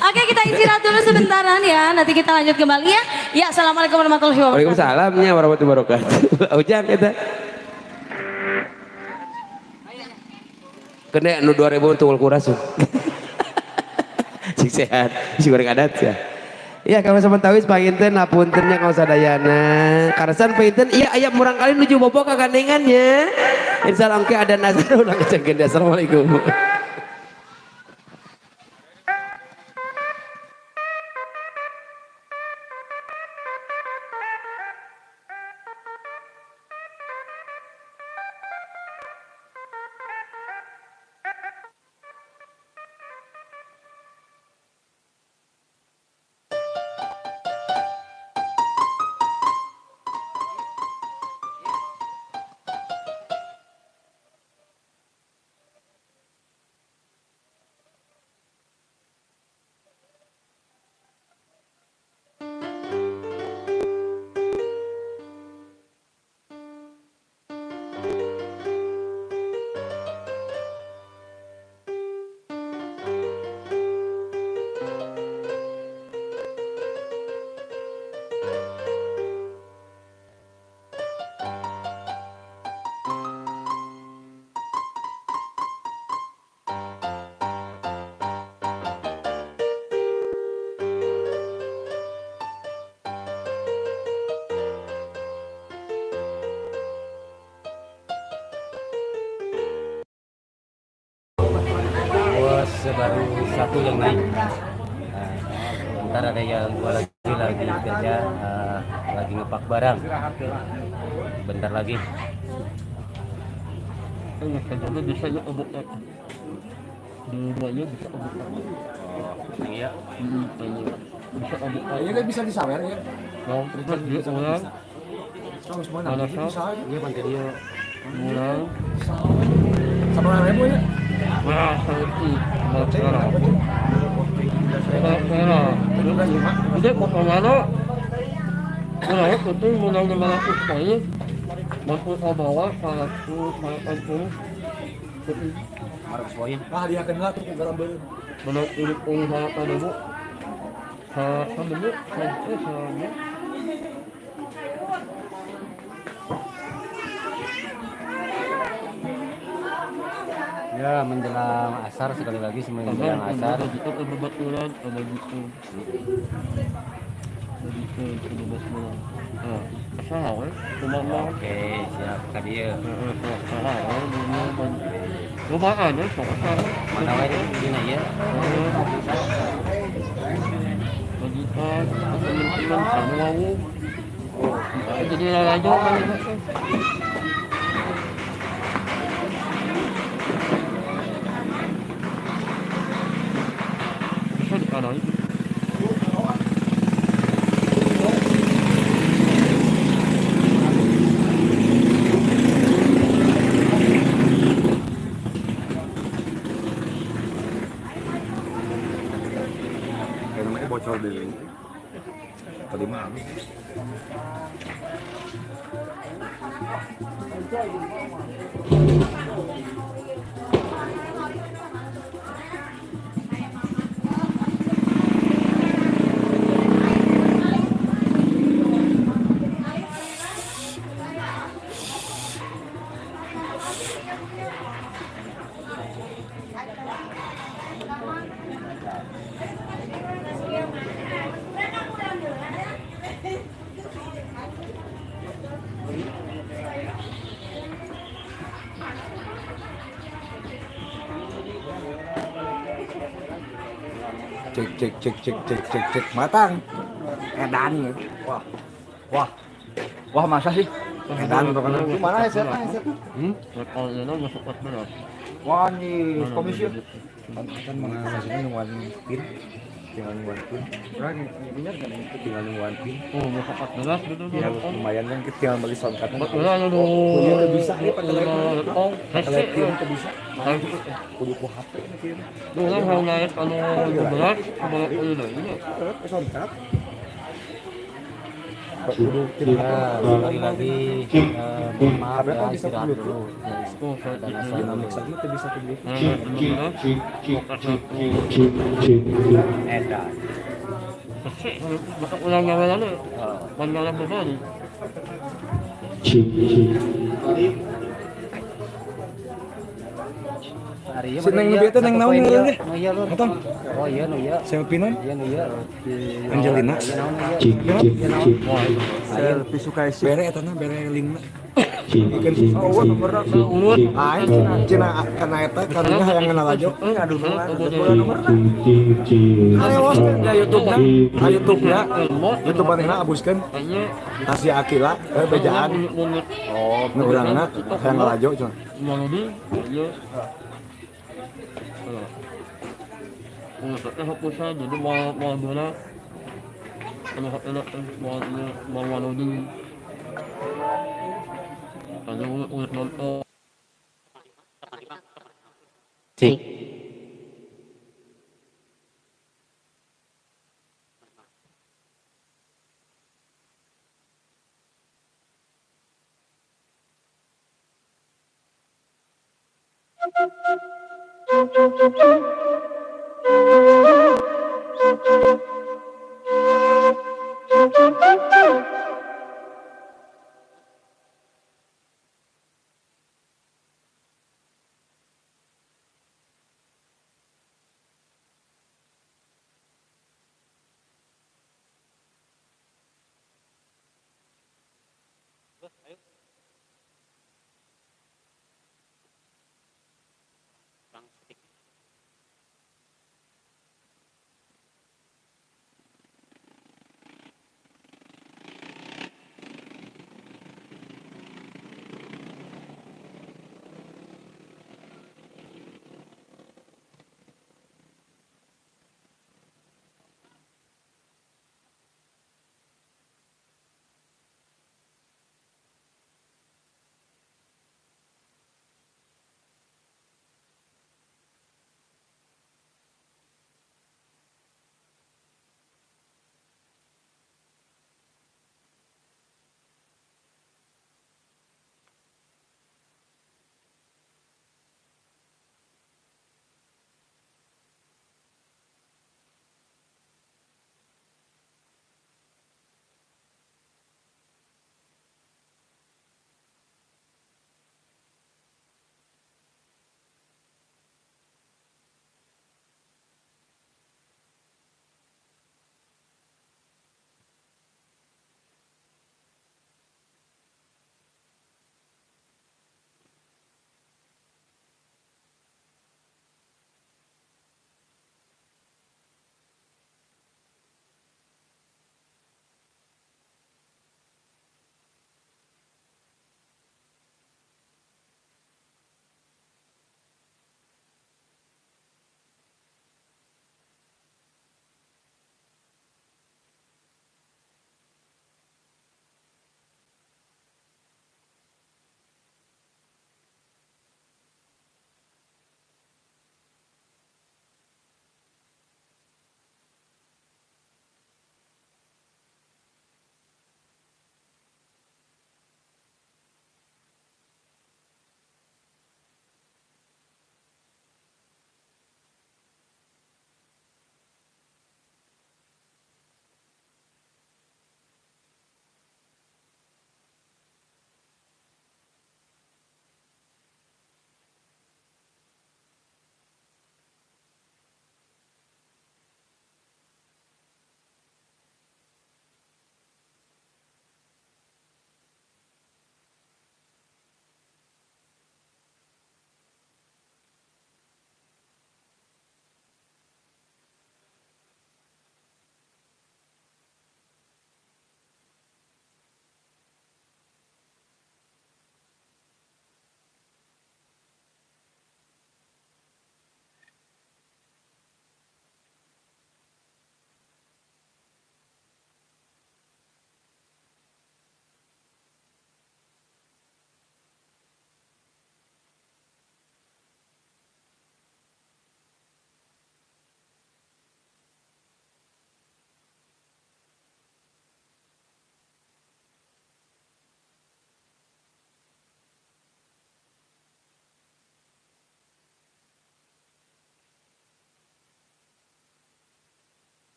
Oke kita istirahat dulu sebentaran ya nanti kita lanjut kembali ya ya assalamualaikum warahmatullahi wabarakatuh Waalaikumsalamnya warahmatullahi wabarakatuh. Ujang kita. Kena nu 2000 untuk kurasu. Sing sehat, sing goreng adat ya. Iya kalau sama tawis panginten apuntennya kalau sadayana. Karasan panginten iya ayam murang kali nuju bobo kagandengannya. Insya Allah engke ada nazar ulang cekin. Assalamualaikum. Baru satu yang naik. Ntar ada yang dua lagi kerja, lagi ngepak barang. Bentar lagi. Bisa ya oboknya. Dua-duanya bisa obok. Iya. Bisa obok. Iya kan bisa disawer ya. Oh, terus dia ulang. Terus mana? Mana Bisa. Iya pantai dia. Ulang. Sama ribu ya. Wah, seperti merah. Jadi mana? Mulai itu mulai 500 kali. Masuk ke bawah 180. Marah poin. Ah dia kena tuh garam beul. Benar ini pun saya tahu dulu. Sambil saya Ya menjelang asar sekali lagi menjelang asar. Itu kebetulan ada gitu. Begitu 17 bulan. Salah, cuma Oke, siap ka dia. lumayan ya, Mana wae dina ya. begitu teman-teman semua jadi lanjut bisa dikadang Namanya bocor dulu. Tadi malam. Cek matang. Edan ya. Wah masa sih? Edan tuh kan. Gimana ya set? kalau ini nggak sempat benar Wah nih komisi. Kan mengasihnya nungguan pin. Tinggal nungguan pin. Orang bener kan itu tinggal nungguan pin. oh nggak sempat benar gitu Ya lumayan kan tinggal beli soundcard. benar lu Kudu bisa nih pakai oh pakai pin itu bisa. Ayo, Kudu ku HP nih. dulu kalau naik kalau berat kalau ini ini Soundcard. sekali lagi mohon maaf ya istirahat dulu Oh, dan mix lagi itu bisa tuh. Edan. ulang yang lalu panjang berbalik Seneng ngebieu teh neng naon ya? oh iya lur Nonton. oh iya no iya Saya pinon. iya no iya Angelina. iya no iya Selfie suka isi. Bere eta na bere lingna. bikin nomor cina karena eta karena yang kenal aja aduh ayo ya YouTube-nya YouTube manehna abuskeun Asia Akila bejaan nu urangna hayang ngalajo cuma jadi mau dona mau di Cik.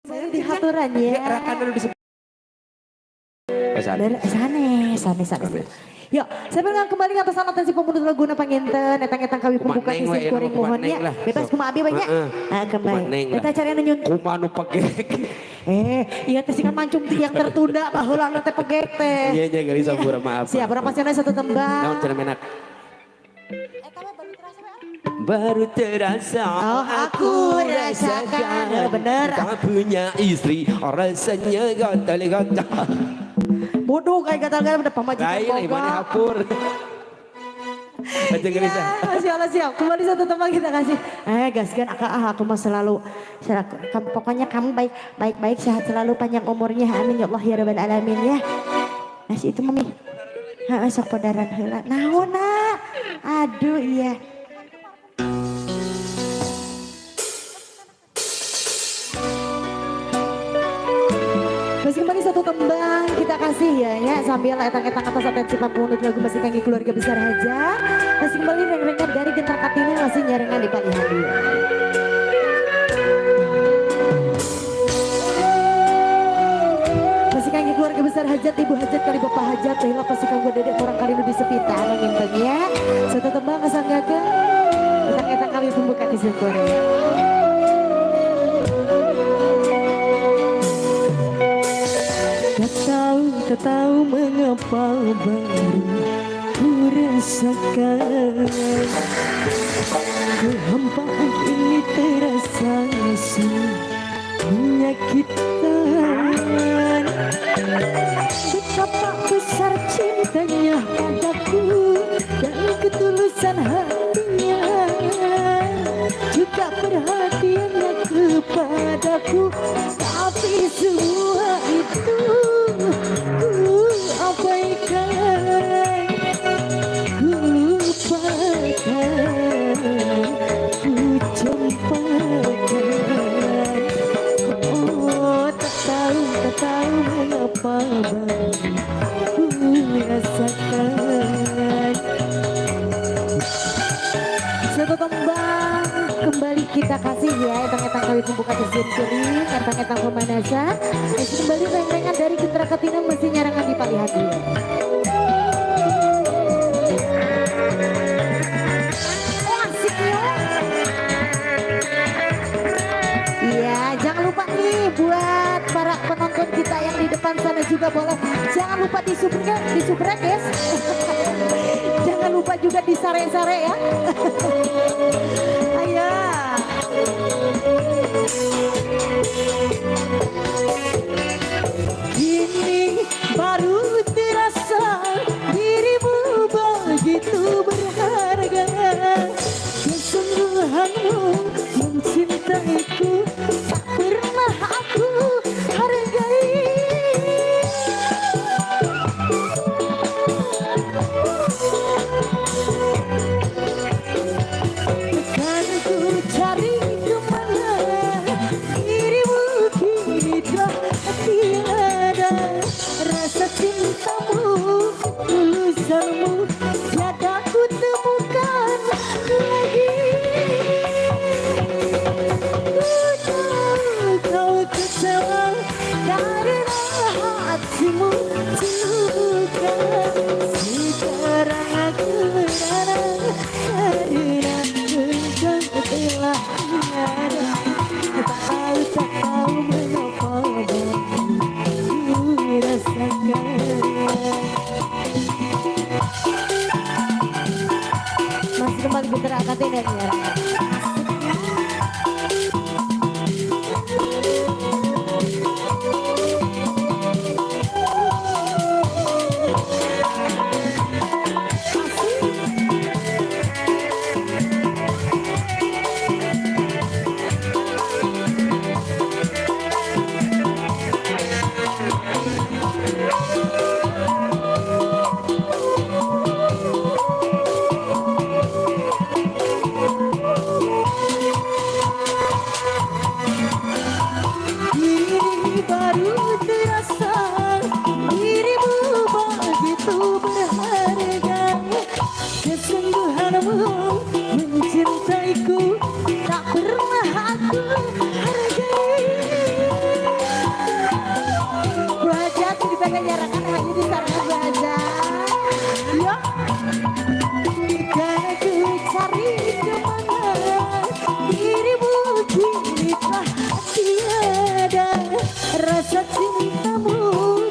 Di haturannya. Rakan dulu di Sanes. Yuk, saya pengen kembali atas atensi pemunut lagu panginten, etang-etang kami pembuka Kumaha neng sisi we, goreng kumaha mohon neng ya. lah. Bebas kumaha abi banyak. Kumaha Kembali. neng lah. Kita cari nyun. Kumaha nu pegek. Iya teh kan mancung yang tertunda baheula teh pegek teh. Iya nya gali sampura maaf. Siap, berapa sih satu Naon tembang? cenah menak. Baru terasa aku rasakan bener. Tak punya istri rasanya gatal-gatal. Bodoh kayak gatal-gatal udah pamajikan Lain mana hapur. Baca gelis. Masya Allah siap. Kembali satu tembang kita kasih. Gaskan aku mah selalu pokoknya kamu baik sehat selalu panjang umurnya. Amin ya Allah ya rabbal alamin ya. Nasi itu mami. Sok podaran heula. Naona. Aduh iya. Masih kembali satu tembang kita kasih ya sambil etang-etang atas atensi pemunut lagu masih kangge keluarga besar aja. Masih kembali reng-rengan dari Gentar Katini masih nyarengan di Pali Hadi. Masih kangge keluarga besar hajat, ibu hajat kali bapak hajat, tehila pasti kanggo dedek orang kali nu di sepitan nginteng ya. Satu tembang kesanggakeun etang-etang kami pembuka di Korea. Tak tahu mengapa baru ku rasakan kehampaan ini terasa menyakitkan. Betapa besar cintanya padaku dan ketulusan hatinya, juga perhatiannya kepadaku, tapi semua itu ku abaikan, ku lupakan, ku campakkan. Oh, tak tahu mengapa baru ku rasakan. Satu tembang kembali kita kasih ya, etang-etang kami pembuka desain kering, etang-etang pemanasan. Kembali reng-rengan dari Gentar Katina mesti nyarangan di Pali Hadi. Oh asik ya. Iya, jangan lupa nih buat para penonton kita yang di depan sana juga boleh. Jangan lupa di subscribe guys. Jangan lupa juga di sare-sare ya. Ayo. Ini baru terasa dirimu begitu berharga. Kesungguhanmu mencintaiku tak pernah aku hargai. Akan ku cari kemana dirimu kini keluar Gentra Katineng ya. Ini baru terasa dirimu begitu berharga. Kesungguhanmu mencintaiku tak pernah aku hargai. Belajar dipegang jarangan hanya di sana belajar. Ya, karena ku cari kemana dirimu kini telah tiada. Rasa cintamu,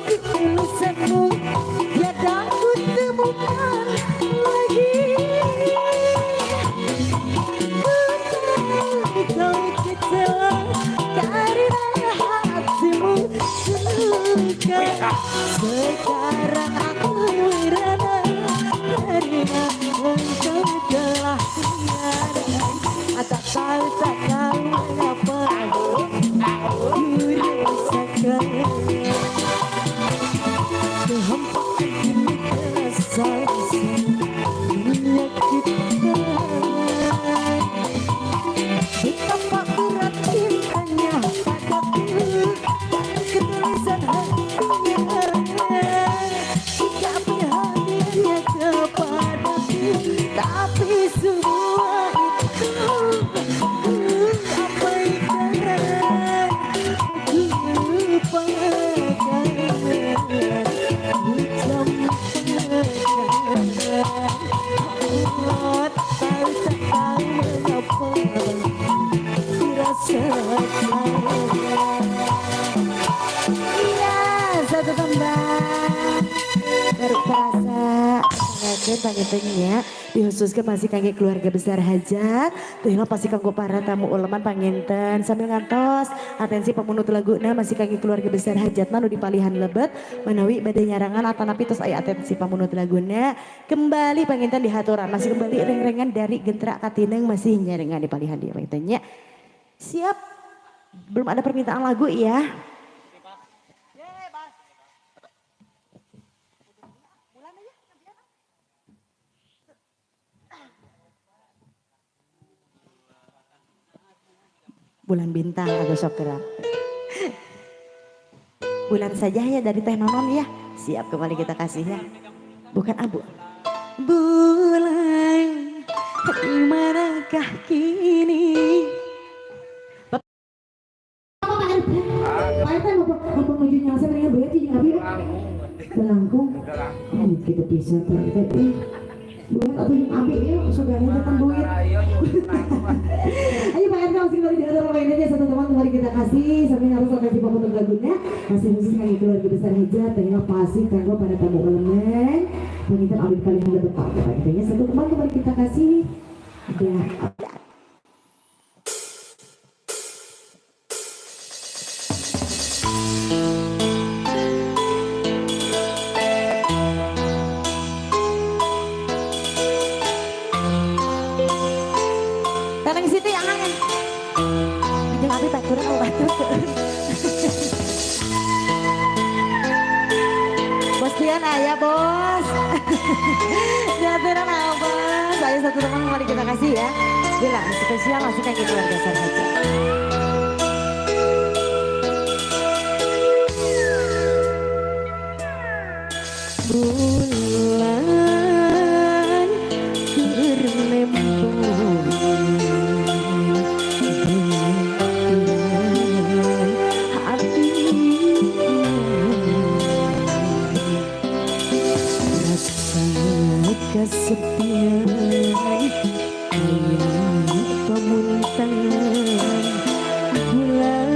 ketulusanmu tiada ku temukan lagi. Kau kecewa karena hatimu terluka. Sekarang aku merana karena engkau telah tiada. Tak tahu mengapa ku rasakan kehampaan ini terasa menyakitkan. Betapa berat cintanya padaku, ketulusan hatinya, sikap perhatiannya kepadaku. Tapi semua itu abaikan, aku lupakan, tahu mengapa dirasakan. Iya, satu tembang baru terasa sangatkan panggilnya dikhususkan masih kangge keluarga besar hajat. Tuhlah pasti kanggo para tamu uleman panginten sambil ngantos atensi pemunut laguna masih kangge keluarga besar hajat manu di palihan lebet menawi badai nyarangan atanapi tos aya atensi pemunut laguna kembali panginten di haturan masih kembali reng-rengan dari Gentra Katineng masih nyarengan di palihan dia pangintennya. Siap, belum ada permintaan lagu ya. Bulan bintang atau sok gerak. Bulan saja ya dari Teh Nonon ya. Siap kembali kita kasih ya. Bukan abu. Bulan di manakah kini? Pak RT mau menuju nyasa dengan berarti yang abi belangkung. Kita bisa Pak. Buat atau yang abi ya saudaranya datang duit. Ayo Pak RT masih kembali di atas mainannya satu teman kembali kita kasih sampai harus kasih pemutus lagunya masih khusus kami keluarga besar hijab terima kasih kanggo pada tamu elemen pengintan abid kalian lebih tepat katanya satu teman kembali kita kasih ada. Tanang situ yang aneh. Jangan tapi tak kurang obat Bos Dian ayah bos. Jangan apa. Saya satu teman mari kita kasih ya. Bila spesial masih kayak keluarga saja. Bulan berlembung hati rasa kesepian pemuntangan bulan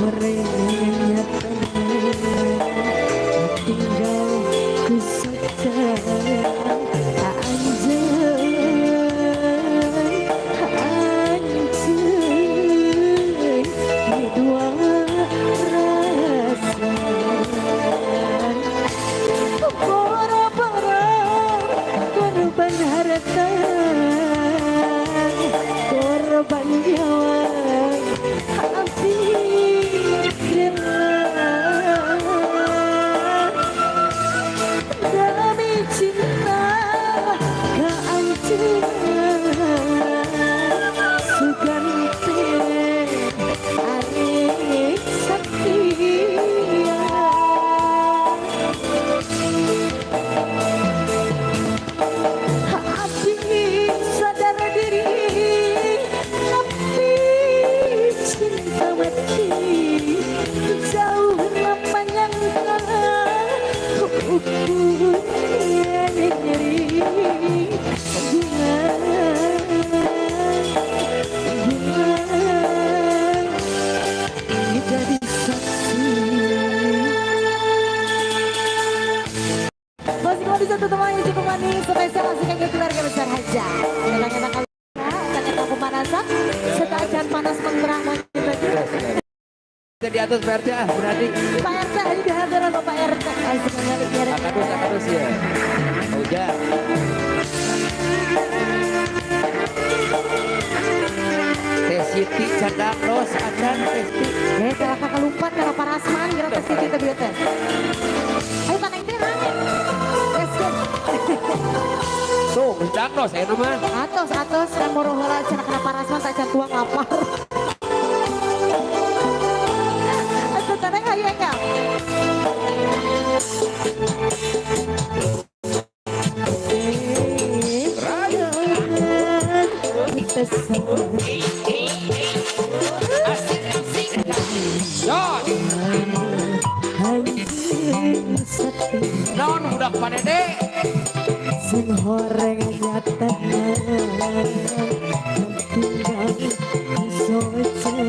Orangnya tinggal ku saja dua rasa korban harta korban nyawa hati demi cinta kehancuran suganti arik setia hati sadar diri tapi cinta mati jauh lapanyangka ukurnya nyeri bunga jadi saksi. Masih mau bisa tutup yang cukup manis spesial asik keluarga besar Haja. Enak-enak kalau enak aku panasan serta acan panas menggerah Kita di atas Pak RT berarti. Pak RT ini dihadiran Bapak RT. Asik sekali biar Akadus ya. Hujan. Teh Siti cadang los acan Teh Siti. kalau kakak lumpat kalau parasman kira ke situ teh bieu teh. Ayo Pak Neng teh rame. Let's go. Tuh, sedang no, saya nama. Atos kan moroh heula cenah kana parasman tak can tuang lapar. Atuh teh hayu enggal. Naon budak padede. Sing horeng nyata tinggal socehan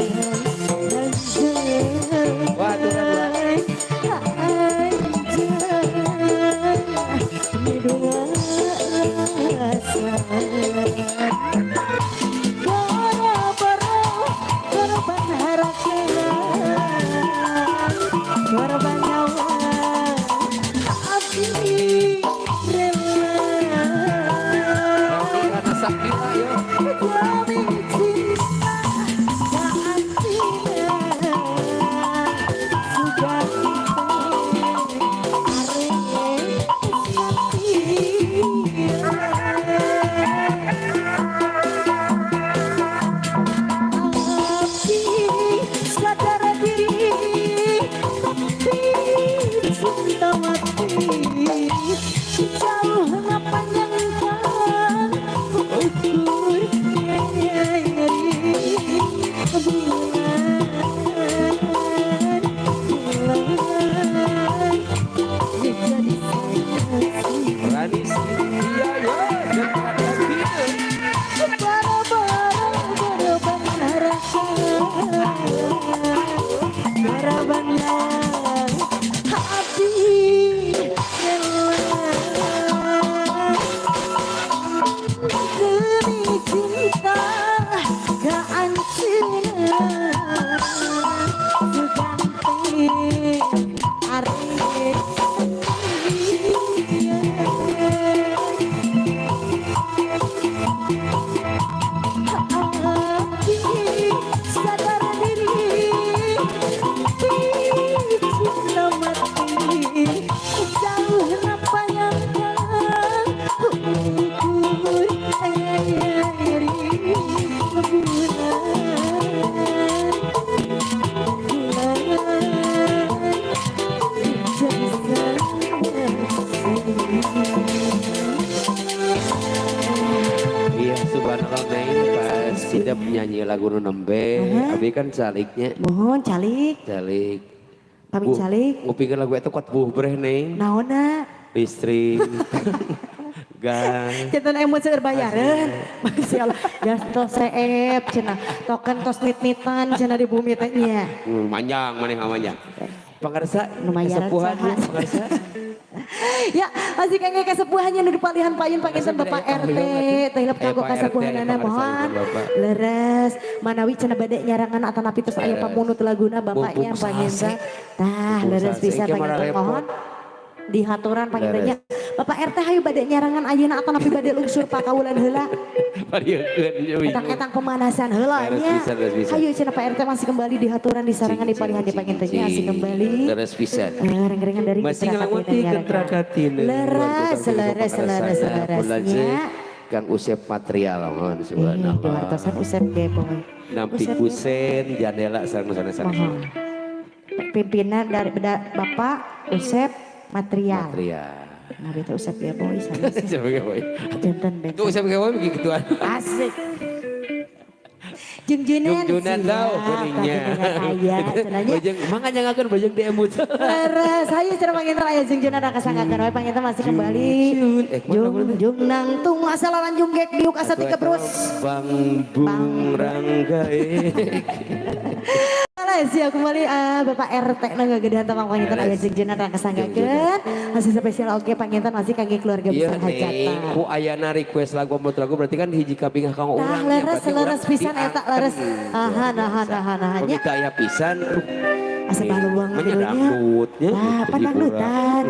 korban nyawa abdi rela Karena sakit ayo. demi cinta keantina sudah sadar diri tapi cinta mati jauh lapanyangkan ukurnya nyeri bulan jadi saksi Berani iya ya. Jangan ada gitu. demi cinta keancuran suganti arik sadar diri cinta mati jauh lapanyangkan ukur nyeri Iya subhanallah Neng pas tidak nyanyi lagu nu nembe, abi kan caliknya. mohon calik Calik. pamit calik Ngupikeun lagu eta kuat buh breh Neng. naona Listrik. Gang. Jantan emot seueur bayaran. Masya Allah. Gas tos seep cenah. Token tos nit-nitan cenah di bumi teh nya. Manjang maneh namanya. Pangarsa Lumayan kesepuhan saha. pangarsa. Ya, masih kayaknya kesepuhannya nu dipalihan payun panginten Bapak RT. Teh hilap kanggo Pak RT, kesepuhanana pangarsa mohon. Bapak. Leres manawi cenah bade nyarangan atanapi tos aya pamunut laguna bapaknya Bungkus panginten. sase. Tah, Bungkus leres sase. bisa Iki mana panginten repot. mohon. Dihaturan pangintennya. Bapak RT hayu bade nyarangan ayeuna atanapi bade lungsur pakawulan heula. Pariekeun Etang-etang pemanasan heula Leres nya. pisan, leres pisan. Hayu cenah Pak RT masih kembali dihaturan disarangan dipalihan di pangintennya asih kembali. Leres pisan. Reng-rengan dari Masih Keterakatin ngelamuti dan keterakatin. Leres, leres, leres, leresnya. Kang Usep material mohon Di subhanallah. wartosan Usep ge boy. Nampi kusen jandela sareng sana-sana. Mohon. Pimpinan dari Bapak Usep material. Material. Nah, itu Usep ge boy sana. Siapa ge boy? Jantan ben. Tuh Usep ge boy begituan. Asik. Jeung Junan. Junan tau kuningnya. Aya cenanya. Bajeng makanya ngakeun bajeng diemut. Leres, hayu cenah panginten aya jeung Junan ada kasangakeun wae panginten masih kembali. Jung nangtung asal lanjung gek diuk asa tiga brus. Bang bung ranggae. Siap kembali Bapak RT nangga gedehan tamang panginten aya jeung Junan ada kasangakeun. Masih spesial oke panginten masih kangge keluarga Iya besar nih, hajatan. ku ayana request lagu omot lagu berarti kan hiji kabingah kang Nah, urang. leres leres pisan eta leres. Aha nah nya. Kita aya pisan. Asa baluang Menyedak dulunya. dangdutnya. Nah, pandangdutan.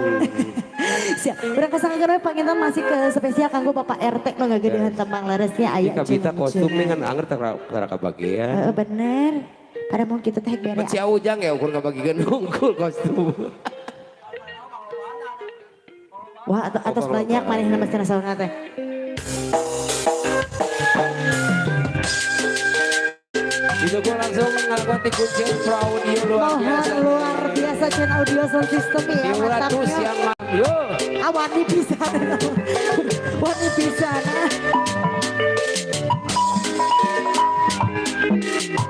Siap. Urang kasangakeun we panginten masih ke spesial kanggo Bapak RT nangga gedehan tamang leresnya aya Jika kita jeung kostum nih Junan. kan anger tara kabagian. Bener. Pada mau kita teh bere. Mun si Ujang ya ukur kabagian nungkul kostum. Wah, atas banyak maneh nama cenah sauna teh. Itu gua langsung ngalakukan kuncen pro audio luar biasa. Mohon luar biasa channel audio sound system ya Di uratus mantapnya. yang yo. Awani pisan. Wani pisan.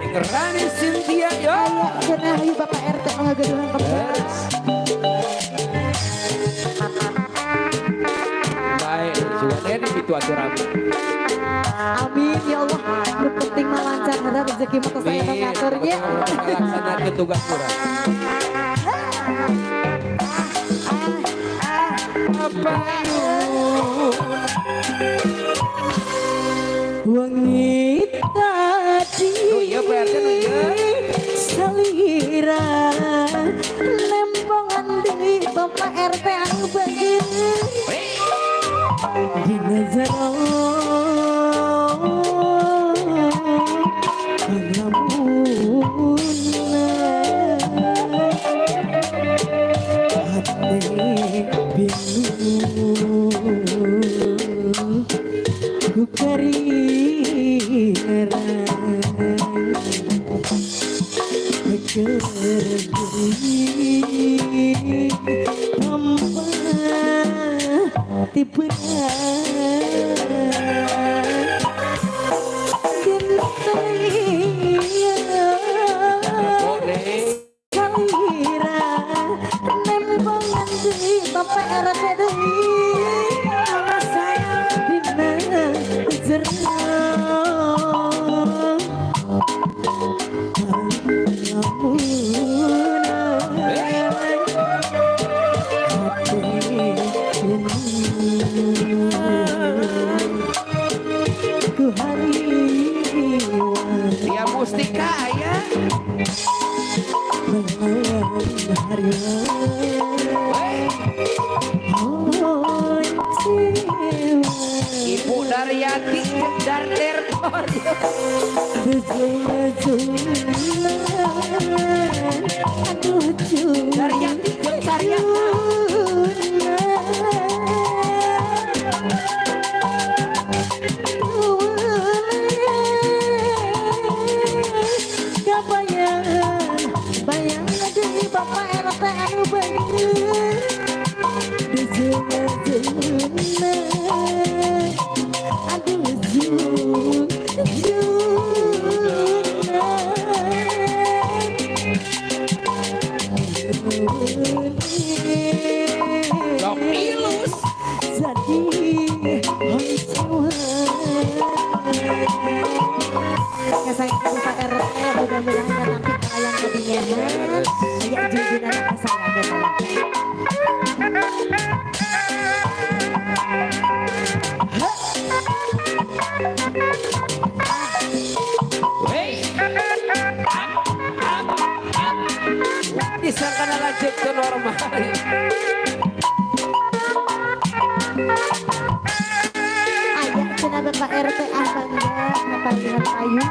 Dengerani Cynthia yo. Cenah hayu Bapak RT ngagedehan tempat. Baik, sudah ini itu aturan. Amin ya Allah. Nu penting mah lancar hara rezeki mah saya ngaturnya. Laksanakeun tugas kurang. Wangi tadi Oh iya PRT nu ieu. salira lempongan di Bapak RT anu bageun di nazar hati bingung ku Bapak RT deui saya dina jernih ku hari Beres. Aya junjunan asal ada Disangka lanjut ke normal. Aya cenah Bapak RT Bangga ngapanggilan Ayu.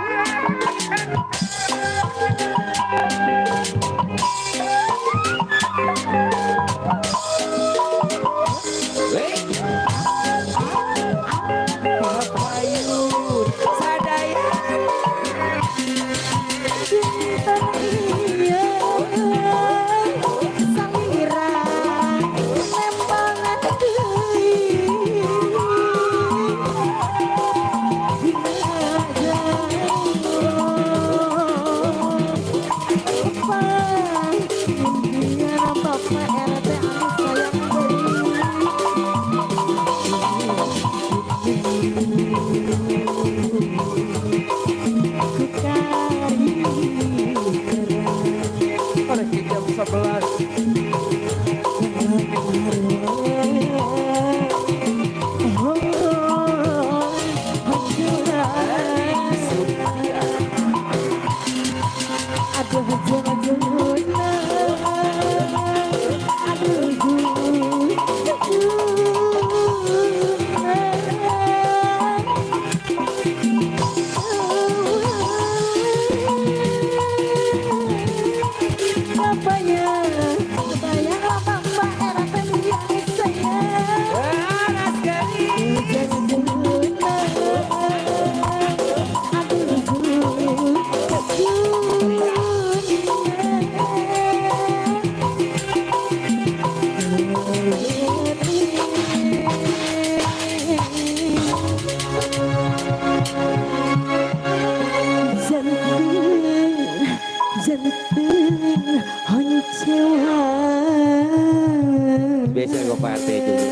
Biasa gue Pak RT juga.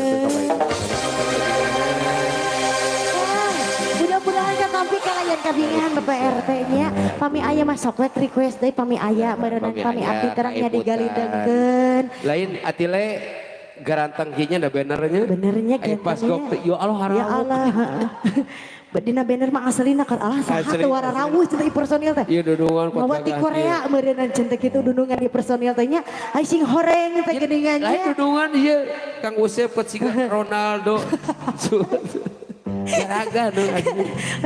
Mudah-mudahan katampi kalayan kabingan Bapak RT nya. Pami aya mah sok request deui pami aya meureunna pami abdi terangnya digalidengkeun. Lain atile garantang kinya da benernya. Benernya pas gok ya Allah harap. Ya Allah. Dina bener mah asalina kan Allah saha teu wara rawuh cenah personil teh. Iya dudungan Bawa di Korea meureunna cenah kitu dudungan di personil teh nya ai sing horeng teh geuningan nya. Lain dudungan ieu Kang Usep ket siga Ronaldo. Garaga nu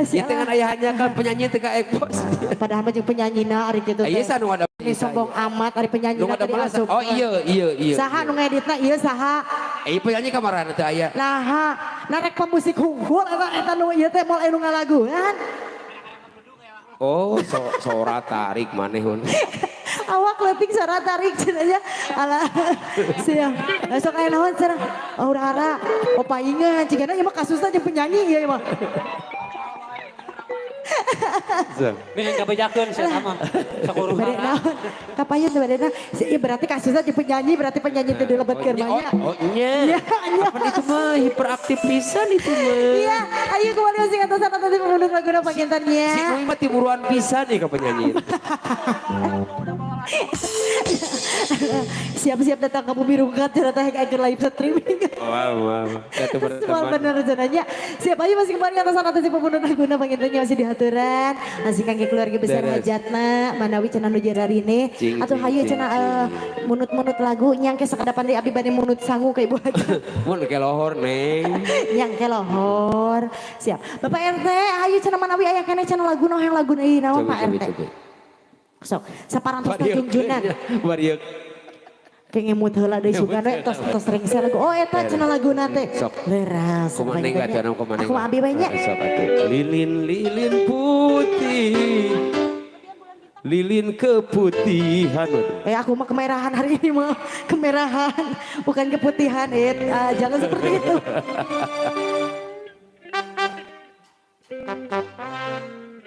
ieu teh ngan ayahannya kan penyanyi teh ka ekpos. Padahal mah jeung penyanyina ari kitu teh. Aya sanu ada sombong amat ari penyanyina teh diasup. Oh iya. Saha nu ngeditna ieu saha? Penyanyi kamarana teh aya. Nah, narek pemusik hunggul eta nu ieu teh moal anu ngalaguan. Oh, sora tarik manehun. Awak leutik sora tarik cenanya. Alah, siang. Sok aya naon cenah? Oh, urara, papaingan cigana ieu mah kasusna jeung penyanyi ieu mah. Pengen kebejakeun saya sama. Sakuruh. Bade naon? Kapayun teh badena. Ieu berarti kasusna jeung penyanyi, berarti penyanyi teh dilebetkeun mah nya. Oh nya. Apa itu mah hiperaktif pisan itu mah. Iya, ayo kembali masih atasan tadi pemundut laguna pakintannya. Si Nui mah timuruan pisan nih ke penyanyi. Siap-siap datang ke Bumi Rungkat ternyata akan live streaming. Wow. Kata Semua benar rencananya. Siap aja masih kembali atasan si pemundut laguna pakintannya masih dihaturan. Masih kangge keluarga besar hajatna manawi cenah nu jararine atau hayu cenah munut-munut lagu nyangke sakadapan deui abdi bade munut sangu ka Ibu Haja. Mun ke lohor neng. Nyangke lohor. Siap. Bapak RT hayu cenah manawi aya keneh cenah lagu noh yang lagu ieu naon Pak RT. Sok, saparantos junjunan. Variek. Kayak ngemut heula deui sugan we tos rengsel lagu. Oh eta cenah laguna teh. Sok. Leras. Kumaha neng acara kumaha neng. Aku abi bae nya. Sok atuh. Lilin putih. Lilin keputihan. Aku mah kemerahan hari ini mah. Kemerahan bukan keputihan. Jangan seperti itu.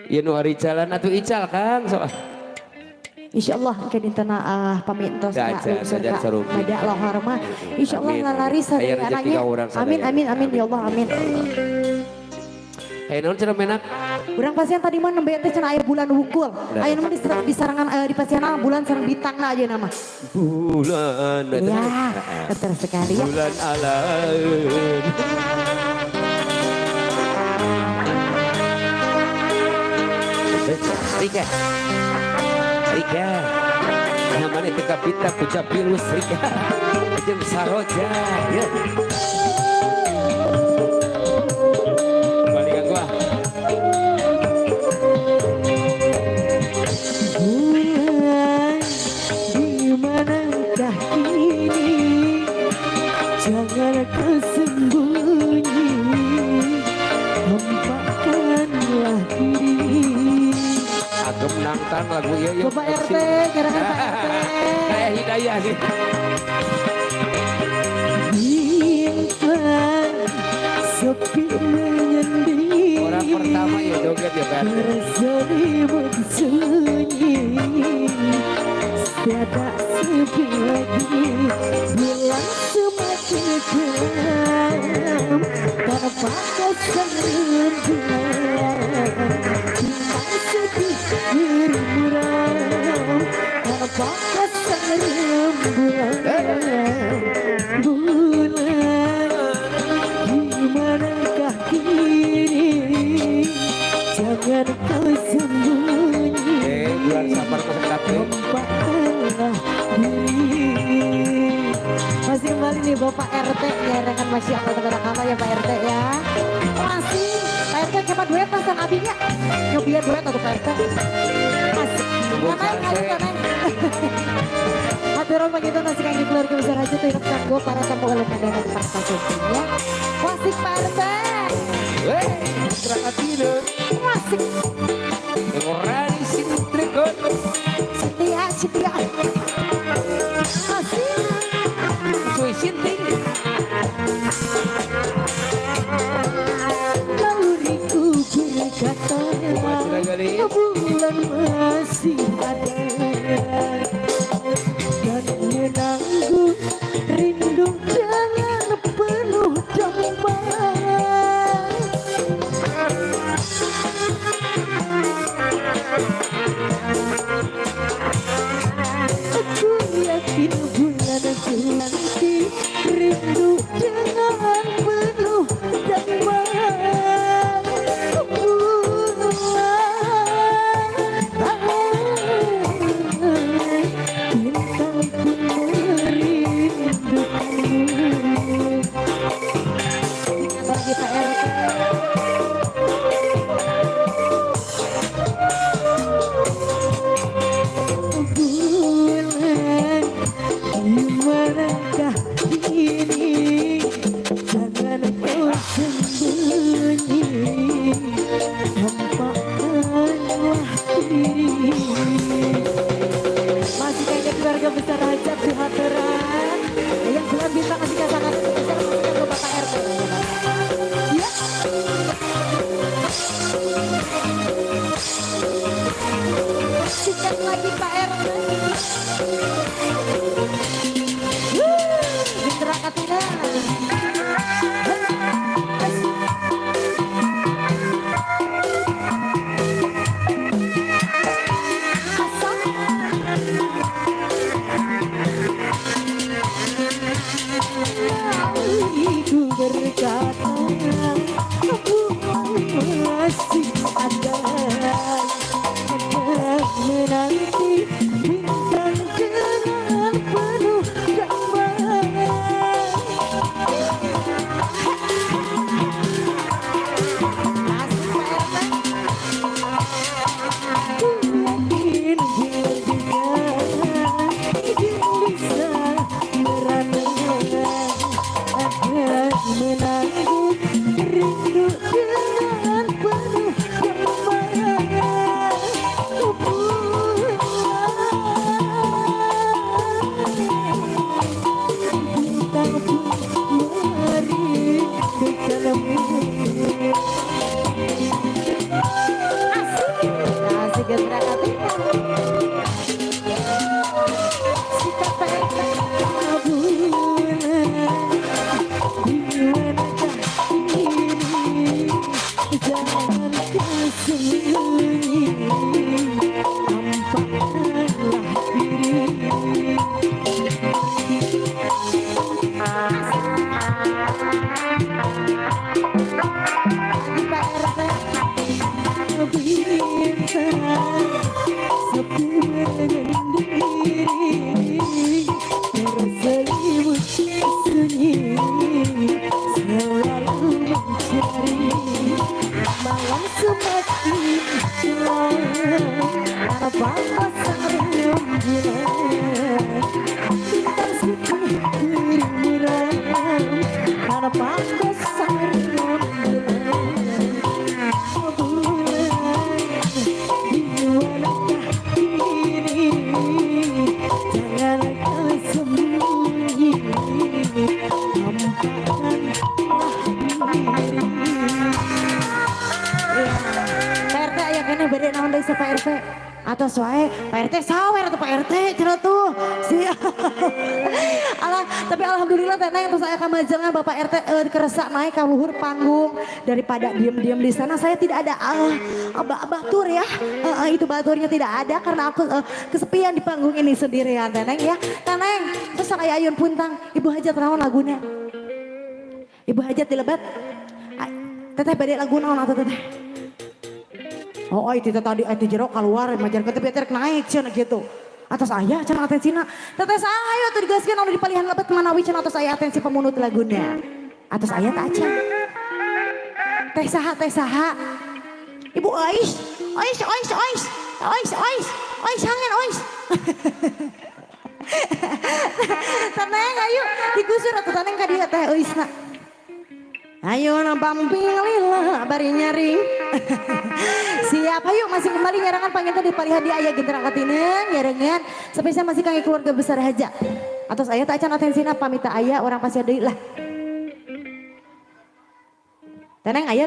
Ieu nu hari jalan atuh ical Kang sok. Insyaallah kedintana pamintos sajak sarupi. Mada lohor mah insyaallah lalari Aya rezeki sadananya. ka urang Amin ya Allah amin. Naon cenah menak? Urang pasien tadi mah nembe teh cenah aya bulan hungkul. Aya nama di sarangan di pasienna bulan sareng bintangna aja nama. Bulan Ya, betul sekali ya. bulan alam. Rika, Rika, namanya teka pita puja pilus Rika, jeung saroja, ya. Kembali ke gua. Bulan di manakah ini? Jangan kau sembunyi, hempaskanlah diri. Agem nangtang lagu ieu yeuh. Bapak RT, gerakan Pak RT. Kayak hidayah sih. Bintang sepi menyendiri. Orang pertama ya joget ya Pak. Berselimut sunyi, tiada sepi lagi. Bulan semakin gelap tanpa kesan rembulan. Bintang sedih bermuram tanpa kesan rembulan. Bulan di manakah kini? Jangan kau sembunyi, Bulan sabar kesekate. hempaskanlah diri. Masih kembali nih Bapak RT ya, rekan masih apa kata ya Pak RT ya. Masih Pak RT coba duet mas sama abinya. Nyobian duet atau Pak RT. Masih. Kanai. Aturan begitu nasi kaki keluarga besar aja tuh hidup tangguh para tamu oleh pandangan ya. Wasik Pak RT. Weh, Trakatino. Wasik. Ngorani sintrikon. Setia. Masih. Cuy sinting. Lauriku berkata bulan masih ada dan menangguh rindu dengan penuh domba. Aku yakin bulan nanti rindu dengan penuh domba. Dimanakah ini? Jangan kau sembunyi, hempaskanlah diri. Masih kayaknya keluarga besar hajat di Haturan yang bulan bintang masih sangat besar masukkan ke Bapak RT ya. Sikat lagi Pak RT. Mitra Katina. Ibu berkata aku masih ada menanti bintang sendiri terselimut sunyi selalu mencari malam semakin gelap tanpa pasang rembulan bintang putih bermuram tanpa pasang rembulan janganlah kau sembunyi Pak RT aya kene bade naon deui sa Pak RT atau soe Pak RT sawer atau Pak RT cenah tuh alah tapi alhamdulillah teh yang saya akan majelna Bapak RT keresa naik ke luhur panggung daripada diam-diam di sana saya tidak ada batur ya itu baturnya tidak ada karena aku kesepian di panggung ini sendirian Teneng ya Teneng terus aya Ayun Puntang Ibu Hajat naon laguna Ibu Hajat dilebat teteh bade lagu naon atuh teteh oh itu tadi itu jero keluar majar ke tepi naik cenah gitu atas ayah cenah atensina teteh saya tuh digaskeun anu dipalihan lebat manawi cenah atas ayah atensi pemunut laguna atas ayah tak acan teh saha Ibu Ois hangen Ois tenang ayo digusur atau tenang ka dieu teh Oisna ayo nampamping lila bari nyaring siap ayo masih kembali nyarangan panggilnya di palihan di ayah genterang katineng nyarangan spesial masih kangge keluarga besar Haja atau saya tak acan atensina pamita ayah orang pasti deui lah tenang ayah